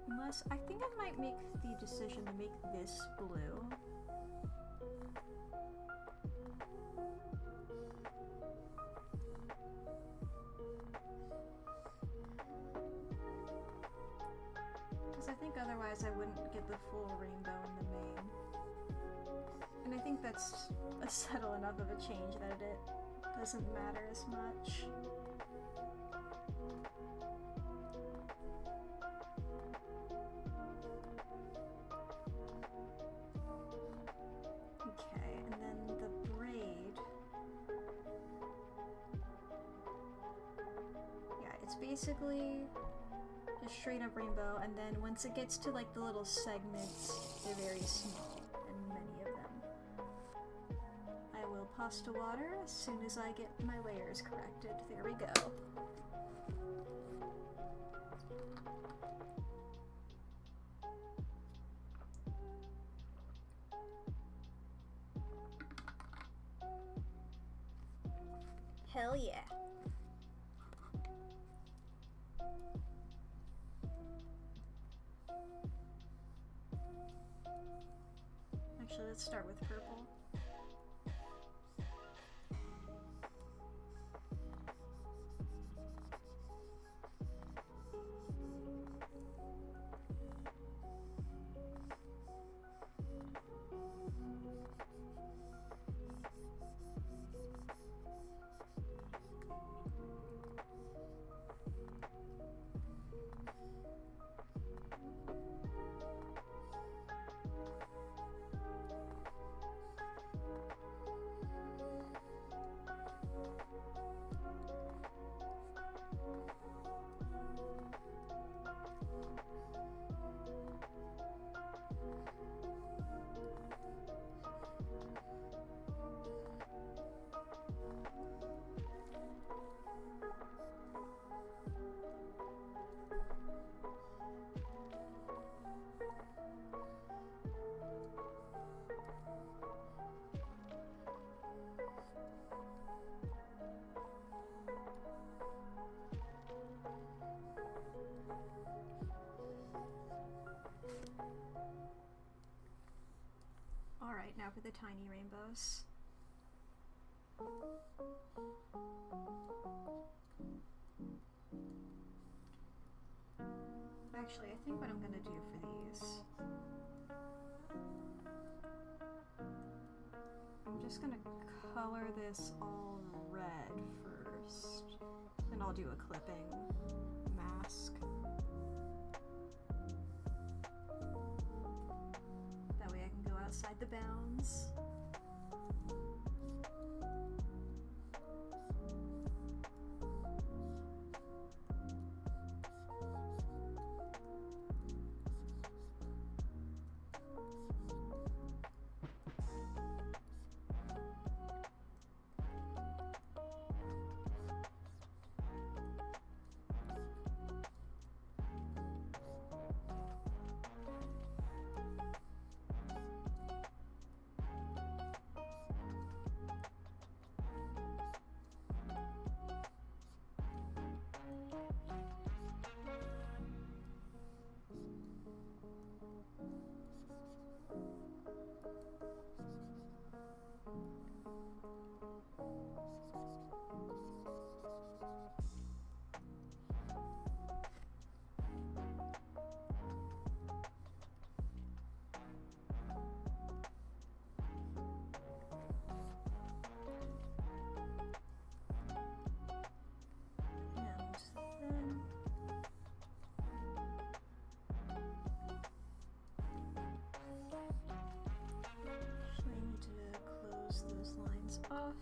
Unless, I think I might make the decision to make this blue. Because I think otherwise I wouldn't get the full rainbow in the main. And I think that's a subtle enough of a change that it doesn't matter as much. Okay, and then the braid. Yeah, it's It's basically just straight up rainbow, and then once it gets to like the little segments, they're very small, and many of them. I will pasta water as soon as I get my layers corrected. There we go. Hell yeah. Actually, let's start with purple. Alright, now for the tiny rainbows. Actually, I think what I'm gonna do for these, I'm just gonna color this all red first, and I'll do a clipping mask. That way I can go outside the bounds. Those lines off.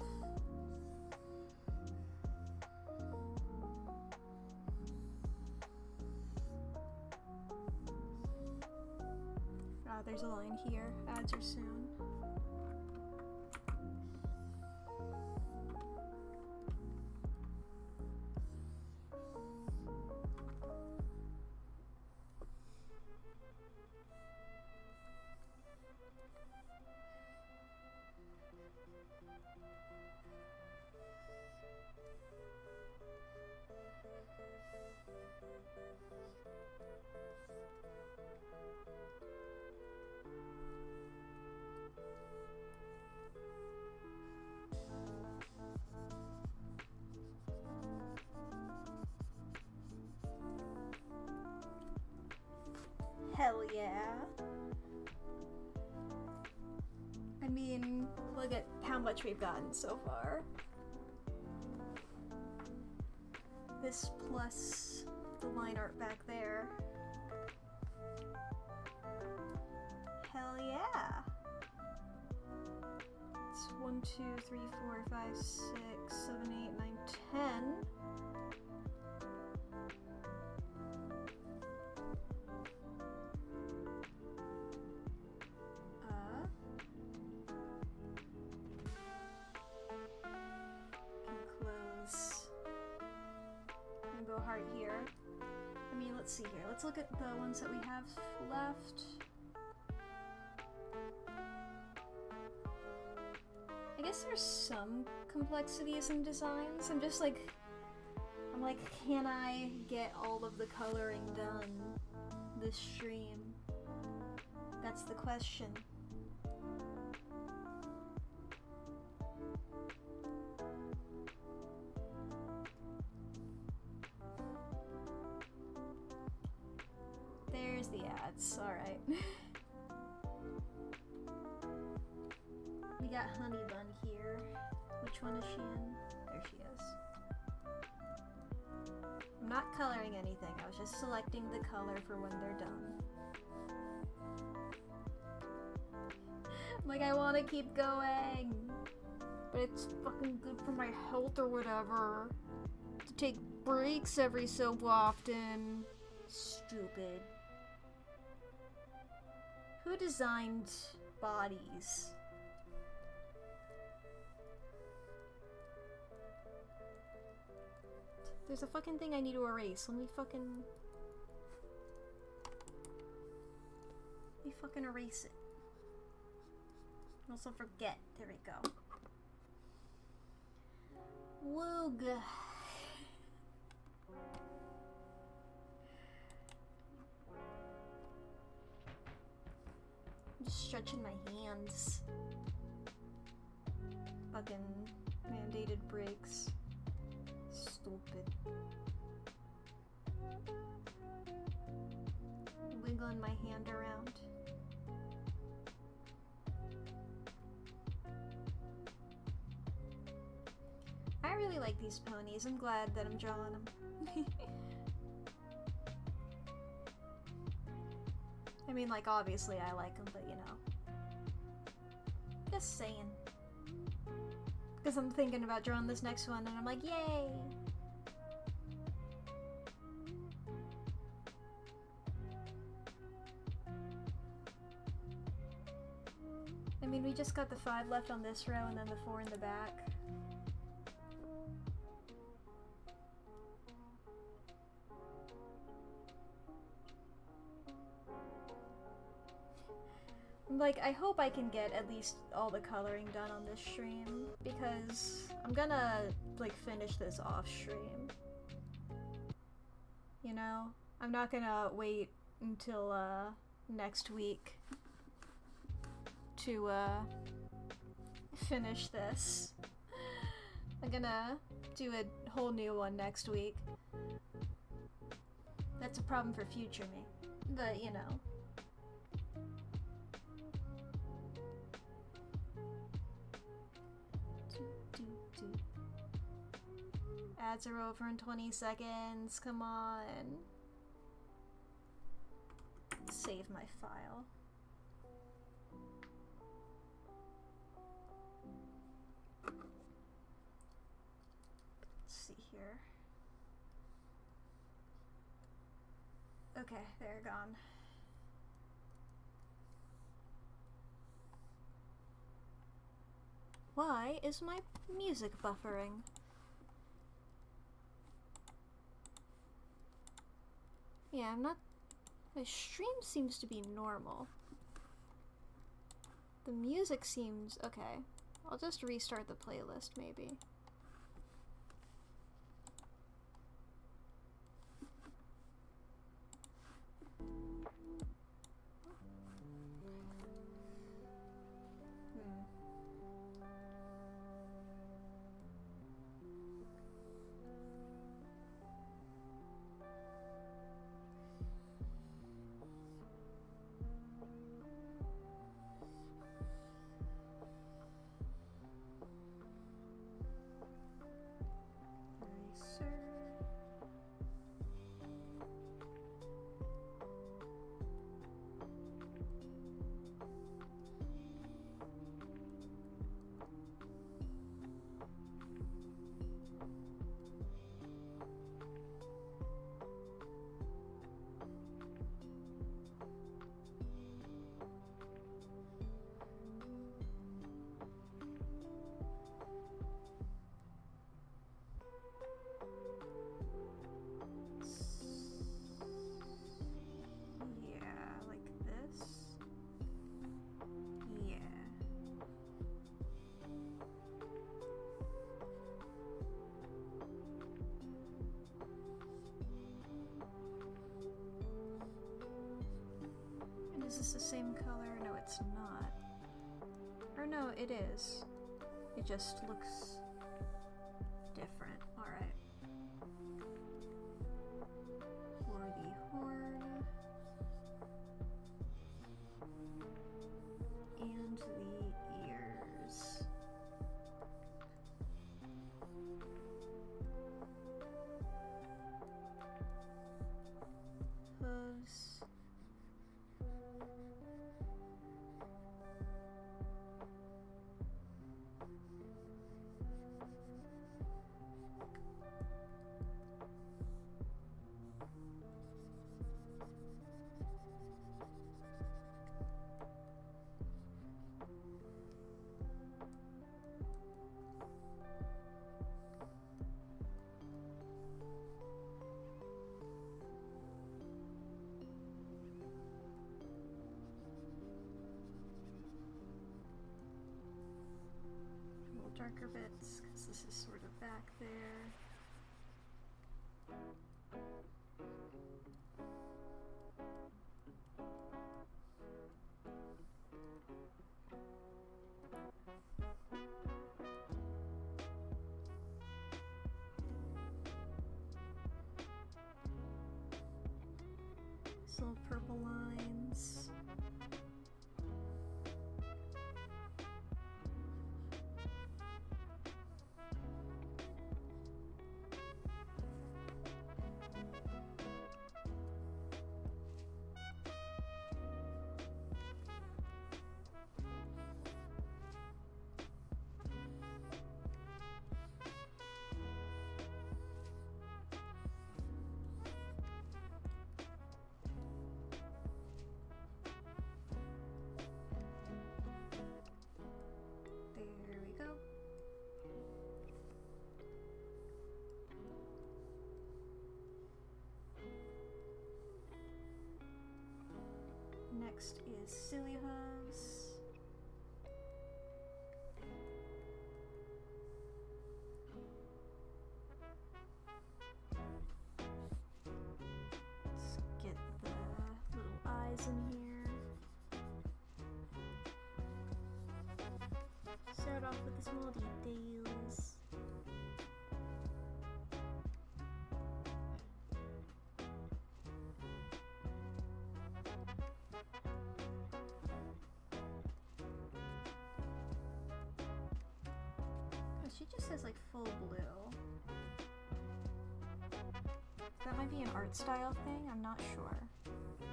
There's a line here. Ads are soon. Hell yeah. I mean, look at how much we've gotten so far. This plus the line art back there. Hell yeah. It's 1, 2, 3, 4, 5, 6, 7, 8, 9, 10. heart here. I mean, let's see here. Let's look at the ones that we have left. I guess there's some complexities in designs. I'm like, can I get all of the coloring done this stream? That's the question. There's the ads, alright. We got Honey Bun here. Which one is she in? There she is. I'm not coloring anything, I was just selecting the color for when they're done. Like, I want to keep going, but it's fucking good for my health or whatever to take breaks every so often. Stupid. Who designed bodies? There's a fucking thing I need to erase. Let me fucking erase it. Also forget. There we go. Woog. I'm just stretching my hands. Fucking mandated breaks. Stupid. Wiggling my hand around. I really like these ponies. I'm glad that I'm drawing them. I mean, like, obviously I like them, but you know. Just saying. Because I'm thinking about drawing this next one, and I'm like, yay! I mean, we just got the 5 left on this row, and then the 4 in the back. Like, I hope I can get at least all the coloring done on this stream, because I'm gonna, like, finish this off stream. You know? I'm not gonna wait until, next week to, finish this. I'm gonna do a whole new one next week. That's a problem for future me. But, you know. Ads are over in 20 seconds, come on. Save my file. Let's see here. Okay, they're gone. Why is my music buffering? Yeah, I'm not... My stream seems to be normal. The music seems... Okay. I'll just restart the playlist, maybe. no, it is. It just looks different. Alright. For the horn. And the ears. Hooves. Darker bits, because this is sort of back there. These little purple lines. There we go. Next is silly hooves. Let's get the little eyes in here. Start off with the small details. Oh, she just says like full blue. That might be an art style thing, I'm not sure.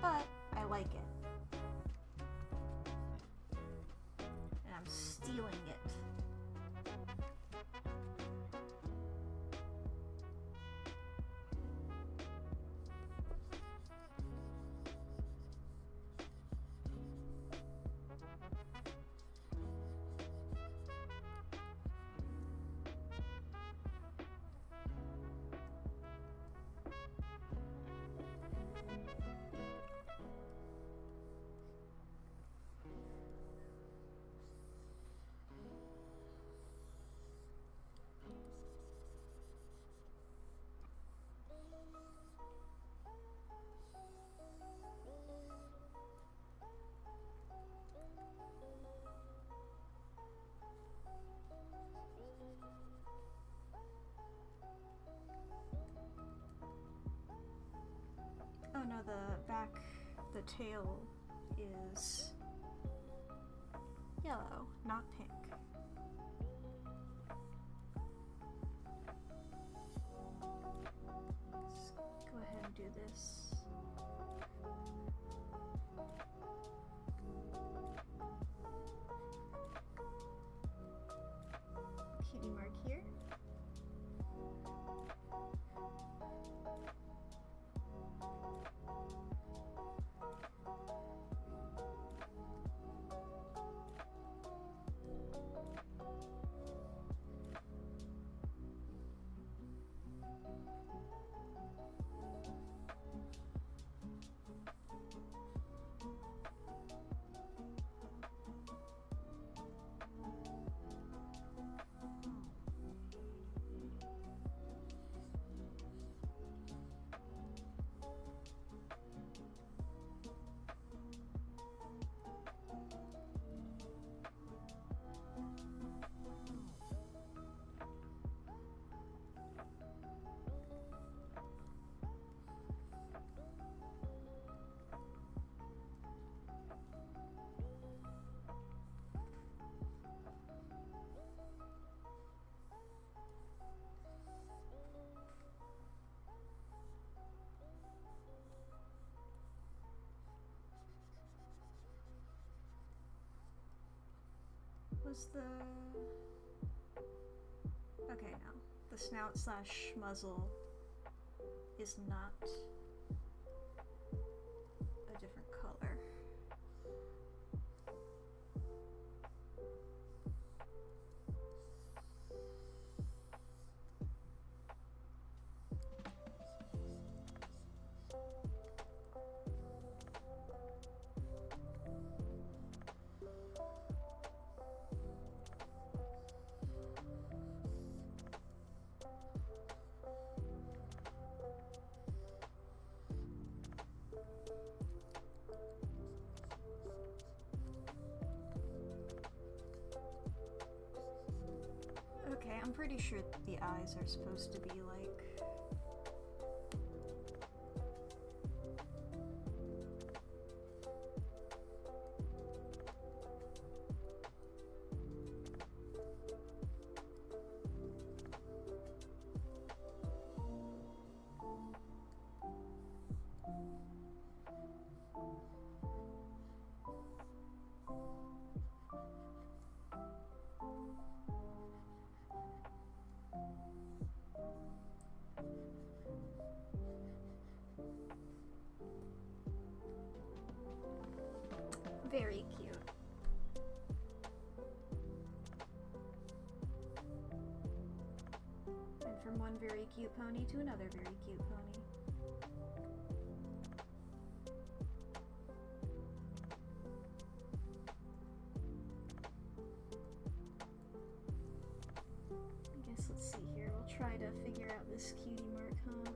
But I like it. And I'm stealing it. Oh no, the tail is yellow, not pink. Let's go ahead and do this. Cutie mark here. was the... Okay, no. The snout slash muzzle is not a different color. Okay, I'm pretty sure the eyes are supposed to be like... Very cute. And from one very cute pony to another very cute pony. I guess let's see here. We'll try to figure out this cutie mark, huh?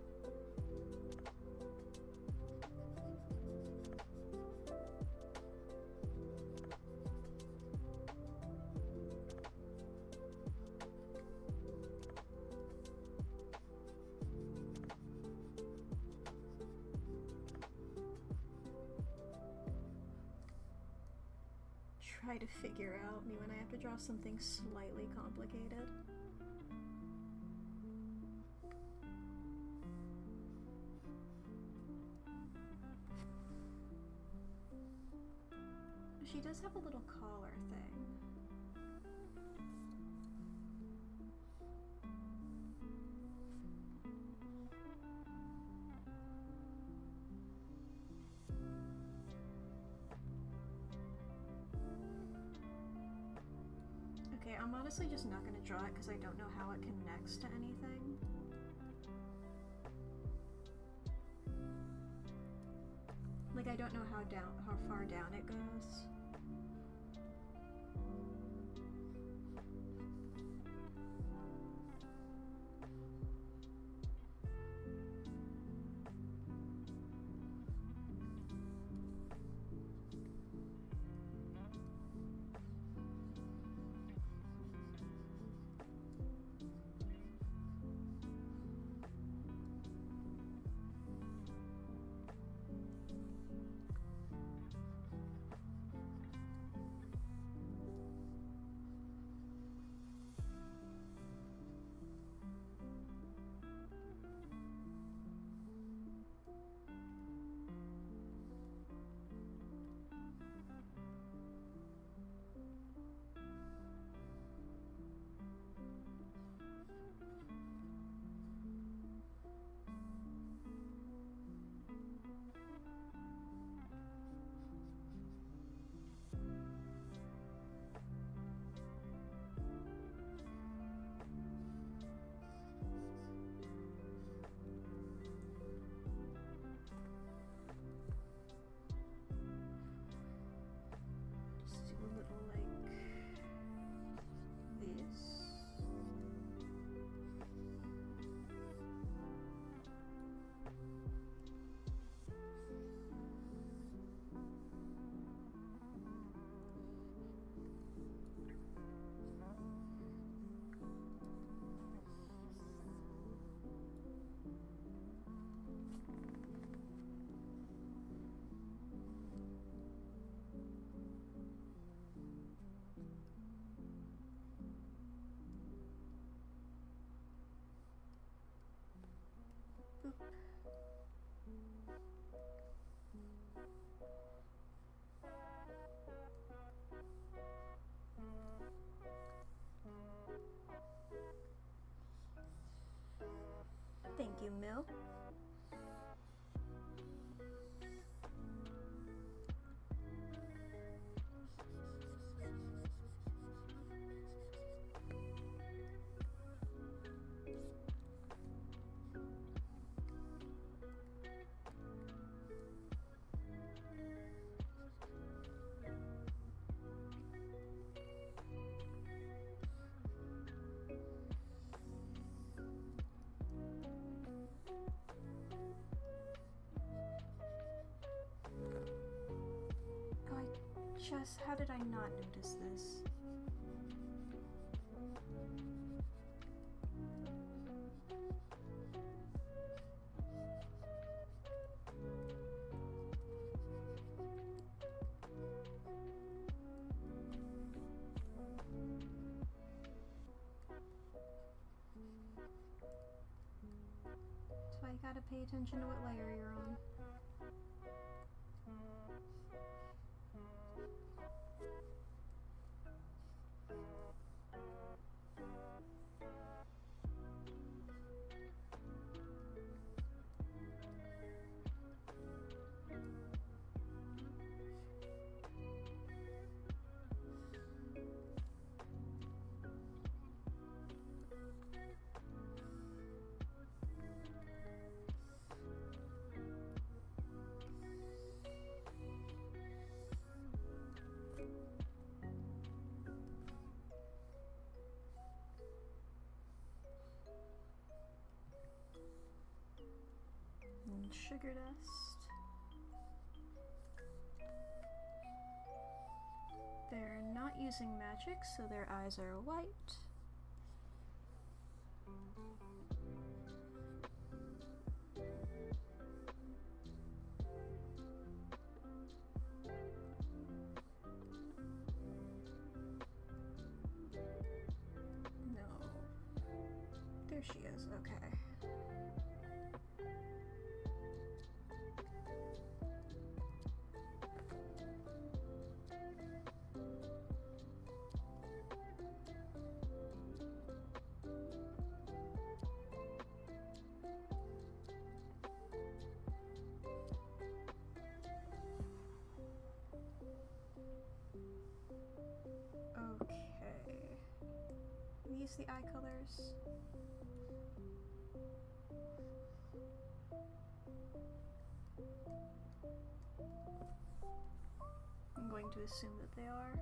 Try to figure out me when I have to draw something slightly complicated. She does have a little collar thing. Okay, I'm honestly just not going to draw it because I don't know how it connects to anything. Like, I don't know how far down it goes. VHS, how did I not notice this? So I gotta pay attention to what layer you're on. And sugar dust. They're not using magic, so their eyes are white. No. There she is, okay. These the eye colors. I'm going to assume that they are.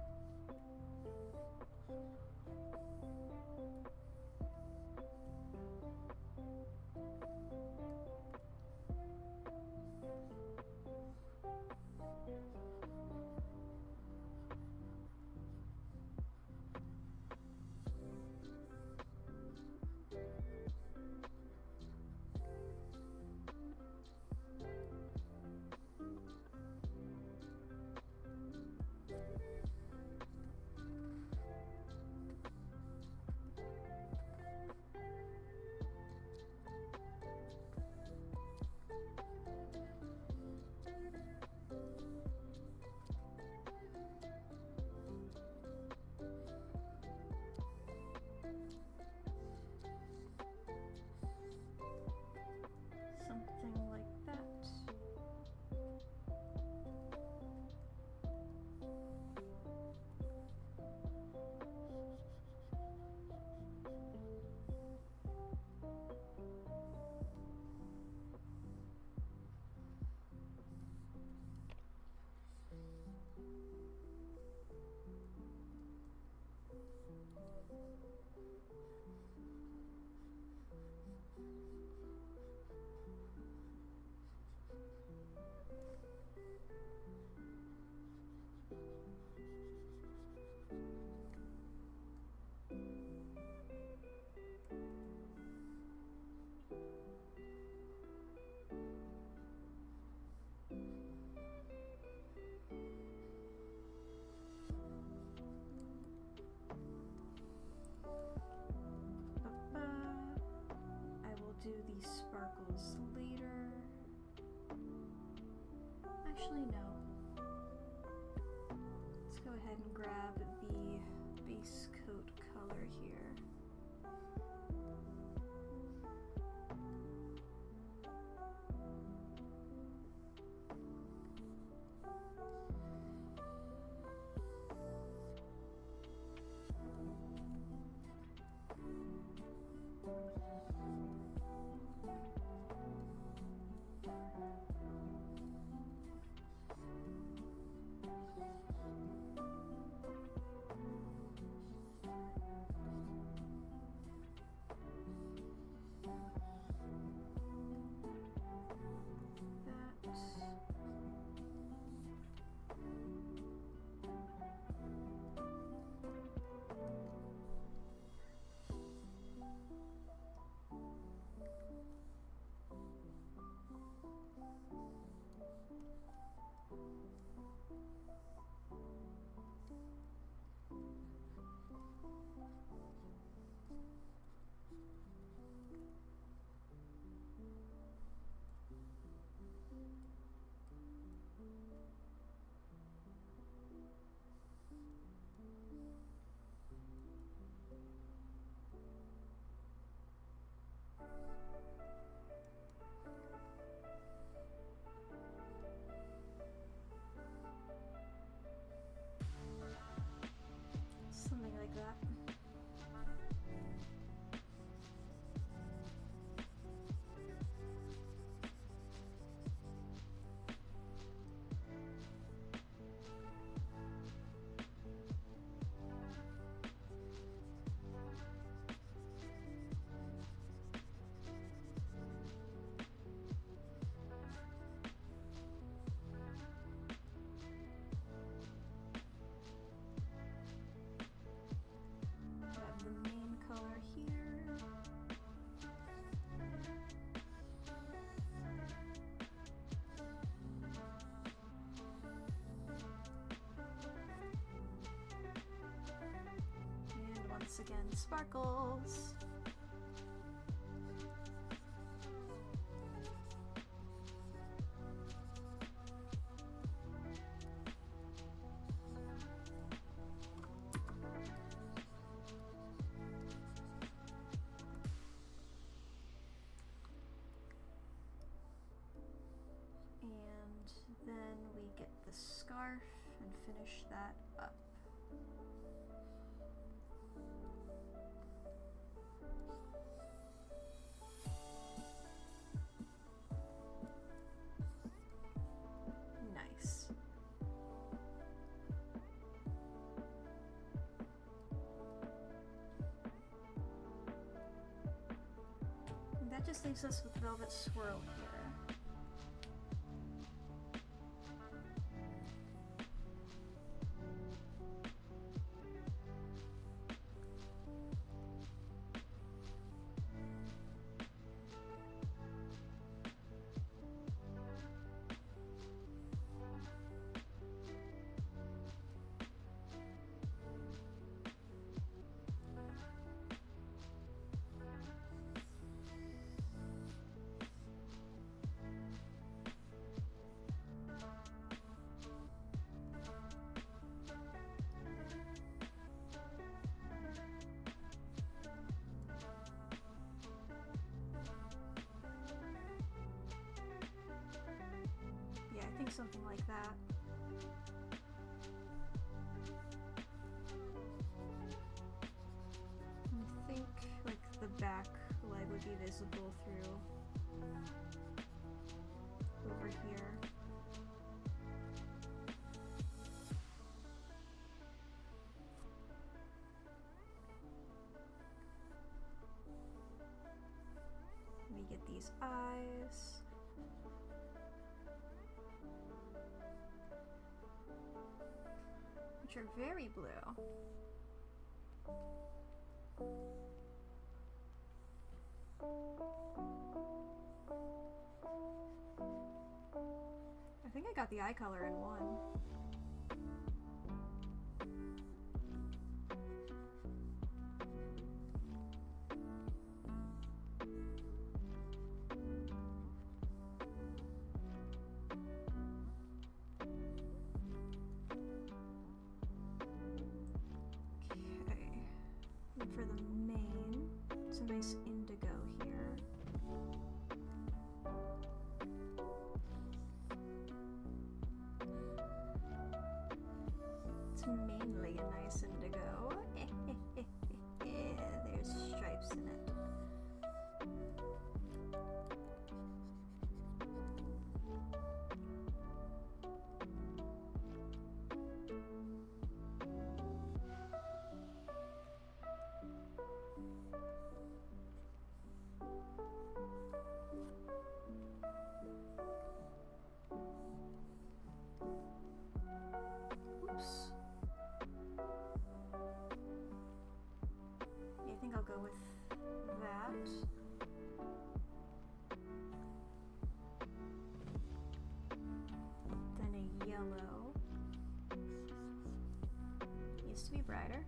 Something like that. Do these sparkles later. Actually, no. Let's go ahead and grab the base coat color here. again, Sparkles. And then we get the scarf and finish that up. Nice. And that just leaves us with Velvet Swirl here. Yeah, I think something like that. I think like the back leg would be visible through over here. We get these eyes. Which are very blue. I think I got the eye color in one. For the mane, it's a nice indigo here. It's mainly a nice indigo. There's stripes in it. I think I'll go with that. Then a yellow. Needs to be brighter.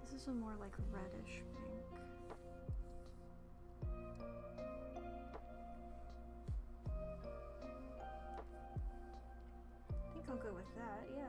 This is a more like reddish pink. think I'll go with that, yeah.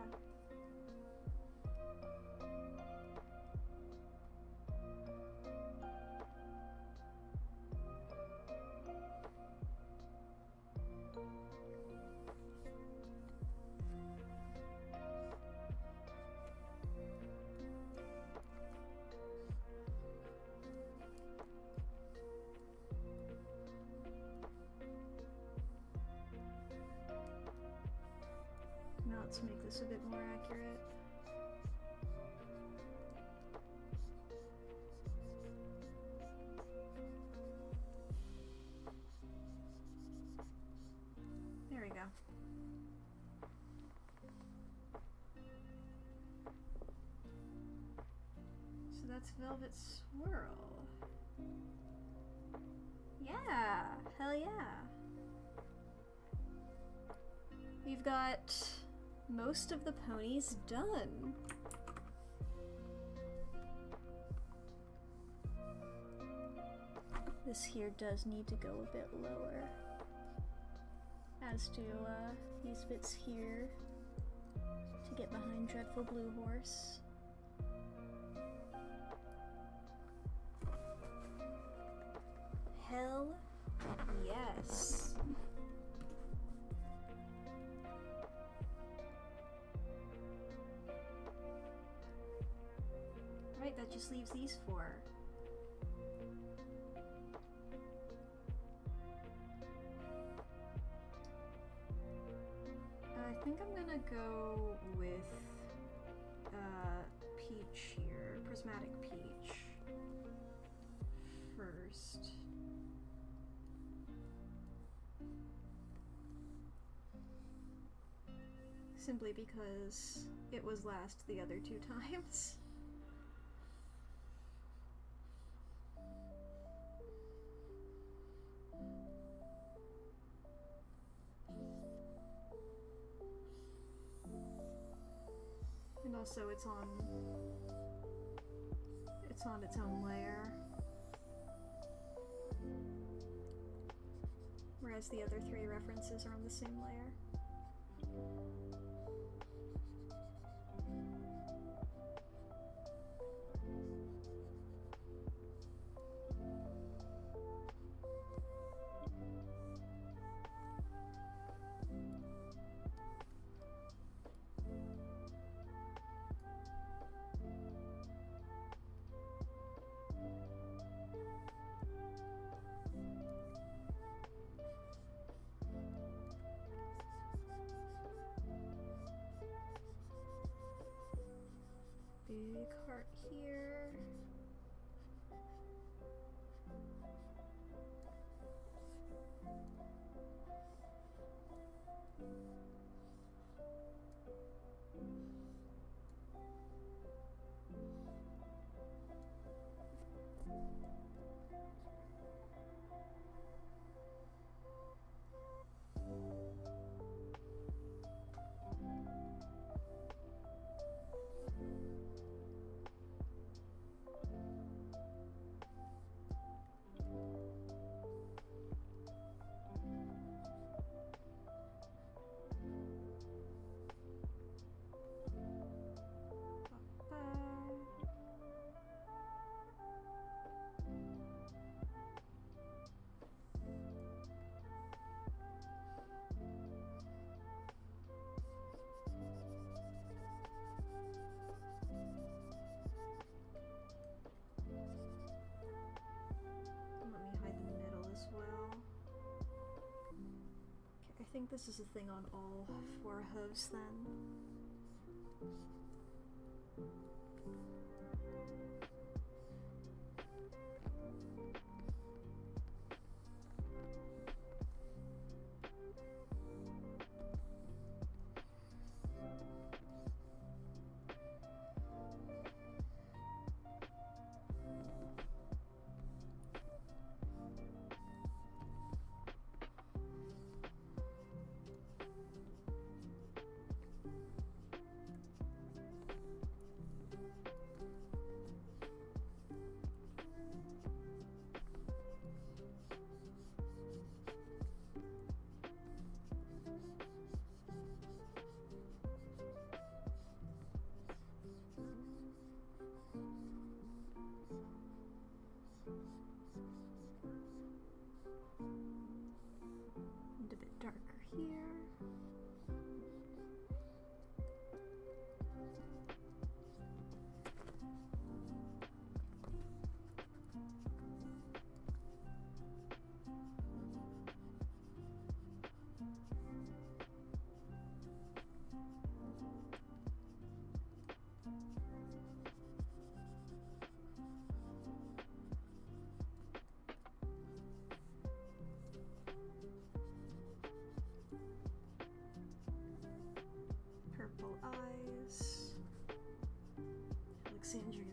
Now let's make this a bit more accurate. There we go. So that's Velvet Swirl. Yeah, hell yeah. We've got most of the ponies done. This here does need to go a bit lower. As do these bits here to get behind Dreadful Blue Horse. Hell yes. Right, that just leaves these four. I think I'm gonna go with Peach here, Prismatic Peach first. Simply because it was last the other two times. And also it's on its own layer. Whereas the other three references are on the same layer. Big heart here. I think this is a thing on all four hooves then.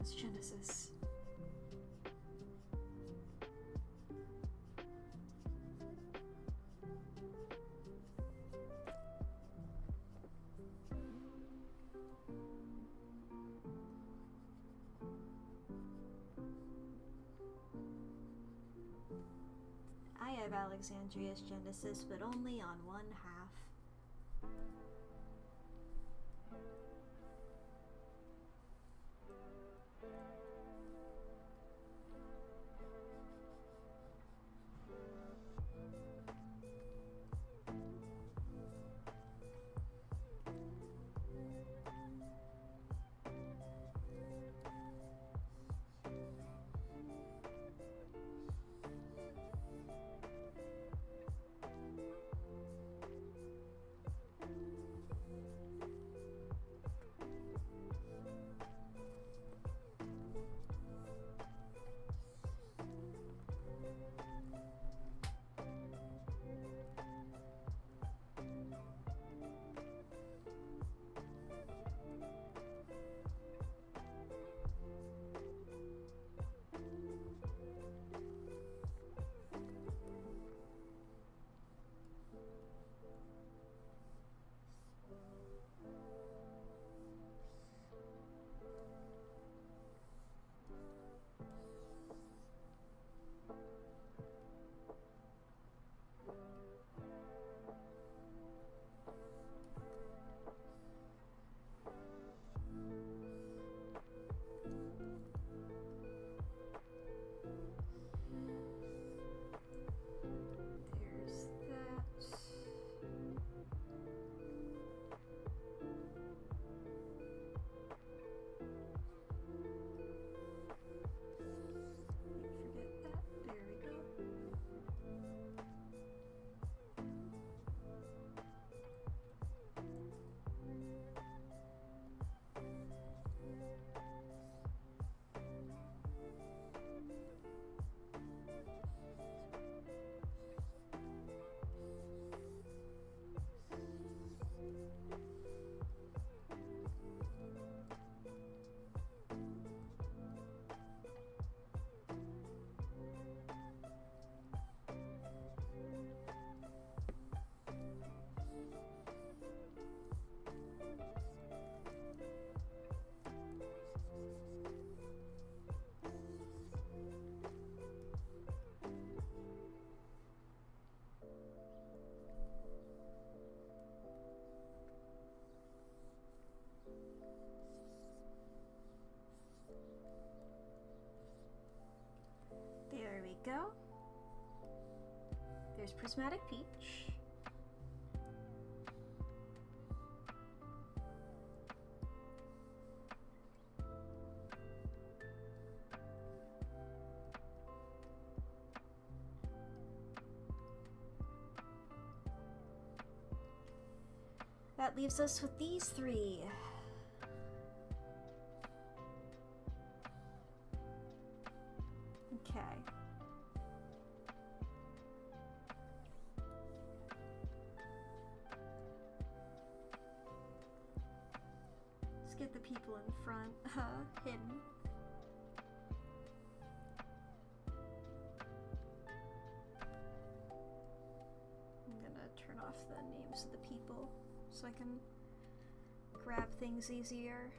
It's Genesis. I have Alexandria's Genesis, but only on one half. There we go. There's Prismatic Peach. That leaves us with these three. Okay. Let's get the people in front, hidden. I'm gonna turn off the names of the people so I can grab things easier.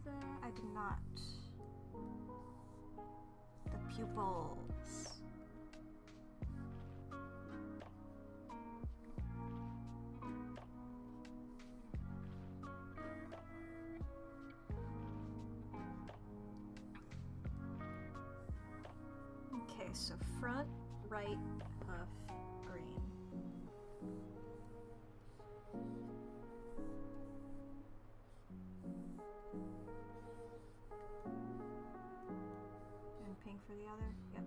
I did not. The pupils. Okay, so front, right, hoof, green. And pink for the other? Yep.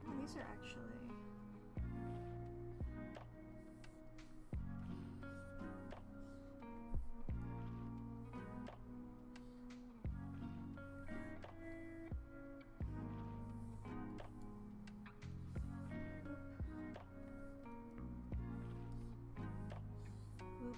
Oh, these are actually... Oop.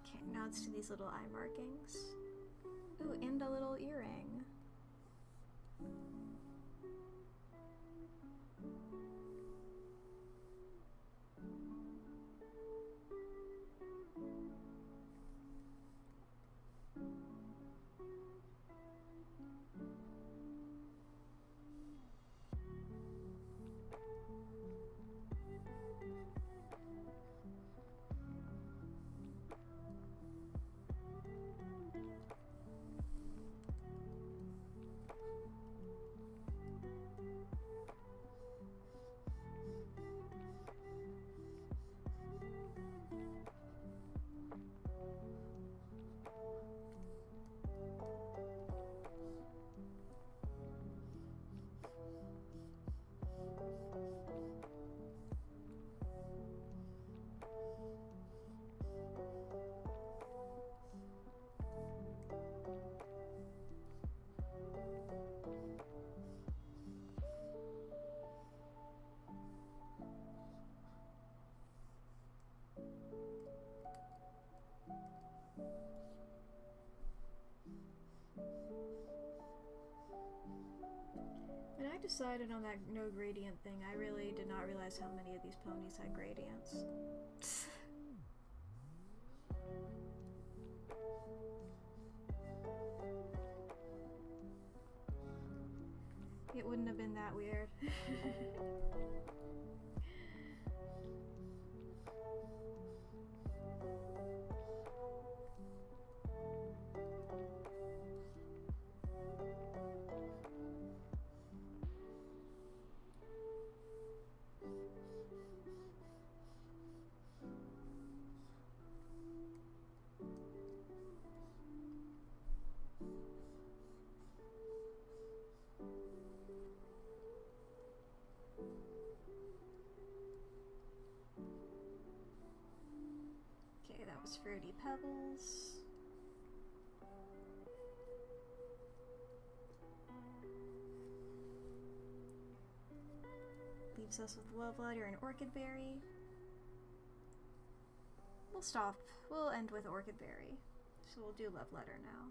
Okay, now let's do these little eye markings. Ooh, and a little earring. When I decided on that no gradient thing, I really did not realize how many of these ponies had gradients. It wouldn't have been that weird. Okay, that was Fruity Pebbles. Leaves us with Love Letter and Orchid Berry. We'll stop. We'll end with Orchid Berry. So we'll do Love Letter now.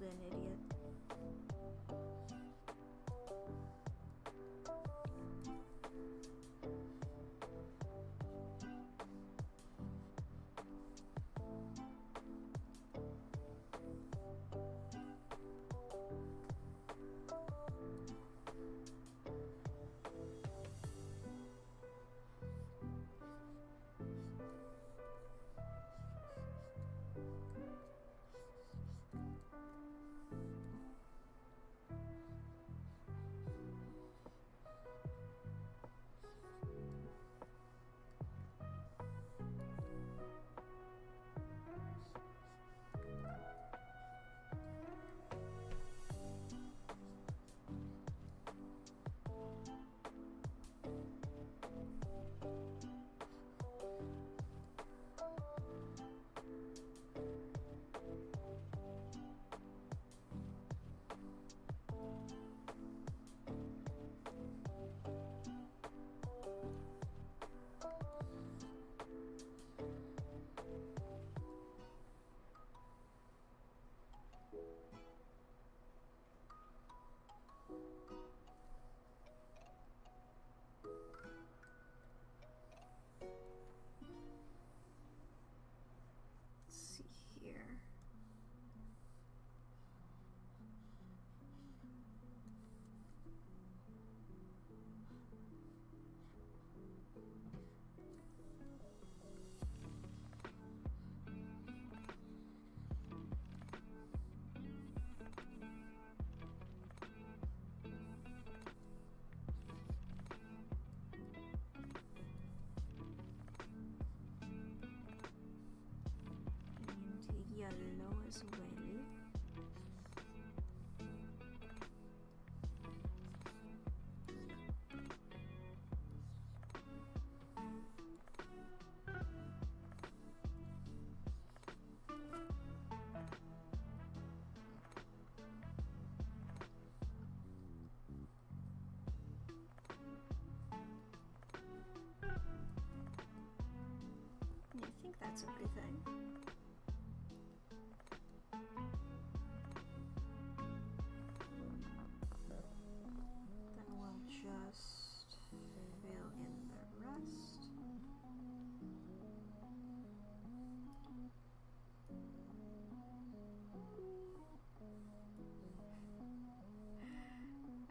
bit an idiot. See here. And yellow as well. I think that's everything. Then we'll just fill in the rest.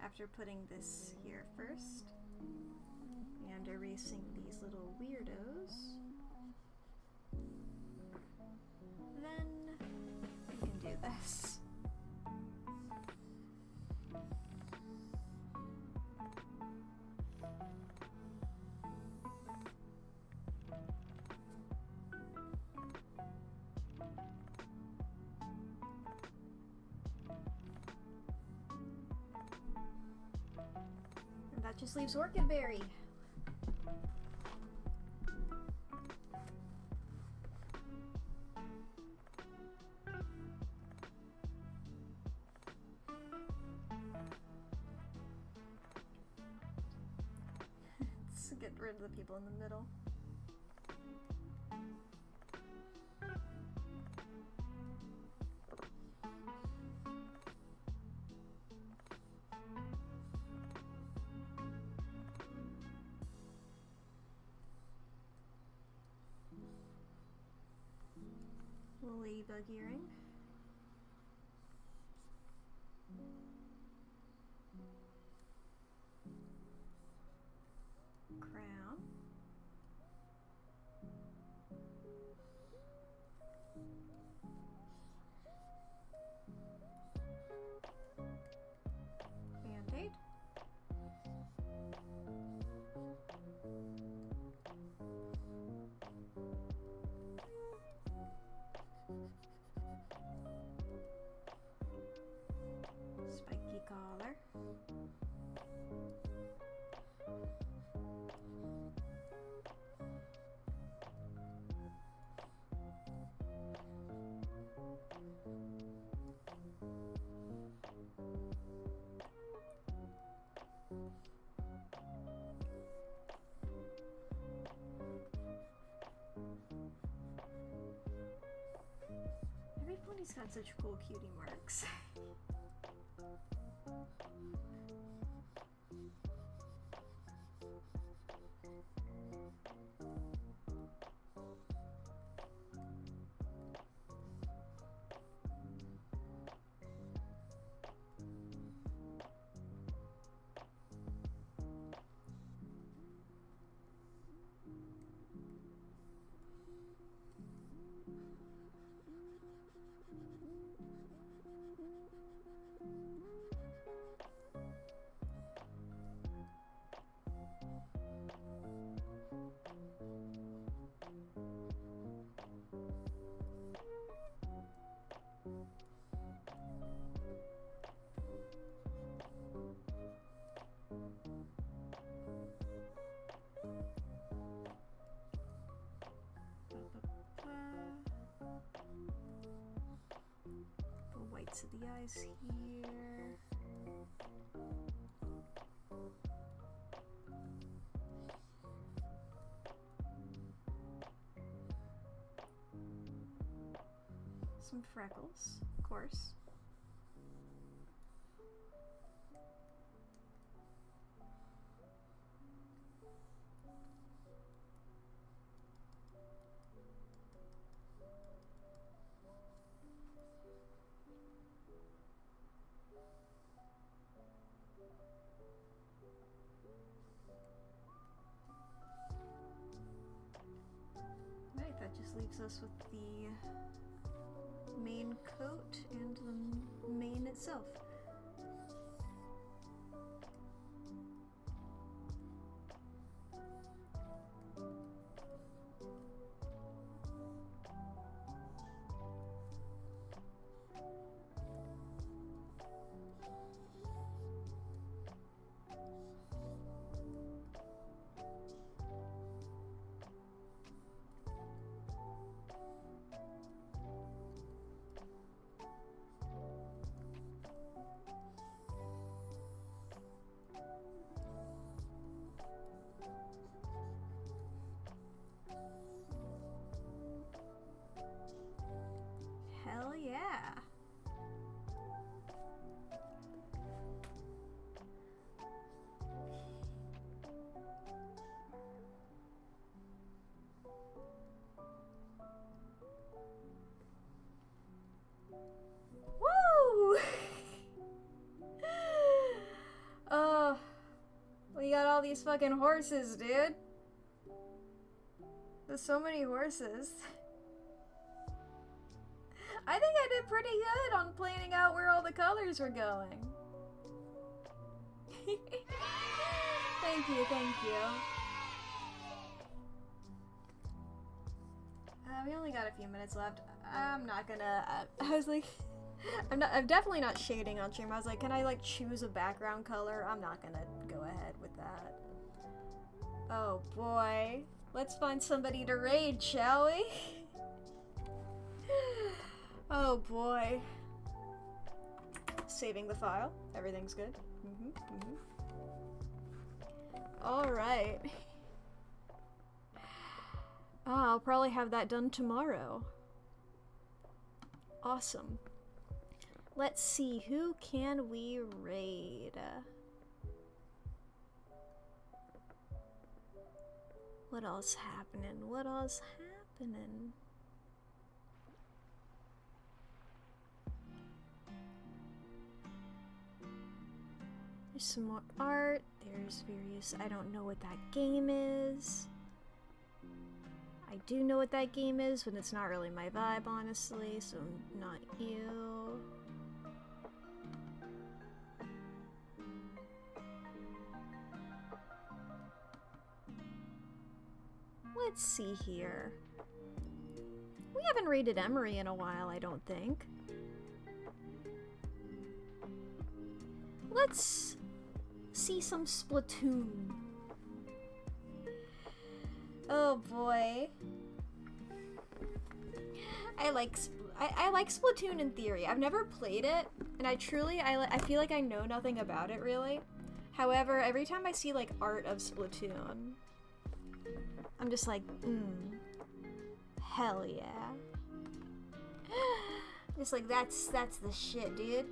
After putting this here first and erasing these little weirdos, then we can do this. And that just leaves Orchid Berry. Let's get rid of the people in the middle. Ladybug earring. Crown. Band-Aid. He's got such cool cutie marks. To the eyes here. Some freckles, of course. That just leaves us with the main coat and the mane itself. Hell yeah. Woo! Oh, we got all these fucking horses, dude. There's so many horses. I think I did pretty good on planning out where all the colors were going. Thank you, thank you. We only got a few minutes left. I'm not gonna, I was like, I'm definitely not shading on stream. I was like, can I like choose a background color? I'm not gonna go ahead with that. Oh boy. Let's find somebody to raid, shall we? Oh boy. Saving the file. Everything's good. Alright. I'll probably have that done tomorrow. Awesome. Let's see, who can we raid? What else happening? What else happening? There's some more art. There's various... I don't know what that game is. I do know what that game is, but it's not really my vibe, honestly, so not you. Let's see here. We haven't raided Emery in a while, I don't think. Let's see some Splatoon. Oh boy. I like Splatoon in theory. I've never played it, and I feel like I know nothing about it really. However, every time I see like art of Splatoon, I'm just like, hell yeah. Just like, that's the shit, dude.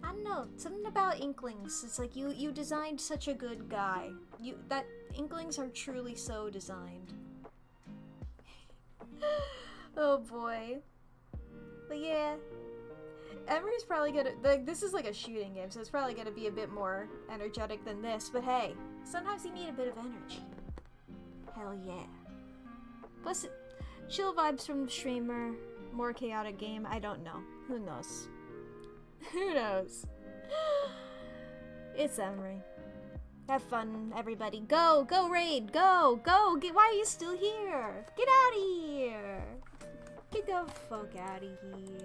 I don't know, something about Inklings. It's like you designed such a good guy. Inklings are truly so designed. Oh boy. But yeah. Emery's probably gonna, like, this is like a shooting game, so it's probably gonna be a bit more energetic than this, but hey, sometimes you need a bit of energy. Hell yeah. Plus, chill vibes from the streamer, more chaotic game, I don't know. Who knows? Who knows? It's Emery. Have fun, everybody. Go raid, go, why are you still here? Get out of here! Get the fuck out of here.